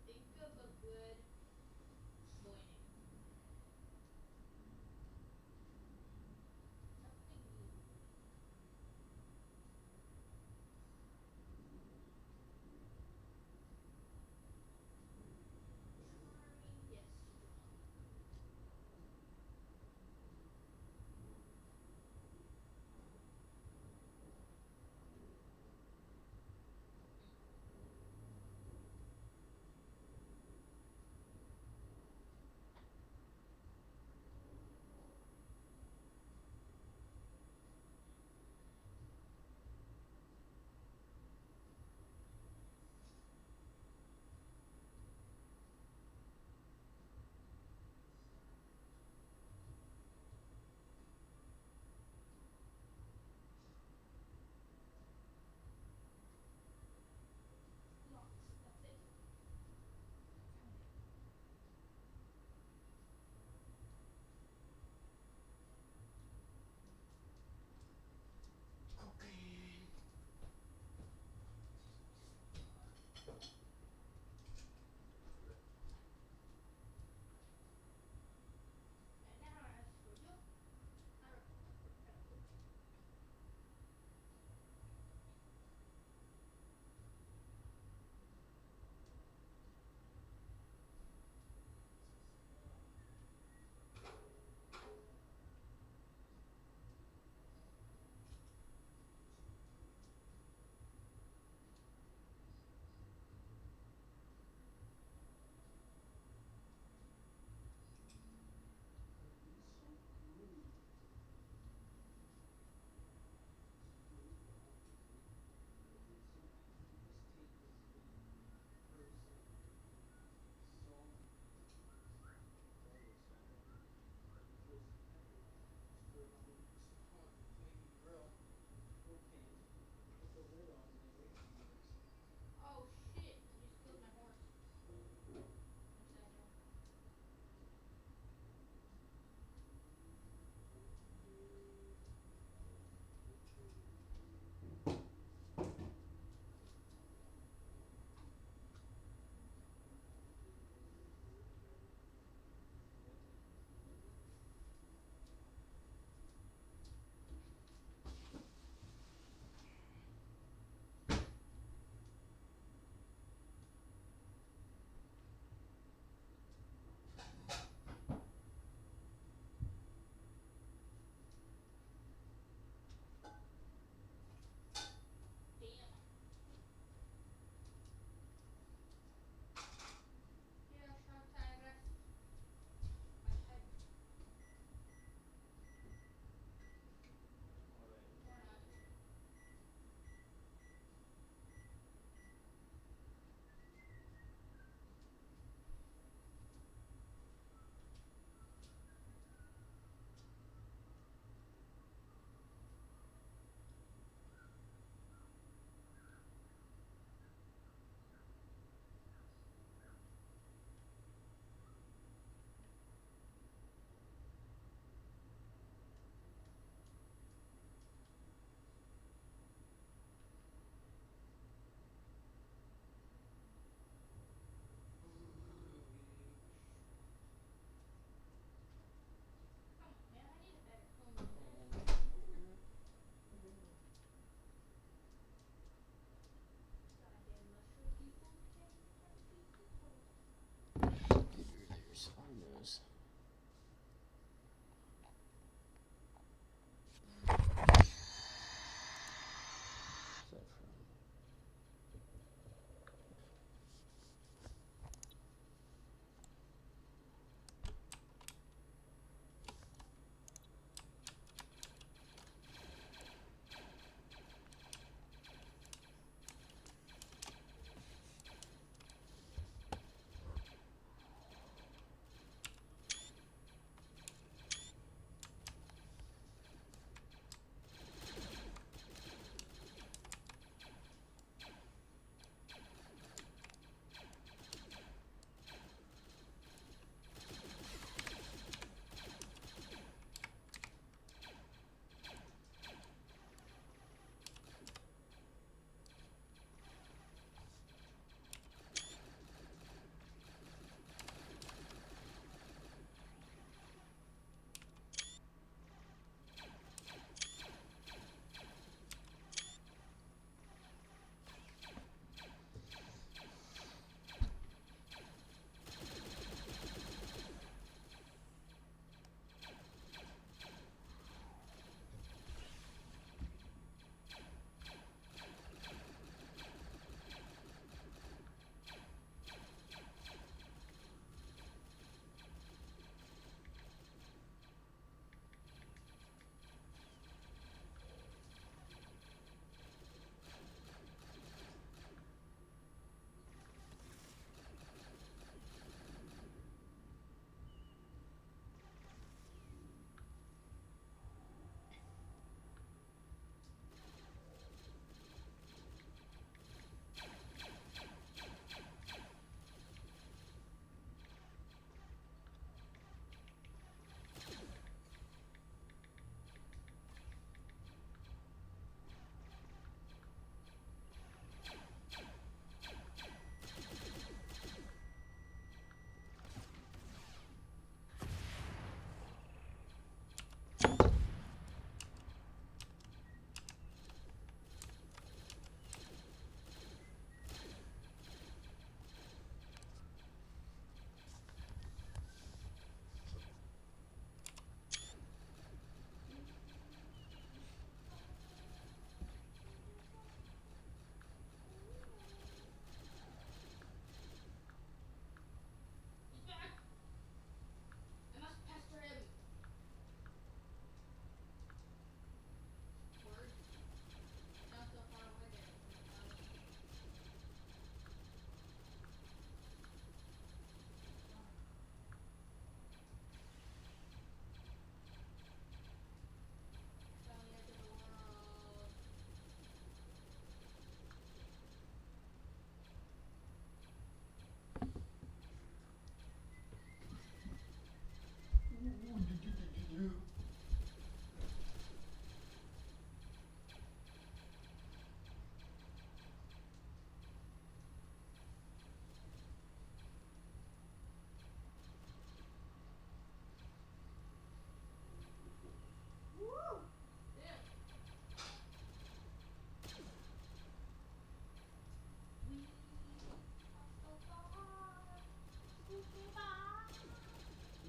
Think of a good boy name. Something new. Charming, yes, strong.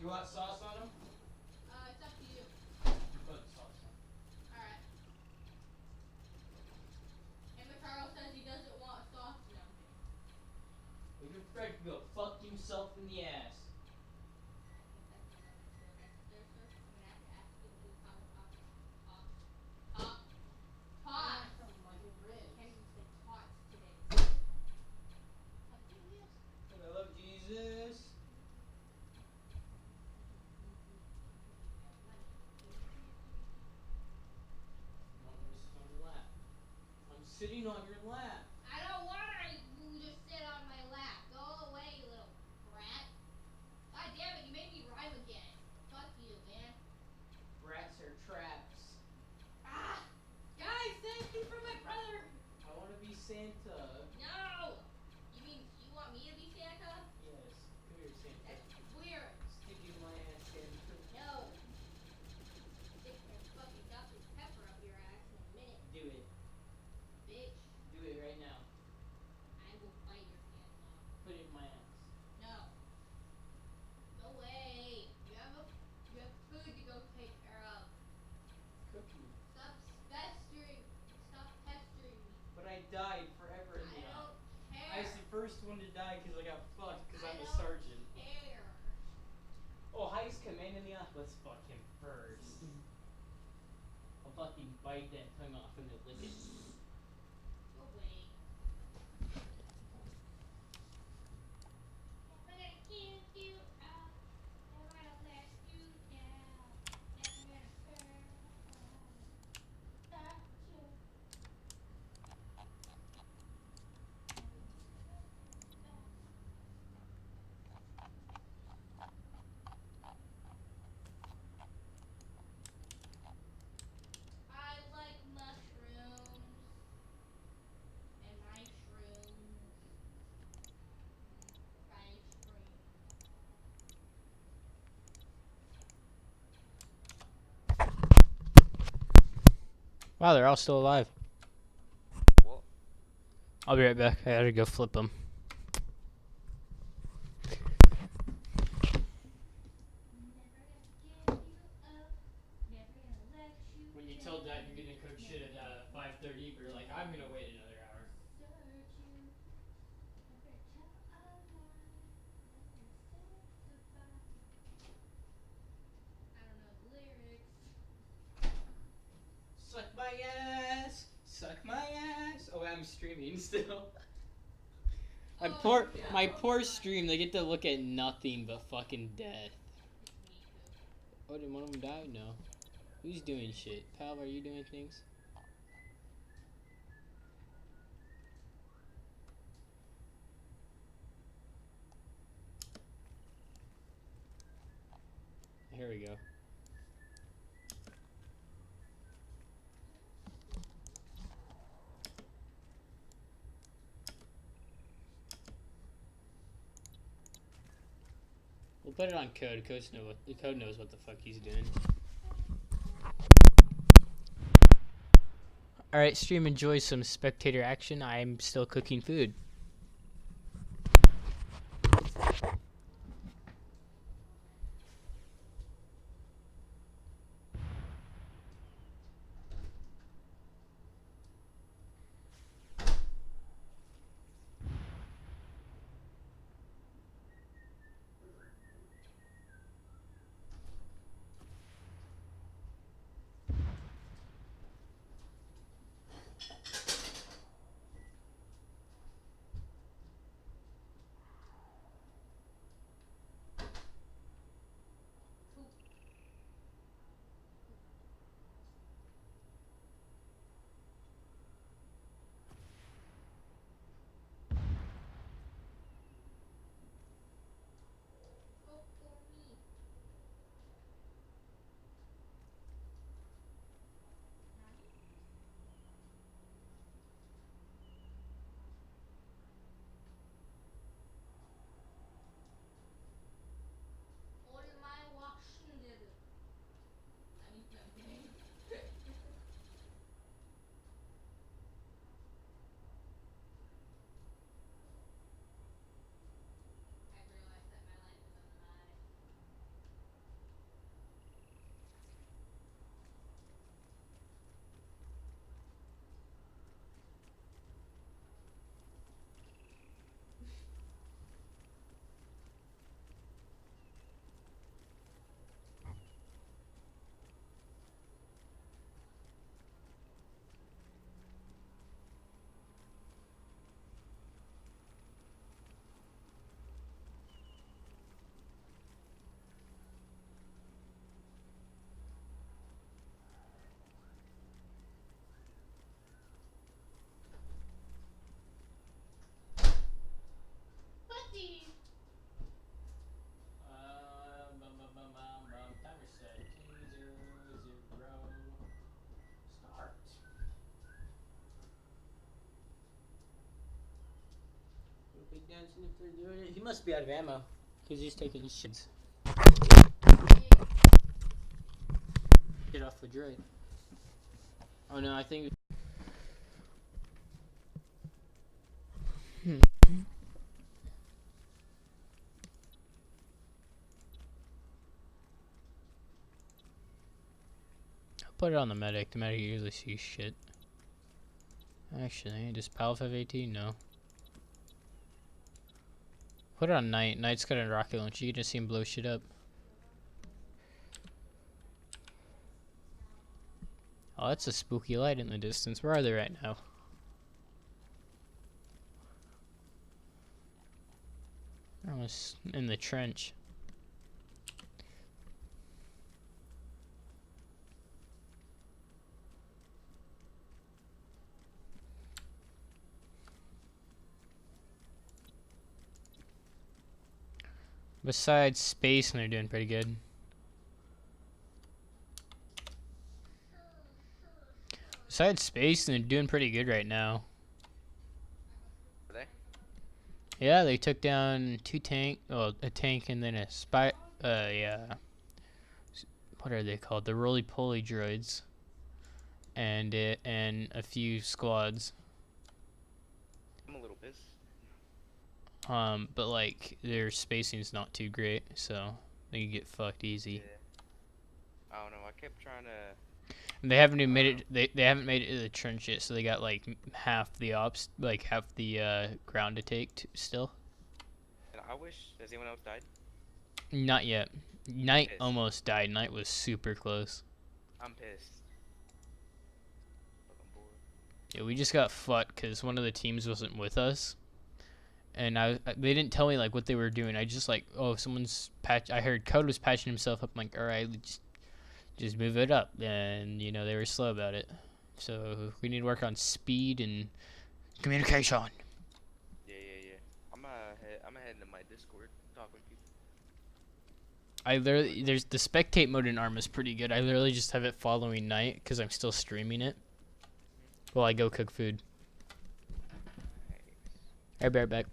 You want sauce on them? It's up to you. You put sauce on. Alright. And Mataro says he doesn't want sauce in them. Well, your friend can go fuck himself in the ass. Tots. Can't even say tots today. I love Jesus. On your lap. I'm sitting on your lap. I don't want you to sit on my lap. Go away, you little brat. God damn it, you made me rhyme again. Fuck you, man. Rats are traps. Ah! Guys, thank you for my brother. I want to be Santa. No! You mean you want me to be Santa? Yes. Come here, Santa. That's weird. Stick in my ass, Santa. No. Stick that fucking Dr. Pepper up your ass in a minute. Do it. Bitch. Do it right now. I will bite your hand off. Put it in my ass. No. Go away. You have food to go take care of. Cookie. Stop pestering. Stop pestering me. But I died forever in the I don't care. I was the first one to die because I got fucked because I'm a don't sergeant. care. Oh, highest command in the office. Let's fuck him first. I'll fucking bite that tongue off and then lick it. Go away. Never gonna kill you out. Never gonna let you down. Never gonna turn around. Not you. I like mushrooms. And my shrooms. Ice cream. Wow, they're all still alive. What? I'll be right back. I gotta go flip them. When you told Dad you're gonna cook shit at 5:30, we were like, I'm gonna wait another hour. I don't know the lyrics. Suck my ass. Suck my ass. Oh, I'm streaming still. My poor stream. They get to look at nothing but fucking death. Oh, did one of them die? No. Who's doing shit? Pal, are you doing things? Here we go. We'll put it on code. The code knows what the fuck he's doing. Alright, stream, enjoy some spectator action. I'm still cooking food. He must be out of ammo, because he's taking shits. Get off the droid. Oh no, I think... I'll put it on the medic. The medic usually sees shit. Actually, does PAL have 18? No. Put it on Knight. Knight's got a rocket launcher. You can just see him blow shit up. Oh, that's a spooky light in the distance. Where are they right now? They're almost in the trench. Besides space, and they're doing pretty good. Besides space, and they're doing pretty good right now. Are they? Yeah, they took down a tank and then a spy. Yeah. What are they called? The roly-poly droids. And a few squads. I'm a little pissed. But like their spacing's not too great, so they can get fucked easy. Yeah. I don't know. I kept trying to. And they haven't even made it. They haven't made it to the trench yet, so they got like half the ground to take still. And I wish. Has anyone else died? Not yet. Knight almost died. Knight was super close. I'm pissed. Fucking bored. Yeah, we just got fucked because one of the teams wasn't with us. And they didn't tell me like what they were doing. I just like, oh, someone's patch. I heard Code was patching himself up. I'm like, all right, just move it up. And you know they were slow about it. So we need to work on speed and communication. Yeah. I'm gonna head into my Discord, talk with people. There's the spectate mode in Arma is pretty good. I literally just have it following night because I'm still streaming it while I go cook food. I'll be right back.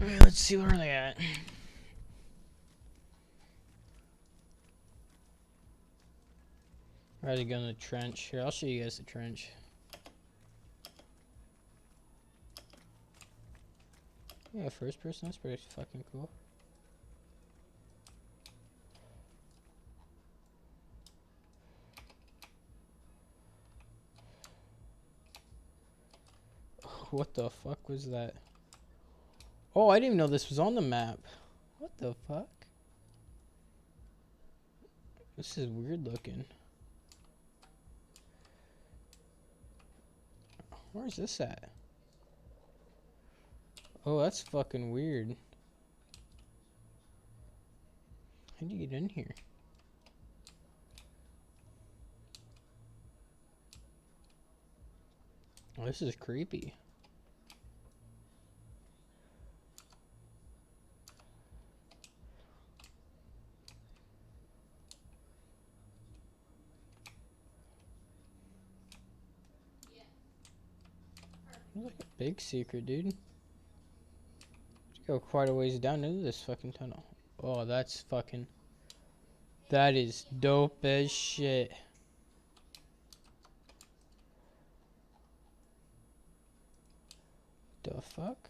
Alright, let's see where they at. Ready to go in the trench. Here, I'll show you guys the trench. Yeah, first person, that's pretty fucking cool. What the fuck was that? Oh, I didn't even know this was on the map. What the fuck? This is weird looking. Where's this at? Oh, that's fucking weird. How'd you get in here? Oh, this is creepy. There's like a big secret, dude. Let's go quite a ways down into this fucking tunnel. Oh, that's fucking... That is dope as shit. The fuck?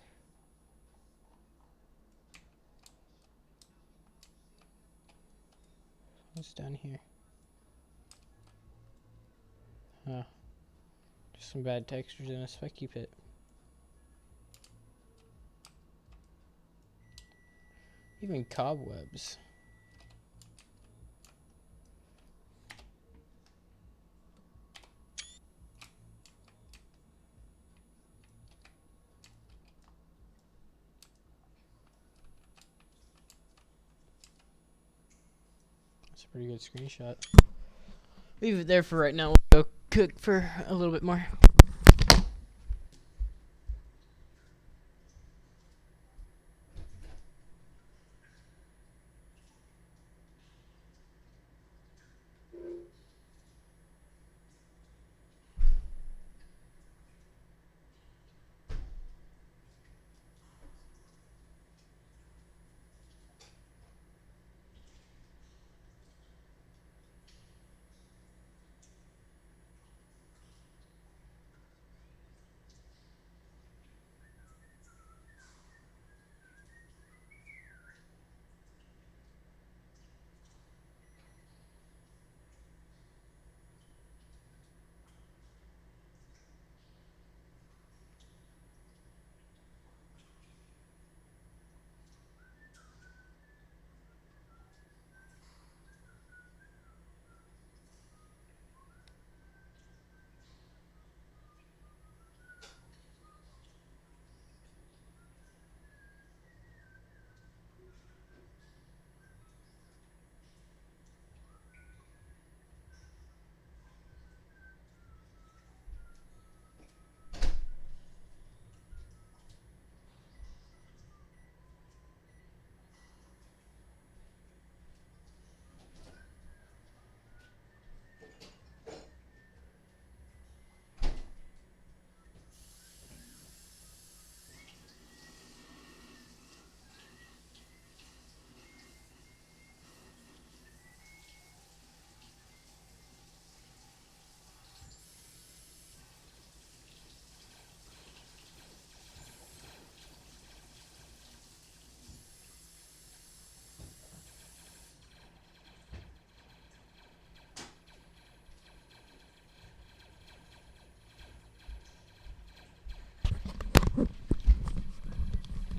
What's down here? Huh. Just some bad textures in a specky pit. Even cobwebs. That's a pretty good screenshot. Leave it there for right now. We'll go cook for a little bit more.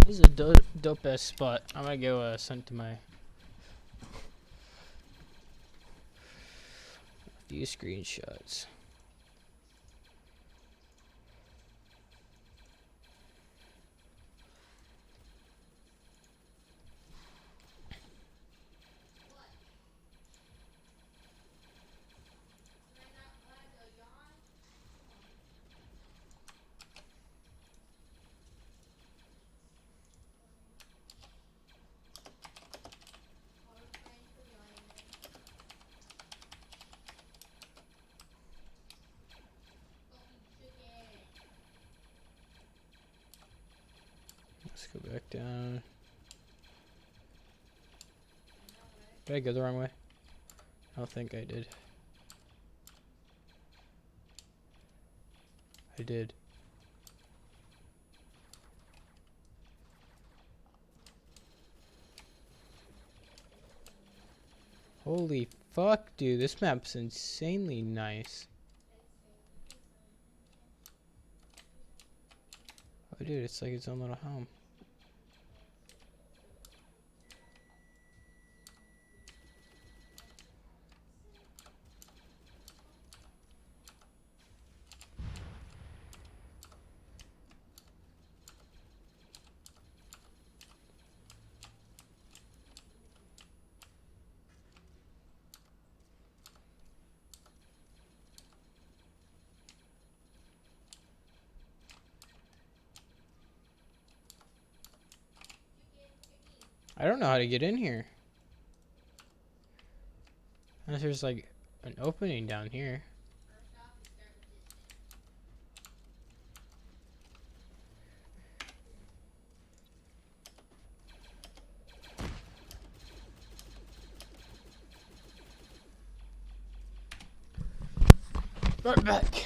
This is a dope ass spot. I'm gonna go send to my few screenshots. Let's go back down. Did I go the wrong way? I don't think I did. I did. Holy fuck, dude. This map's insanely nice. Oh, dude, it's like its own little home. I don't know how to get in here. Unless there's like an opening down here. First off, we start with distance. Right back.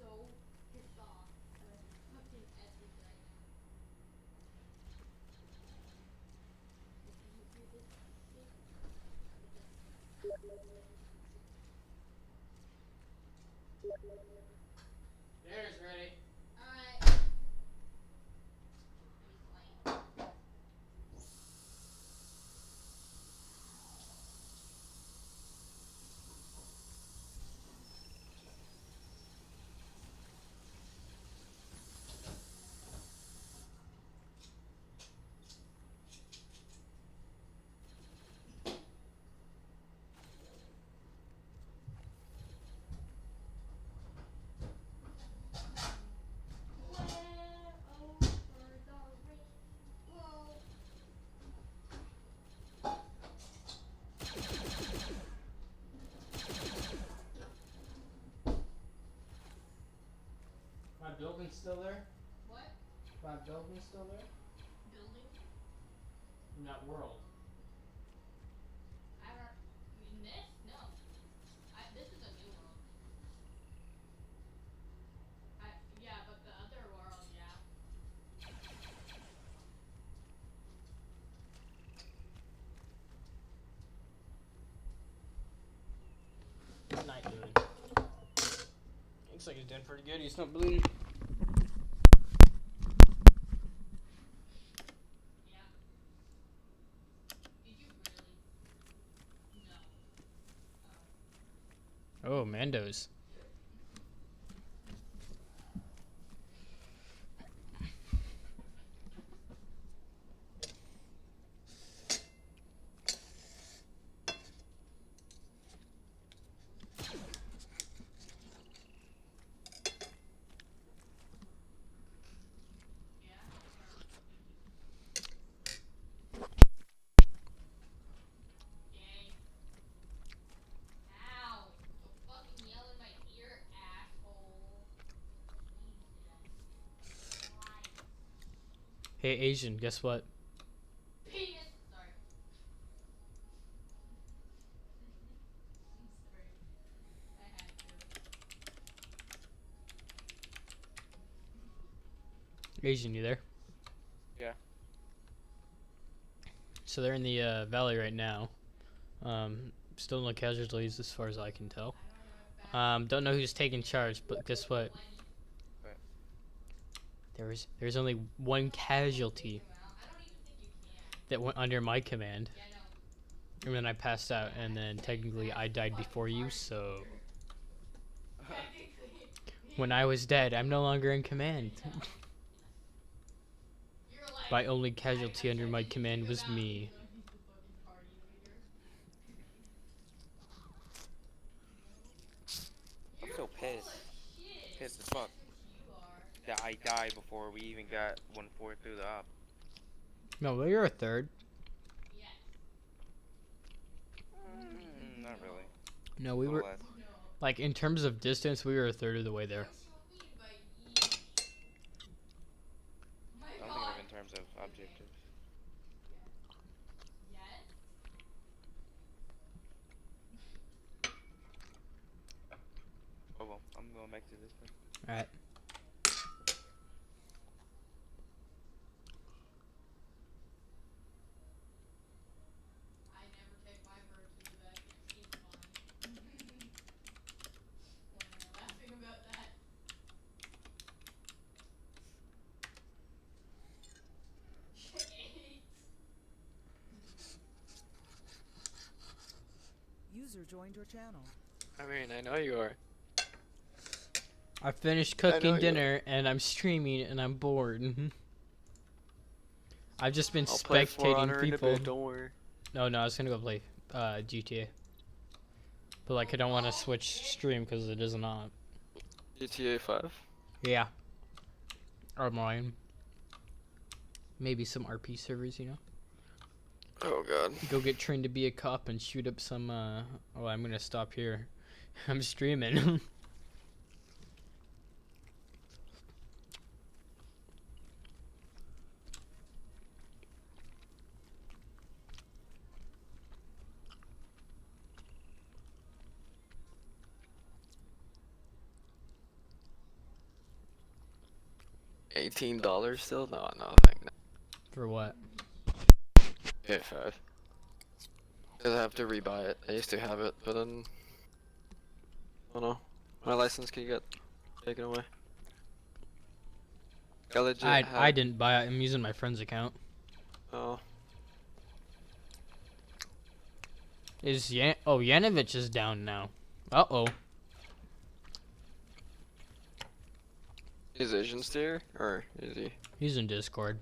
So pissed off with fucking Essex right now. Like, do you hear this shit? There's ready. Alright. My building's still there? What? My building's still there? Building? In that world. I don't. In this? No. This is a new world. Yeah, but the other world, yeah. What's Knight doing? Looks like he's doing pretty good. He's not bleeding. Yeah. Did you really? No. Oh, Mando's. Yay. Ow. Don't fucking yell in my ear, asshole. Jesus Christ. Hey, Asian, guess what? Penis. Sorry. Sorry. I had to. Asian, you there? Yeah. So they're in the valley right now. Still no casualties as far as I can tell. Don't know who's taking charge, but guess what? What? There's only one casualty that went under my command. And then I passed out, and then technically I died before you, so when I was dead, I'm no longer in command. My only casualty under my command was me. I'm so pissed. Pissed as fuck. That I died before we even got 1/4 through the op. No, well, you're a third. Not really. No, we A little were less. like in terms of distance, we were a third of the way there. I don't think of it in terms of objectives. Oh well, I'm going back to this then. Alright. I never take my bird to the vet. She's fine. Why am I laughing about that? joined your channel. I mean, I know you are. I finished know cooking you- dinner and I'm streaming and I'm bored. I've just been I'll play For spectating Honor in a people. bit, don't worry. No, I was gonna go play GTA. But like I don't want to switch stream because it is not. GTA 5? Yeah. Online. Maybe some RP servers, you know. Oh god. Go get trained to be a cop and shoot up some. Oh, I'm gonna stop here. I'm streaming. $18 still? No, thank you. For what? GTA 5. Because I have to rebuy it. I used to have it, but then... I don't know. My license can get taken away. I legit I didn't buy it. I'm using my friend's account. Oh. Yanovich is down now. Uh-oh. Is Asian steer? Or is he? He's in Discord.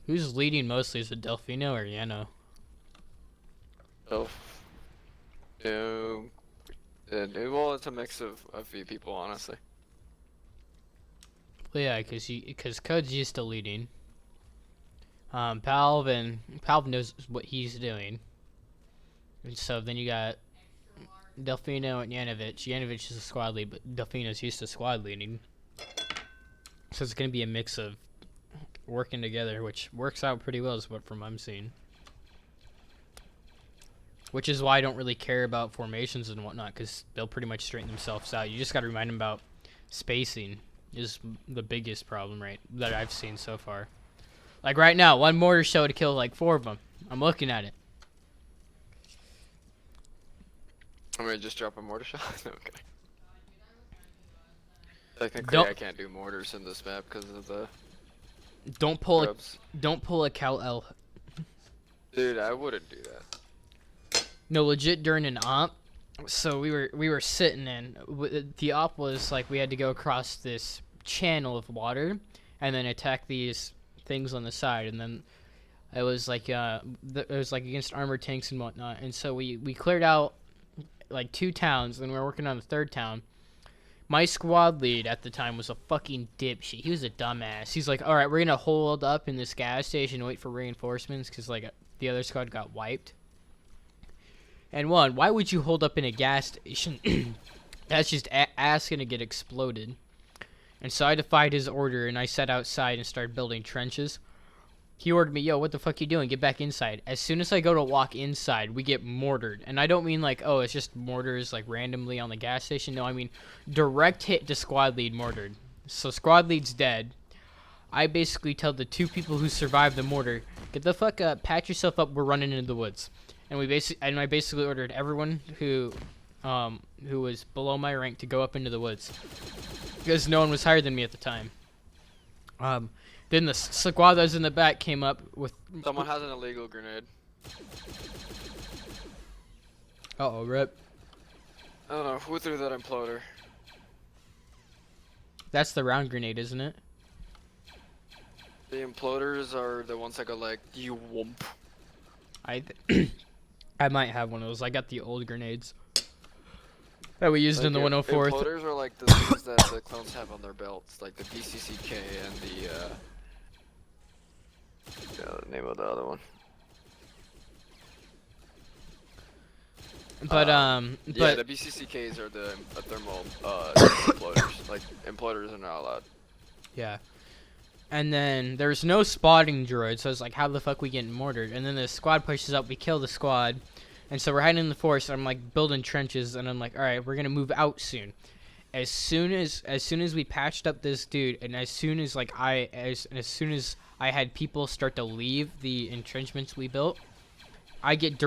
Who's leading mostly? Is it Delfino or Yano? Oh. Well, it's a mix of a few people, honestly. Well, yeah, because Code's used to leading. Palv knows what he's doing. And so then you got Delfino and Yanovich. Yanovich is a squad lead, but Delfino's used to squad leading. So it's going to be a mix of working together, which works out pretty well is what from I'm seeing. Which is why I don't really care about formations and whatnot, because they'll pretty much straighten themselves out. You just got to remind them about spacing is the biggest problem, right, that I've seen so far. Like right now, one mortar shell to kill like 4 of them. I'm looking at it. I'm gonna just drop a mortar shot? No, okay. Technically, Don't- I can't do mortars in this map because of the... Don't pull grubs. don't pull a Cal L. Dude, I wouldn't do that. No, legit during an op. So we were sitting in. The op was like we had to go across this channel of water, and then attack these things on the side, and then it was like it was like against armored tanks and whatnot. And so we cleared out like 2 towns, and we were working on the 3rd town. My squad lead at the time was a fucking dipshit. He was a dumbass. He's like, all right, we're gonna hold up in this gas station and wait for reinforcements because like the other squad got wiped. And one, why would you hold up in a gas station? That's just ass gonna get exploded. And so I defied his order and I sat outside and started building trenches. He ordered me, yo, what the fuck you doing? Get back inside. As soon as I go to walk inside, we get mortared. And I don't mean like, oh, it's just mortars like randomly on the gas station. No, I mean direct hit to squad lead mortared. So squad lead's dead. I basically tell the 2 people who survived the mortar, get the fuck up, patch yourself up, we're running into the woods. And I basically ordered everyone who was below my rank to go up into the woods. Because no one was higher than me at the time. Then the squad that was in the back came up with... Someone has an illegal grenade. Uh-oh, rip. I don't know, who threw that imploder? That's the round grenade, isn't it? The imploders are the ones that go like, you wump. I might have one of those. I got the old grenades that we used Like in the your 104th. Imploders are like the things that the clones have on their belts, like the BCCK and the name of the other one. But yeah, the BCCKs are the thermal imploders. Like imploders are not allowed. Yeah. And then there's no spotting droid, so it's like, how the fuck we getting mortared? And then the squad pushes up, we kill the squad, and so we're hiding in the forest. I'm like building trenches, and I'm like, all right, we're gonna move out soon. As soon as we patched up this dude, and as soon as I had people start to leave the entrenchments we built, I get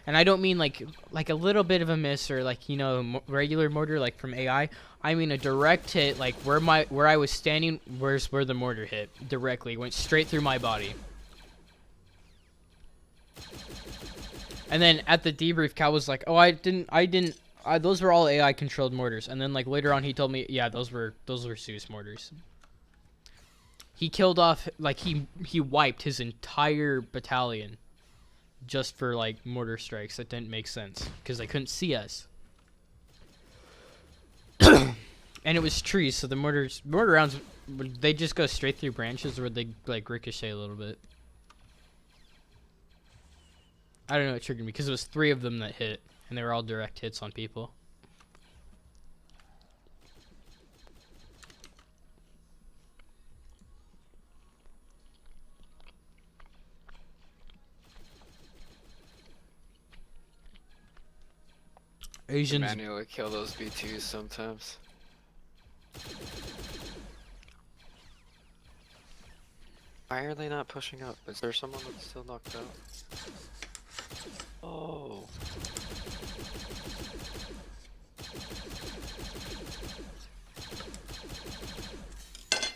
and I don't mean like a little bit of a miss or like, you know, regular mortar like from AI. I mean a direct hit, like where I was standing, where the mortar hit directly, went straight through my body. And then at the debrief, Cal was like, "Oh, those were all AI controlled mortars." And then like later on, he told me, "Yeah, those were Zeus mortars." He killed off like he wiped his entire battalion just for like mortar strikes that didn't make sense because they couldn't see us. And it was trees, so the mortar rounds, would they just go straight through branches, or would they like ricochet a little bit? I don't know what triggered me because it was 3 of them that hit, and they were all direct hits on people. Asians manually kill those B2s sometimes. Why are they not pushing up? Is there someone that's still knocked out? Oh. I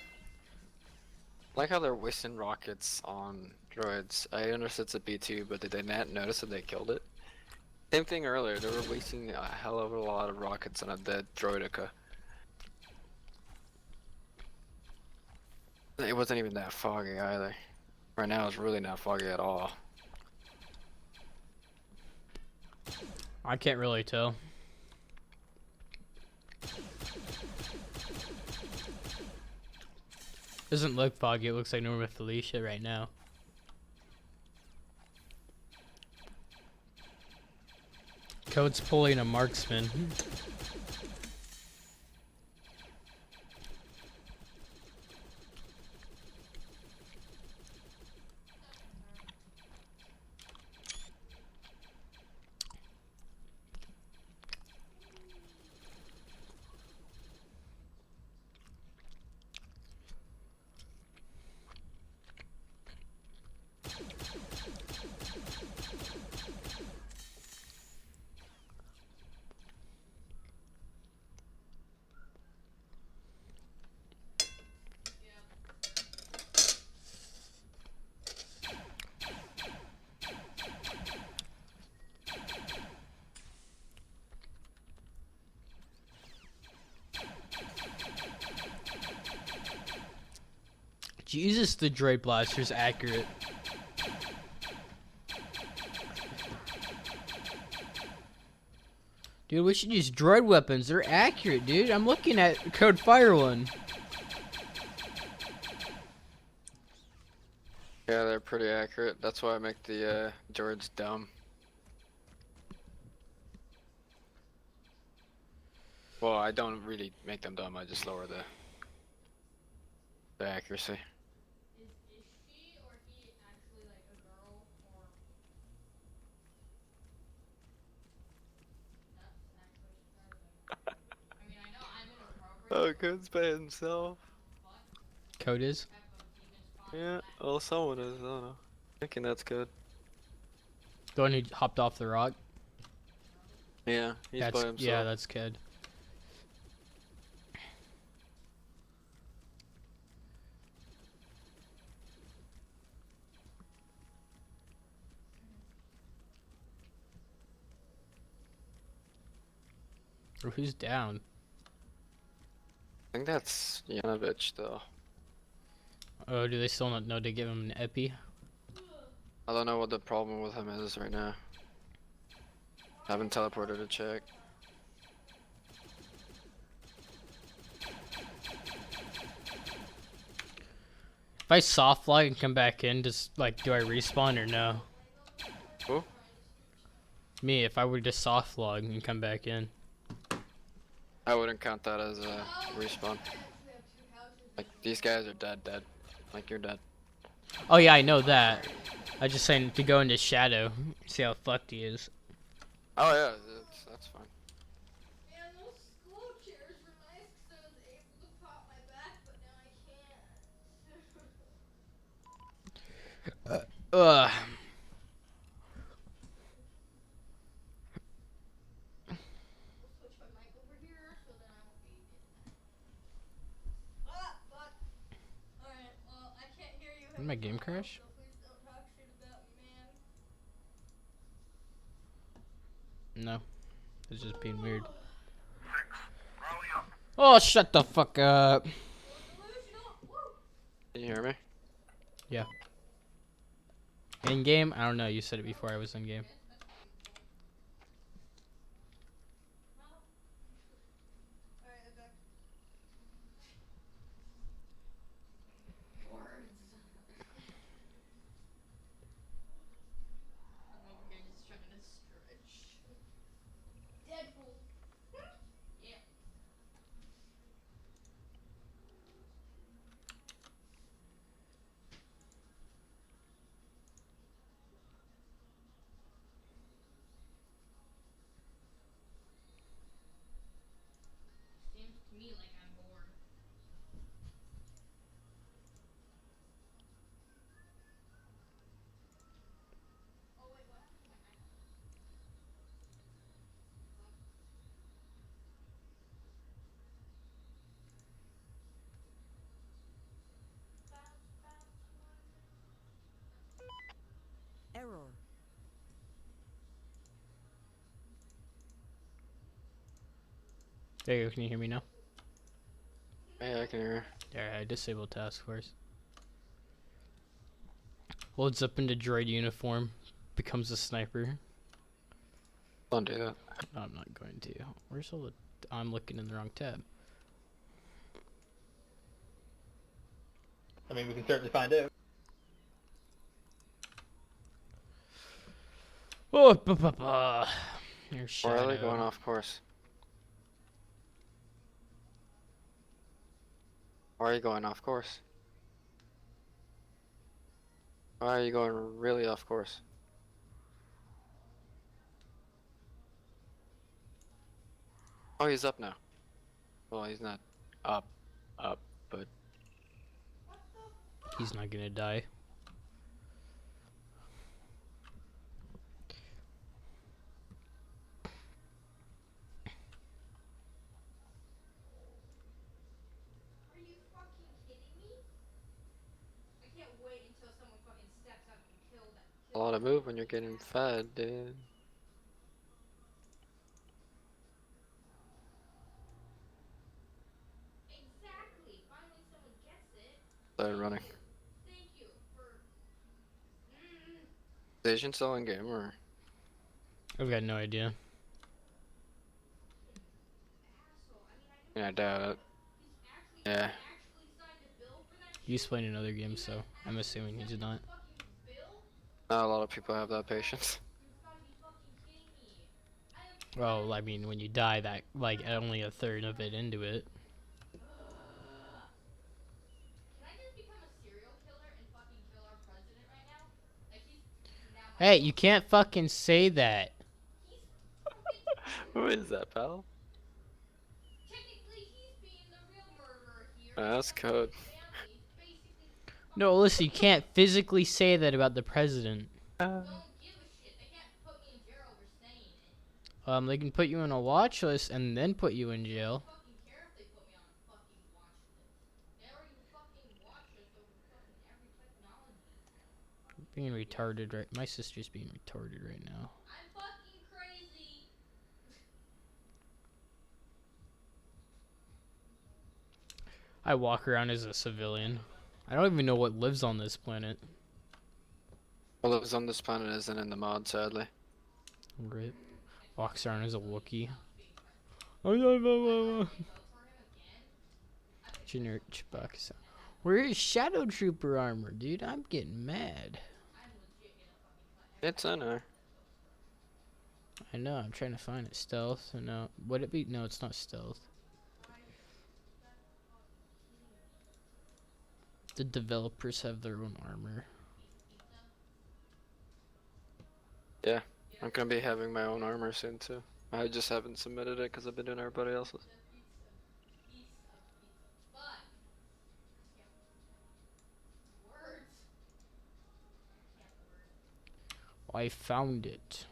like how they're wasting rockets on droids. I understand it's a B2, but did they not notice that they killed it? Same thing earlier, they were wasting a hell of a lot of rockets on a dead droidica. It wasn't even that foggy either. Right now it's really not foggy at all. I can't really tell. Doesn't look foggy, it looks like normal Felicia right now. Code's pulling a marksman. Jesus, the droid blaster's accurate. Dude, we should use droid weapons. They're accurate, dude. I'm looking at Code Fire one. Yeah, they're pretty accurate. That's why I make the droids dumb. Well, I don't really make them dumb. I just lower the accuracy. Is she or he actually like a girl or? That's actually surprising. I mean, I know I'm inappropriate. Oh, Code's by himself. Code is? Yeah, well, someone is. I don't know. Thinking that's good. The one who hopped off the rock? Yeah, he's by himself. Yeah, that's Code. Or who's down? I think that's Yanovich, though. Oh, do they still not know to give him an epi? I don't know what the problem with him is right now. I haven't teleported to check. If I soft fly and come back in, just like, do I respawn or no? Who? Me, if I were to soft log and come back in. I wouldn't count that as a respawn. Like, these guys are dead. Like, you're dead. Oh yeah, I know that. I just saying to go into shadow, see how fucked he is. Oh yeah, that's fine. Man, those school chairs were nice because I was able to pop my back, but now I can't. Ugh. Switch my mic over here so then I won't be in. Ah, fuck. Alright, well, I can't hear you. Did my game crash? So please don't talk shit about me, man. No. It's just being weird. Oh, shut the fuck up. Can you hear me? Yeah. In game? I don't know. You said it before I was in game. I'm over here just trying to stretch. Deadpool. Yeah. Seems to me like I'm bored. Oh wait, what happened to my iPad? Error. There you go. Can you hear me now? Yeah, I can hear. There, I disabled task force. Loads up into droid uniform. Becomes a sniper. Don't do that. No, I'm not going to. Where's all the... I'm looking in the wrong tab. I mean, we can certainly find out. Oh, There's Why are they Shadow. going off course? Why are you going off course? Why are you going really off course? Oh, he's up now. Well, he's not up, but He's not gonna die. Are you fucking kidding me? I can't wait until someone fucking steps up and kills that. a lot of move when you're getting fed, dude. Exactly. Finally, someone gets it. Started running. Thank you for. Is Asian still in game or? I've got no idea. Yeah, I doubt it. Yeah. He's playing another game, so I'm assuming he's not. Not a lot of people have that patience. Well, I mean, when you die, that like only a third of it into it. Can I just become a serial killer and fucking kill our president right now? Like he's now my. Hey, you can't fucking say that. Who is that, pal? Technically, he's being the real murderer here. That's code. No, listen, you can't physically say that about the president. Don't give a shit. They can't put me in jail over saying it. They can put you on a watch list and then put you in jail. I don't fucking care if they put me on a fucking watch list. They already fucking watch us over fucking every technology. Being retarded right. My sister's being retarded right now. I'm fucking crazy. I walk around as a civilian. I don't even know what lives on this planet. What lives on this planet isn't in the mod, sadly. Right. Walks around as a Wookiee. Generic Chewbacca. Where is Shadow Trooper armor, dude? I'm getting mad. It's in there. I know, I'm trying to find it. Stealth? No. Would it be? No, it's not stealth. The developers have their own armor. Yeah, I'm gonna be having my own armor soon too. I just haven't submitted it because I've been doing everybody else's. I found it.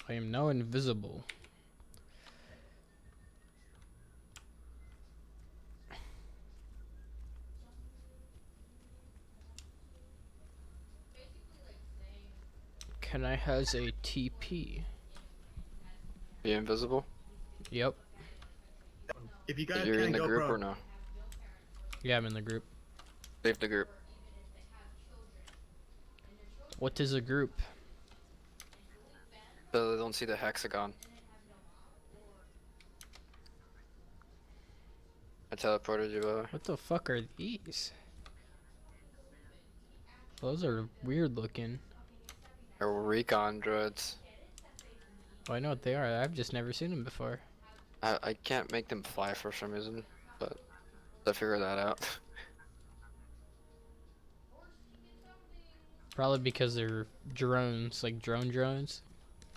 I am now invisible. and I has a TP. Be invisible? Yep. If you guys You're in can the go group pro. or no? Yeah, I'm in the group. Leave the group. What is a group? So they don't see the hexagon. I teleported you over. What the fuck are these? Those are weird looking. They're recon droids. Oh, I know what they are. I've just never seen them before. I can't make them fly for some reason, but I'll figure that out. Probably because they're drones, like drones.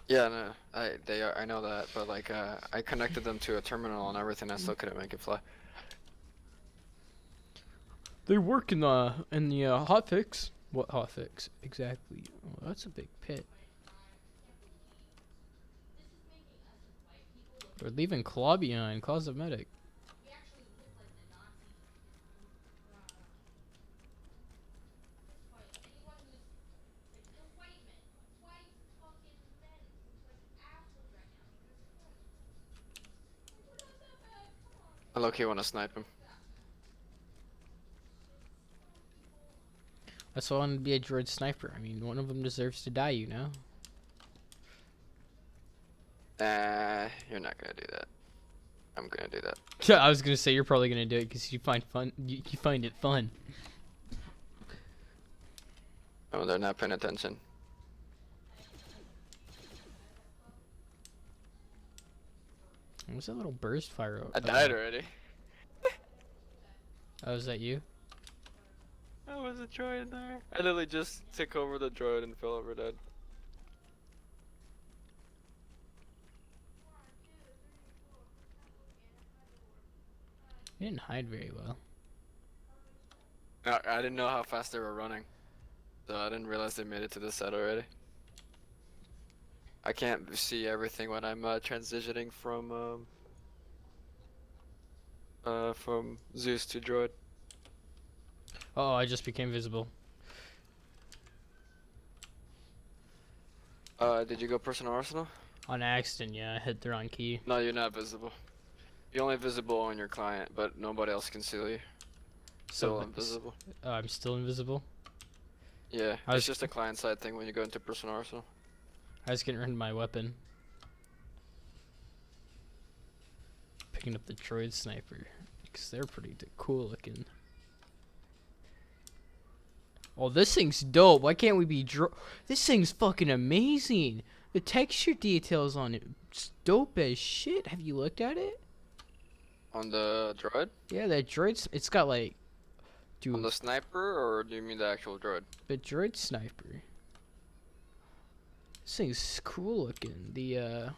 Yeah, no, they are. I know that, but like I connected them to a terminal and everything. I still couldn't make it fly. They work in the hotfix. What hotfix exactly? Oh, that's a big pit. We're leaving Claw behind. Claw's a medic. I low-key want to snipe him. That's why I want to be a droid sniper. I mean, one of them deserves to die, you know? You're not gonna do that. I'm gonna do that. Yeah, I was gonna say you're probably gonna do it because you find fun. You find it fun. Oh, they're not paying attention. What's that little burst fire? I died already. Oh, is that you? I was a droid there. I literally just took over the droid and fell over dead. You didn't hide very well. I didn't know how fast they were running, so I didn't realize they made it to the set already. I can't see everything when I'm transitioning from Zeus to droid. Oh, I just became visible. Did you go personal arsenal? On accident, yeah. I hit the wrong key. No, you're not visible. You're only visible on your client, but nobody else can see you. Still invisible. I'm still invisible? Yeah, it's just a client side thing when you go into personal arsenal. I was getting rid of my weapon. Picking up the droid sniper. Because they're pretty cool looking. Oh, this thing's dope. Why can't we be This thing's fucking amazing. The texture details on it. It's dope as shit. Have you looked at it? On the droid? Yeah, that droid. It's got like. On the sniper, or do you mean the actual droid? The droid sniper. This thing's cool looking. The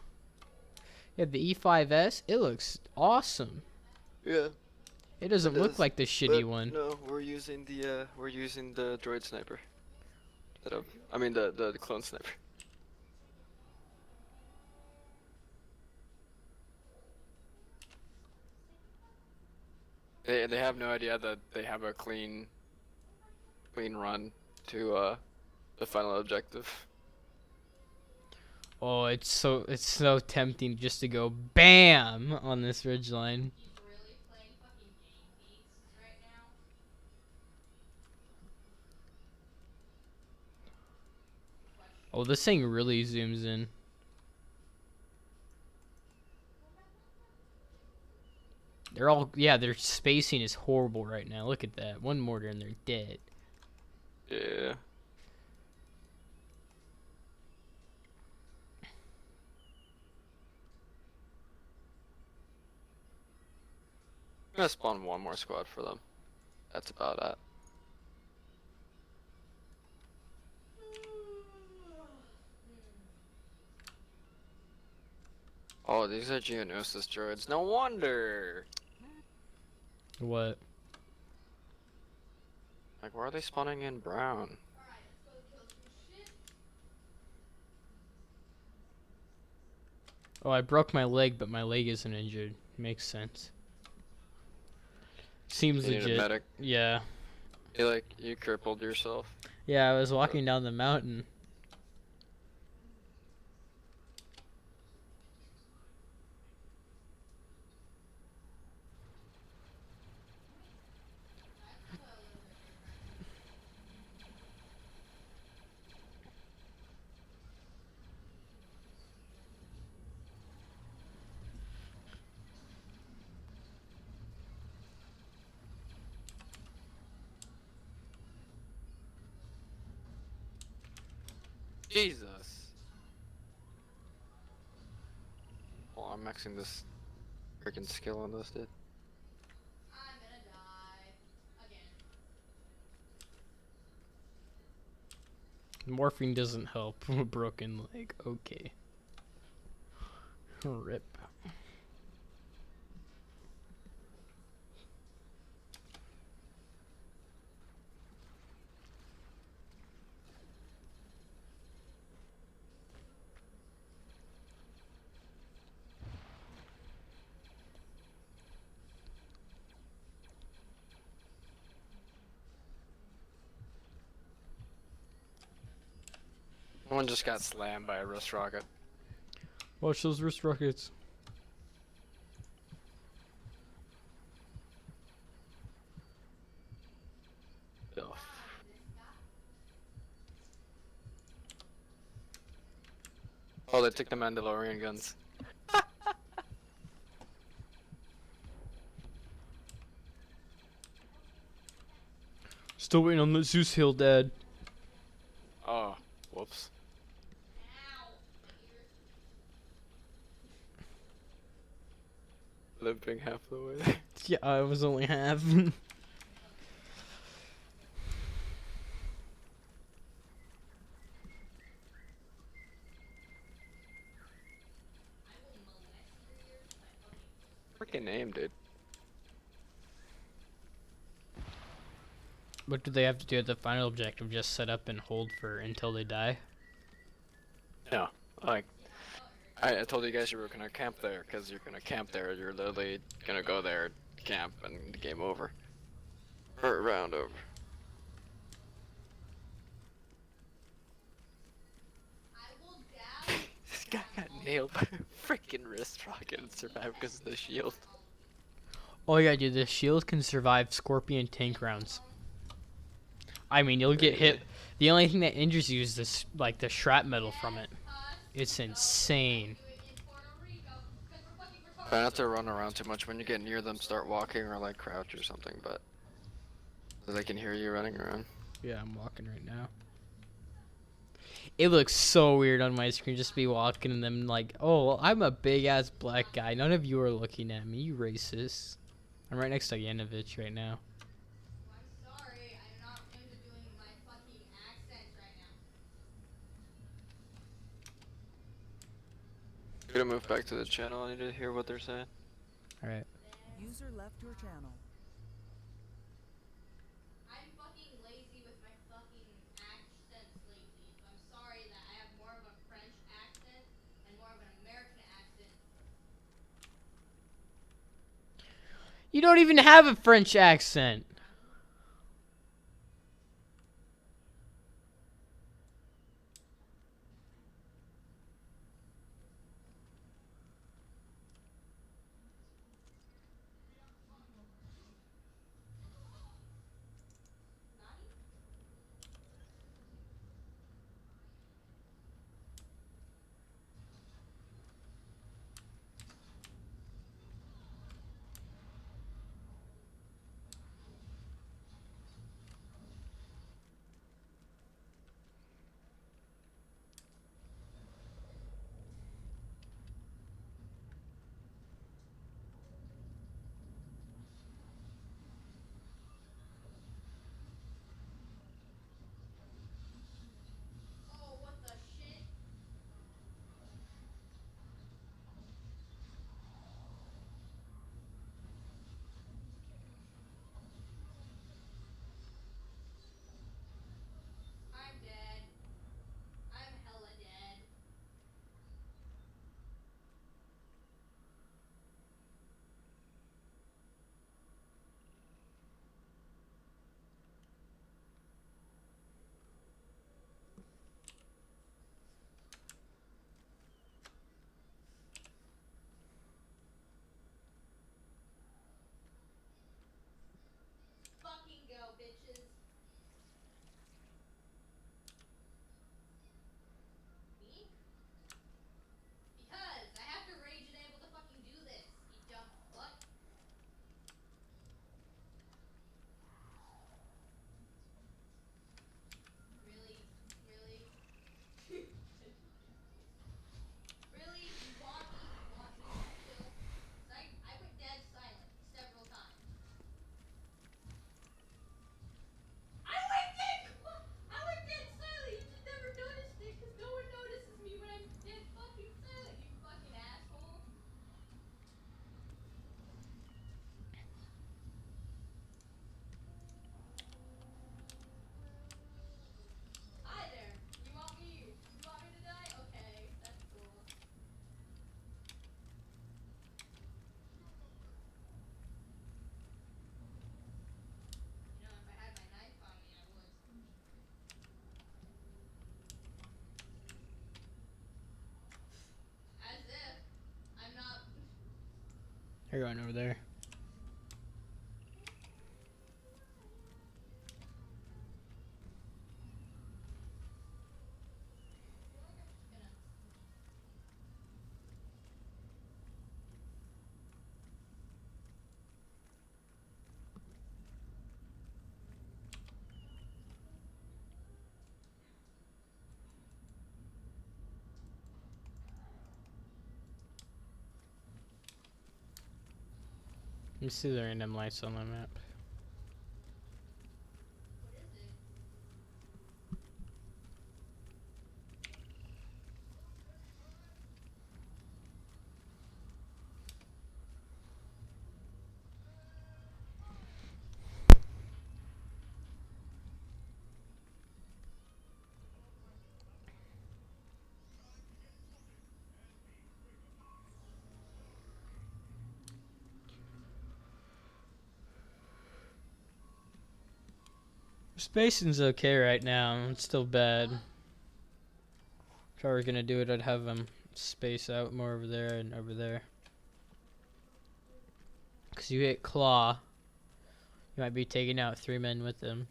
yeah, the E5S. It looks awesome. Yeah. It doesn't look like the shitty one. No, we're using the droid sniper. I mean the clone sniper. They have no idea that they have a clean run to the final objective. Oh, it's so tempting just to go BAM on this ridgeline. Oh, this thing really zooms in. They're all, yeah, their spacing is horrible right now. Look at that. One mortar and they're dead. Yeah. I'm gonna spawn one more squad for them. That's about it. Oh, these are Geonosis droids. No wonder! What? Like, why are they spawning in brown? Oh, I broke my leg, but my leg isn't injured. Makes sense. Seems You need a legit. medic? Yeah. You crippled yourself? Yeah, I was walking down the mountain. Jesus. Oh, I'm maxing this freaking skill on this, dude. I'm gonna die. Again. Morphine doesn't help. Broken leg. Okay. Rip. One just got slammed by a wrist rocket. Watch those wrist rockets. Ugh. Oh, they took the Mandalorian guns. Still waiting on the Zeus Hill, Dad. Oh, whoops. Limping half the way. Yeah, I was only half. Freaking name, dude. What do they have to do at the final objective? Just set up and hold for until they die? No, like, I told you guys you were gonna camp there, because you're gonna camp there, you're literally gonna go there, camp, and the game over. Or round over. This guy got nailed by a freaking wrist rocket and survived because of the shield. Oh yeah, dude, the shield can survive Scorpion tank rounds. I mean, you'll get hit. The only thing that injures you is this, like, the shrapnel from it. It's insane. Try not to run around too much. When you get near them, start walking or like crouch or something, but so they can hear you running around. Yeah, I'm walking right now. It looks so weird on my screen just be walking and them like, oh, well, I'm a big ass black guy. None of you are looking at me, you racist. I'm right next to Yanovich right now. I'm gonna move back to the channel. I need to hear what they're saying. Alright. User left your channel. I'm fucking lazy with my fucking accents lately, so I'm sorry that I have more of a French accent and more of an American accent. You don't even have a French accent. They're going over there. Let me see the random lights on the map. Spacing's okay right now. It's still bad. If I were gonna do it, I'd have them space out more over there and over there. Cause you hit claw, you might be taking out 3 men with them.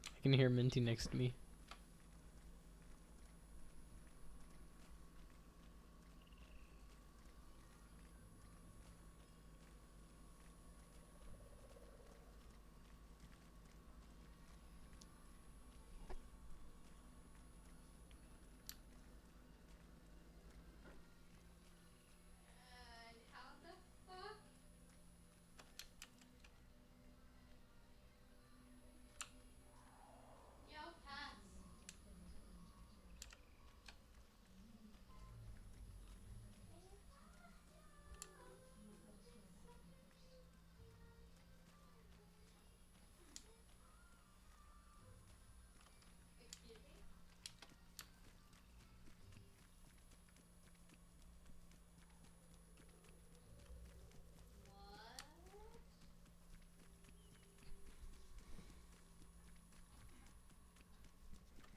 I can hear Minty next to me. How the fuck? Yo, pass. Excuse me?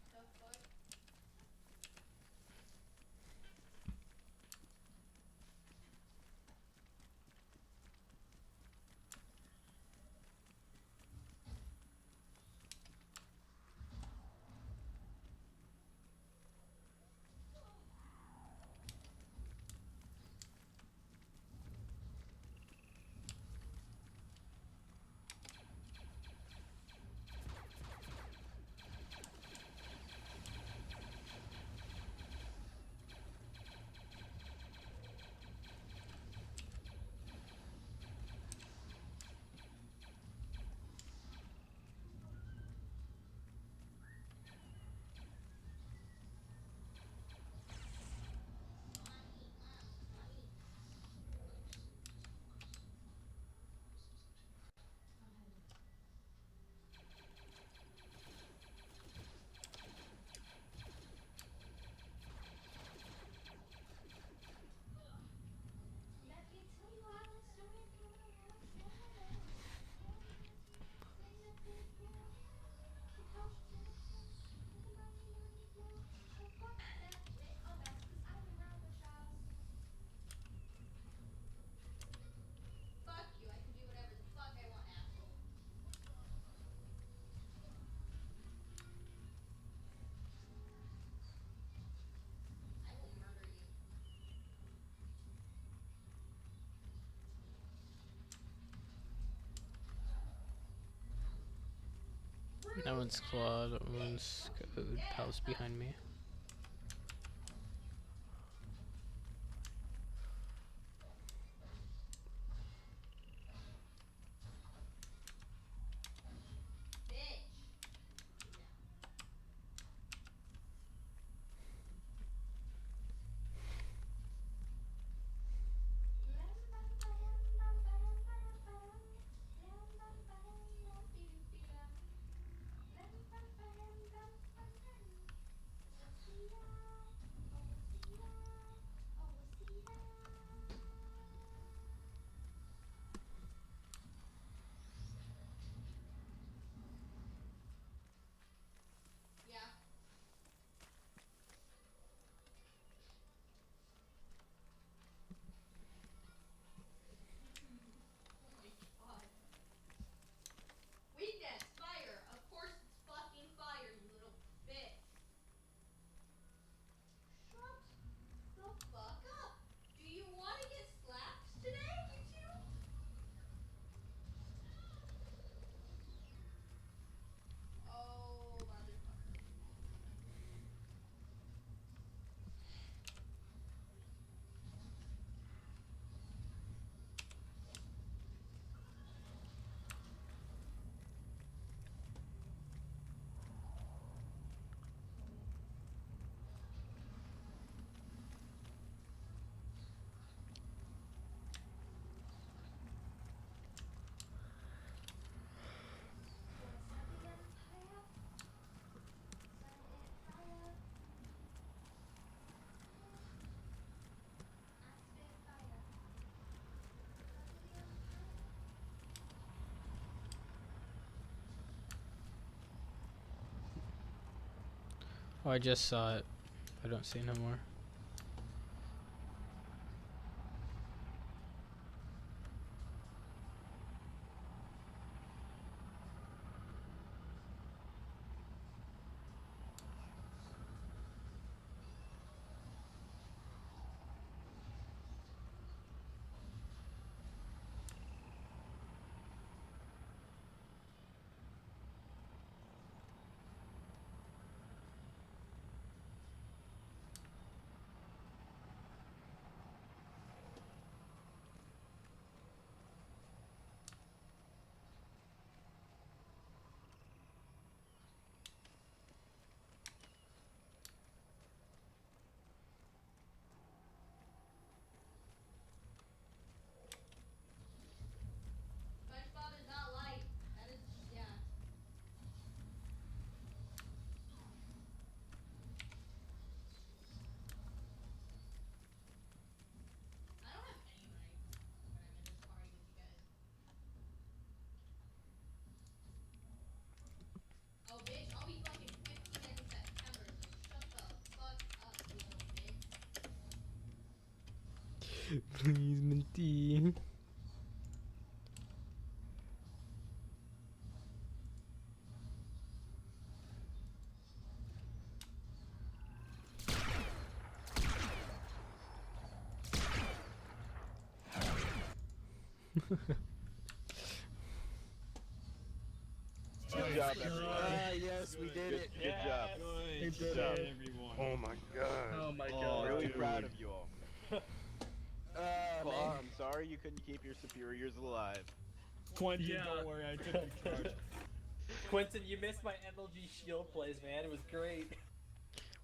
What? The fuck? Let me tell you all the story from my life. Fuck you, I can do whatever the fuck I want, asshole. I will murder you. That one's claw, that one's code. Pal's behind me. Oh, I just saw it. I don't see no more. SpongeBob is not light. That is, yeah. I don't have any when I'm in this party with you guys. Oh, bitch, I'll be fucking 15 in September, so shut the fuck up, you little bitch. Please, Minty. Good job, everyone. Yes, we did it. Good job. Good Good job, job. everyone. Oh my god. Oh my Oh, god. Really dude. proud of you all. Paul, Man. I'm sorry you couldn't keep your superiors alive. Quentin, Yeah. don't worry, I took your charge. Quentin, you missed my MLG shield plays, man. It was great.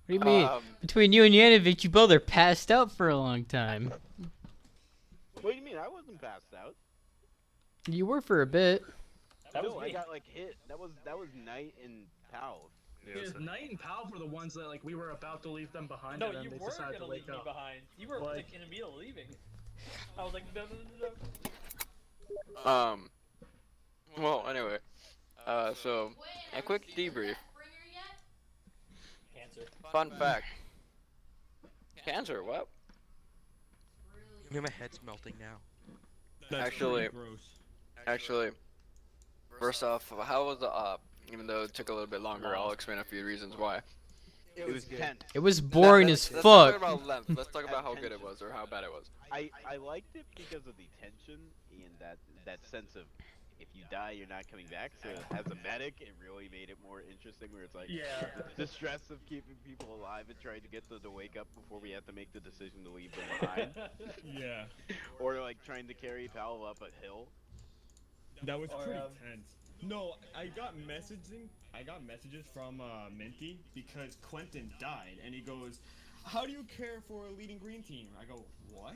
What do you mean? Between you and Yanovich, you both are passed out for a long time. What do you mean? I wasn't passed out. You were for a bit. That was No, I me. got like hit. That was Knight and Pal. Yeah, Knight and Pal were the ones that like we were about to leave them behind, No, and then you they weren't decided gonna to leave wake me up. behind. You were Like- like in the middle of leaving. I was like, no, no, no, no. Well, anyway. So, a quick debrief. Cancer. Fun fact. Cancer, what? I mean, my head's melting now. That's Actually- pretty gross. Actually, first off, how was the even though it took a little bit longer, I'll explain a few reasons why. It was tense. It was boring as Let's fuck. talk about length. Let's talk about how good it was or how bad it was. I liked it because of the tension and that sense of if you die, you're not coming back. So as a medic, it really made it more interesting. Where it's like the stress of keeping people alive and trying to get them to wake up before we have to make the decision to leave them behind. Yeah. Or like trying to carry Pal up a hill. That was pretty tense. No, I got messages from Minty because Quentin died, and he goes, "How do you care for a leading green team?" I go, "What?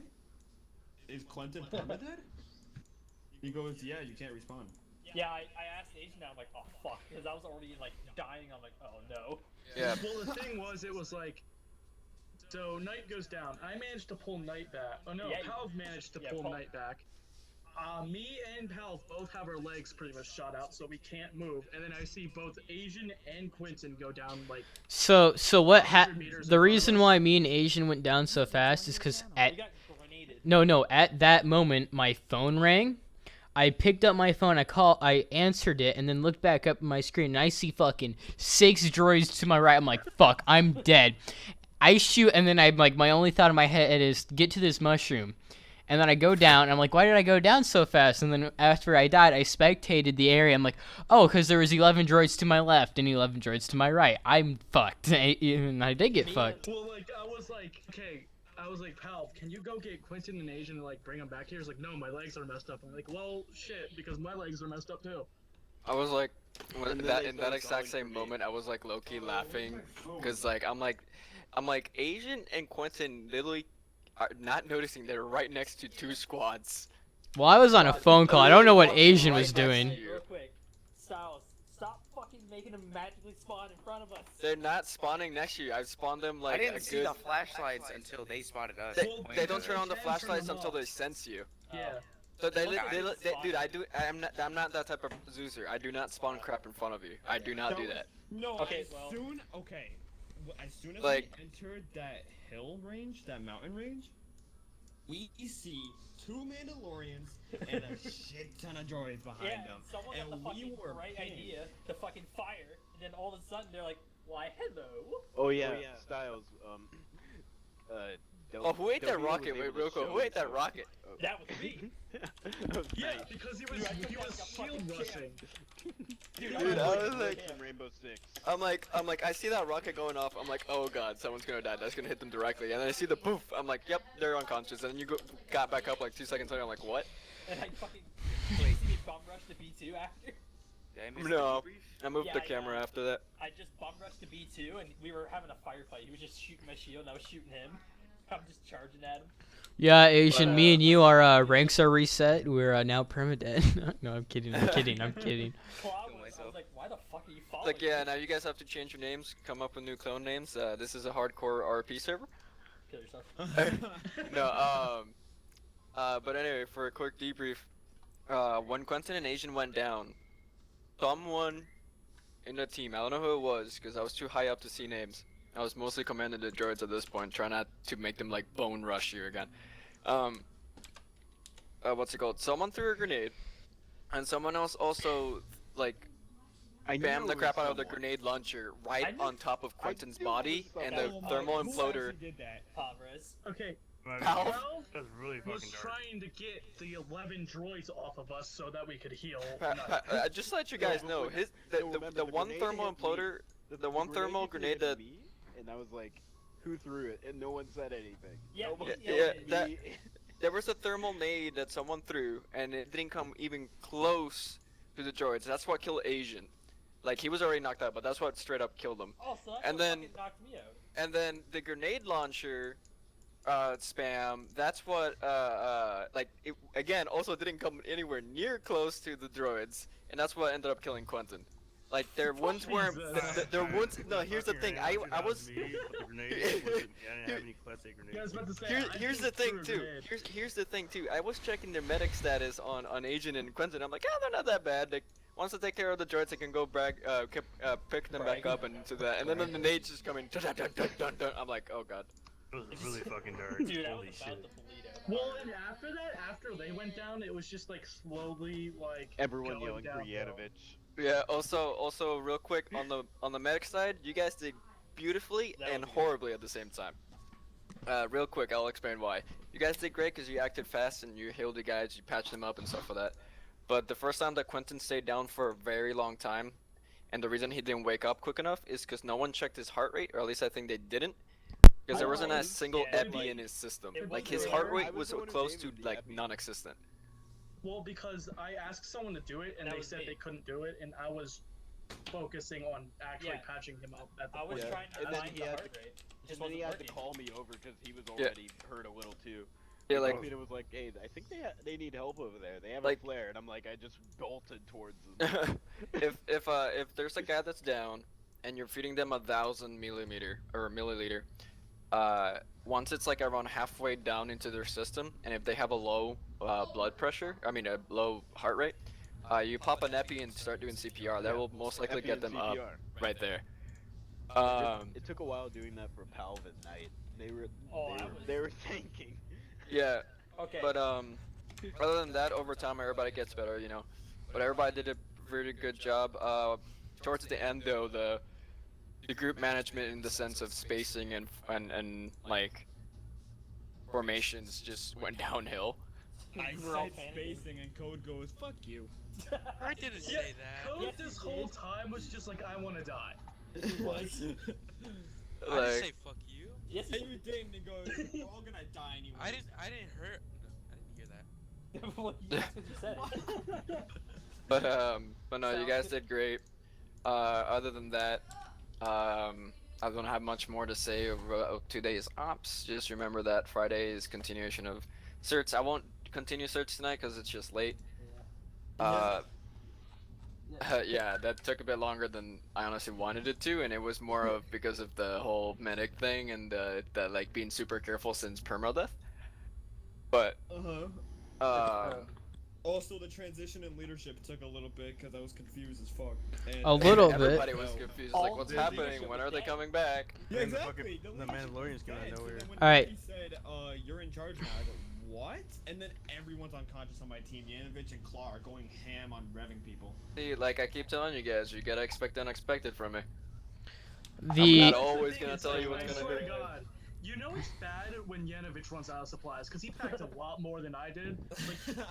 Is Quentin permadead?" He goes, "Yeah, you can't respawn." Yeah, I asked Asian, I'm like, oh fuck, because I was already like dying. I'm like, oh no. Yeah. Well, the thing was, it was like, so Knight goes down. I managed to pull Knight back. Oh no, Yeah, Palv managed to pull Knight back. Me and Palv both have our legs pretty much shot out, so we can't move. And then I see both Asian and Quentin go down like. So what the reason why me and Asian went down so fast is because at that moment my phone rang. I picked up my phone, I answered it, and then looked back up at my screen, and I see fucking 6 droids to my right. I'm like, fuck, I'm dead. I shoot, and then I'm like, my only thought in my head is get to this mushroom. And then I go down, and I'm like, why did I go down so fast? And then after I died, I spectated the area. I'm like, oh, because there was 11 droids to my left and 11 droids to my right. I'm fucked. And I did get fucked. Well, like, I was like, okay. I was like, Palv, can you go get Quentin and Asian and like bring them back here? He's like, no, my legs are messed up. I'm like, well, shit, because my legs are messed up too. I was like, in that exact same moment, I was like low-key laughing, cause like I'm like Asian and Quentin literally are not noticing they're right next to 2 squads. Well, I was on a phone call. I don't know what Asian was doing. Real quick, Styles, stop fucking making them magically spawn in front of us. They're not spawning next to you. I've spawned them like I didn't a see good. the flashlights until they spotted us. They don't turn on the flashlights until they sense you. Yeah. So dude, I'm not that type of Zoozer. I do not spawn crap in front of you. I do not do that. No, Okay, as soon. Okay. as soon as Like- we entered that hill range, that mountain range, we see 2 Mandalorians and a shit ton of droids behind Yeah, them. someone And got the fucking we were bright pinged. idea to fucking fire, and then all of a sudden they're like, "Why, hello." Oh yeah, Styles. Oh, who ate that Delvino was rocket? able Wait, to real quick. show Who ate that himself. rocket? That was me. Yeah, because he was shield rushing. Dude, I was like, From Rainbow Six. I'm like, I see that rocket going off. I'm like, oh god, someone's gonna die. That's gonna hit them directly. And then I see the poof. I'm like, yep, they're unconscious. And then got back up like 2 seconds later. I'm like, what? And I fucking see me bum rush to B2 after. No, I moved Yeah, the camera after that. I just bum rushed to B2, and we were having a firefight. He was just shooting my shield, and I was shooting him. I'm just charging at him. Yeah, Asian, me and you, our ranks are reset. We're now permadead. No, I'm kidding. I'm kidding. I'm kidding. I was like, why the fuck are you following Like, yeah, me? now you guys have to change your names, come up with new clone names. This is a hardcore RP server. Kill yourself. No, but anyway, for a quick debrief, when Quentin and Asian went down, someone in the team, I don't know who it was, because I was too high up to see names. I was mostly commanding the droids at this point, trying not to make them like bone rush you again. What's it called? Someone threw a grenade, and someone else also like bammed the crap out of the grenade launcher right on top of Quentin's body, and the thermal imploder. Pavres. Okay. Pal? Well, That's really was fucking dark. trying to get the 11 droids off of us so that we could heal. Just to let you guys know, the one thermal imploder, the one thermal grenade that. And I was like, who threw it? And no one said anything. Yeah, there was a thermal nade that someone threw, and it didn't come even close to the droids. That's what killed Asian. Like, he was already knocked out, but that's what straight up killed him. Oh, so that's And what then- fucking knocked me out. And then the grenade launcher spam, that's what like it again also didn't come anywhere near close to the droids, and that's what ended up killing Quentin. Like, their wounds weren't their wounds. No, here's the thing. I was here's the thing too. Here's the thing too. I was checking their medic status on Agent and Quentin. I'm like, oh, they're not that bad. Like, once they take care of the droids, they can go pick them back up and to that. And then the nades just coming. Dun, dun, dun, dun, dun. I'm like, oh god. It was really fucking dark. Dude, I was Holy about shit. to bleed out. Well, and after that, after they went down, it was just like slowly like Everyone going yelling for downhill. Yanovich. Yeah. Also, real quick on the medic side, you guys did beautifully and horribly at the same time. Real quick, I'll explain why. You guys did great because you acted fast and you healed the guys, you patched them up and stuff like that. But the first time that Quentin stayed down for a very long time, and the reason he didn't wake up quick enough is because no one checked his heart rate, or at least I think they didn't. Because there wasn't a single epi in his system. Like, his heart rate was close to like non-existent. Well, because I asked someone to do it, and That they was said me. they couldn't do it, and I was focusing on actually Yeah. patching him up at the I was point. trying to And then find he the had heart to- rate. It And just then he wasn't had to working. call me over because he was already hurt a little too. Yeah, like- Delvino was like, hey, I think they need help over there. They have Like- a flare, and I'm like, I just bolted towards them. if there's a guy that's down and you're feeding them 1,000 milliliter, once it's like around halfway down into their system, and if they have a low blood pressure, I mean a low heart rate, you pop an epi and start doing CPR. That will most likely Epi get and them up CPR, right there. It took a while doing that for Palv at night. Oh, They were thinking. Yeah. Okay. But other than that, over time everybody gets better, you know. But everybody did a really good job. Towards the end though, the group management in the sense of spacing and like formations just went downhill. I We're all said panicking. spacing and code goes, fuck you. I didn't say that. Code Yes, this you whole did. time was just like, I want to die. I didn't say Like, fuck you. Yes, And you didn't, and goes, we're all gonna die anyway. I didn't hurt. No, I didn't hear that. well, that's what you said. but no, you guys did great. Other than that, I don't have much more to say over today's ops. Just remember that Friday is continuation of certs. I won't continue certs tonight because it's just late. Yeah, that took a bit longer than I honestly wanted it to, and it was more of because of the whole medic thing and the like being super careful since permadeath. But Also, the transition in leadership took a little bit because I was confused as fuck. And A little bit. Everybody was confused. Like, what's happening? When are they coming back? Yeah, And exactly. The Mandalorian's came out of nowhere. When Alright. He said, "You're in charge now." I go, "What?" And then everyone's unconscious on my team. Yanovich and Claw are going ham on revving people. See, like I keep telling you guys, you gotta expect the unexpected from me. The I'm not always gonna tell you what's I gonna swear be. to God. You know it's bad when Yanovich runs out of supplies, because he packed a lot more than I did. Like,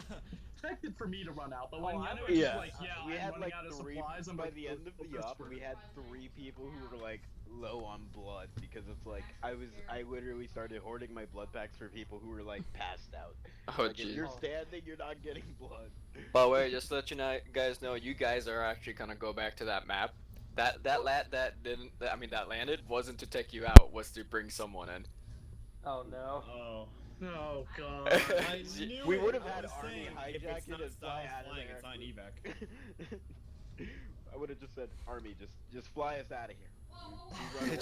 expected for me to run out, but when Yanovich is like, we I'm had running like out of 3 supplies, I'm by like, the end of the op. We had 3 people who were like low on blood because it's like I literally started hoarding my blood packs for people who were like passed out. Oh, Like if jeez. you're standing, you're not getting blood. By the way, just to let you guys know, you guys are actually gonna go back to that map. That landed wasn't to take you out, was to bring someone in. Oh no. Oh. Oh God. I knew We it. would have I had was Army saying, if hijack it's it not and fly style out of flying, there. it's not evac. I would have just said, Army, just fly us out of here.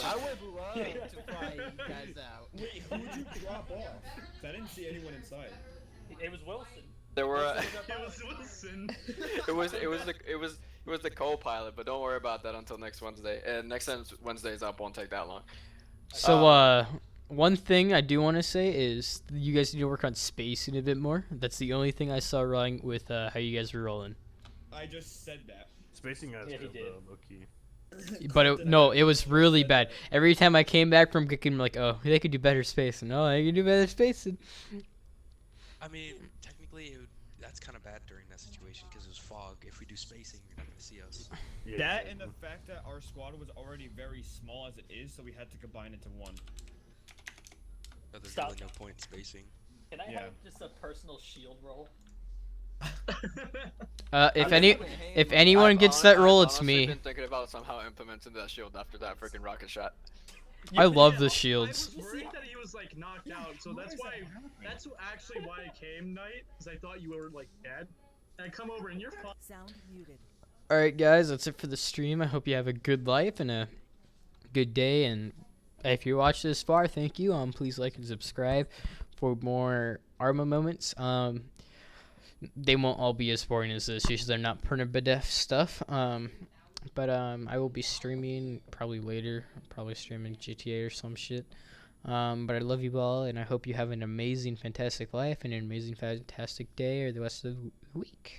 I would love to fly you guys out. Wait, who'd you drop off? I didn't see anyone inside. It was Wilson. There were. It was Wilson. it was the co-pilot, but don't worry about that until next Wednesday. And next time Wednesday's up won't take that long. So, one thing I do want to say is you guys need to work on spacing a bit more. That's the only thing I saw wrong with how you guys were rolling. I just said that. Spacing guys Yeah, he did. low-key. But it was really bad. Every time I came back from kicking, I'm like, oh, they could do better spacing. Oh, they could do better spacing. I mean, technically, that's kind of bad during that situation because it was fog. If we do spacing, you're not going to see us. Yeah, That exactly. and the fact that our squad was already very small as it is, so we had to combine into one. So there's Stop. really no point in spacing. Can I have just a personal shield roll? If anyone gets that roll, it's me. I've been thinking about somehow implementing that shield after that freaking rocket shot. I love the shields. I was worried that he was like knocked out, so that's actually why I came, Knight, because I thought you were like dead. And I come over and you're fine. Sound muted. Alright, guys, that's it for the stream. I hope you have a good life and a good day. And if you watched this far, thank you. Please like and subscribe for more Arma moments. They won't all be as boring as this. Usually they're not permadeath stuff. But I will be streaming probably later. Probably streaming GTA or some shit. But I love you all, and I hope you have an amazing, fantastic life and an amazing, fantastic day or the rest of the week.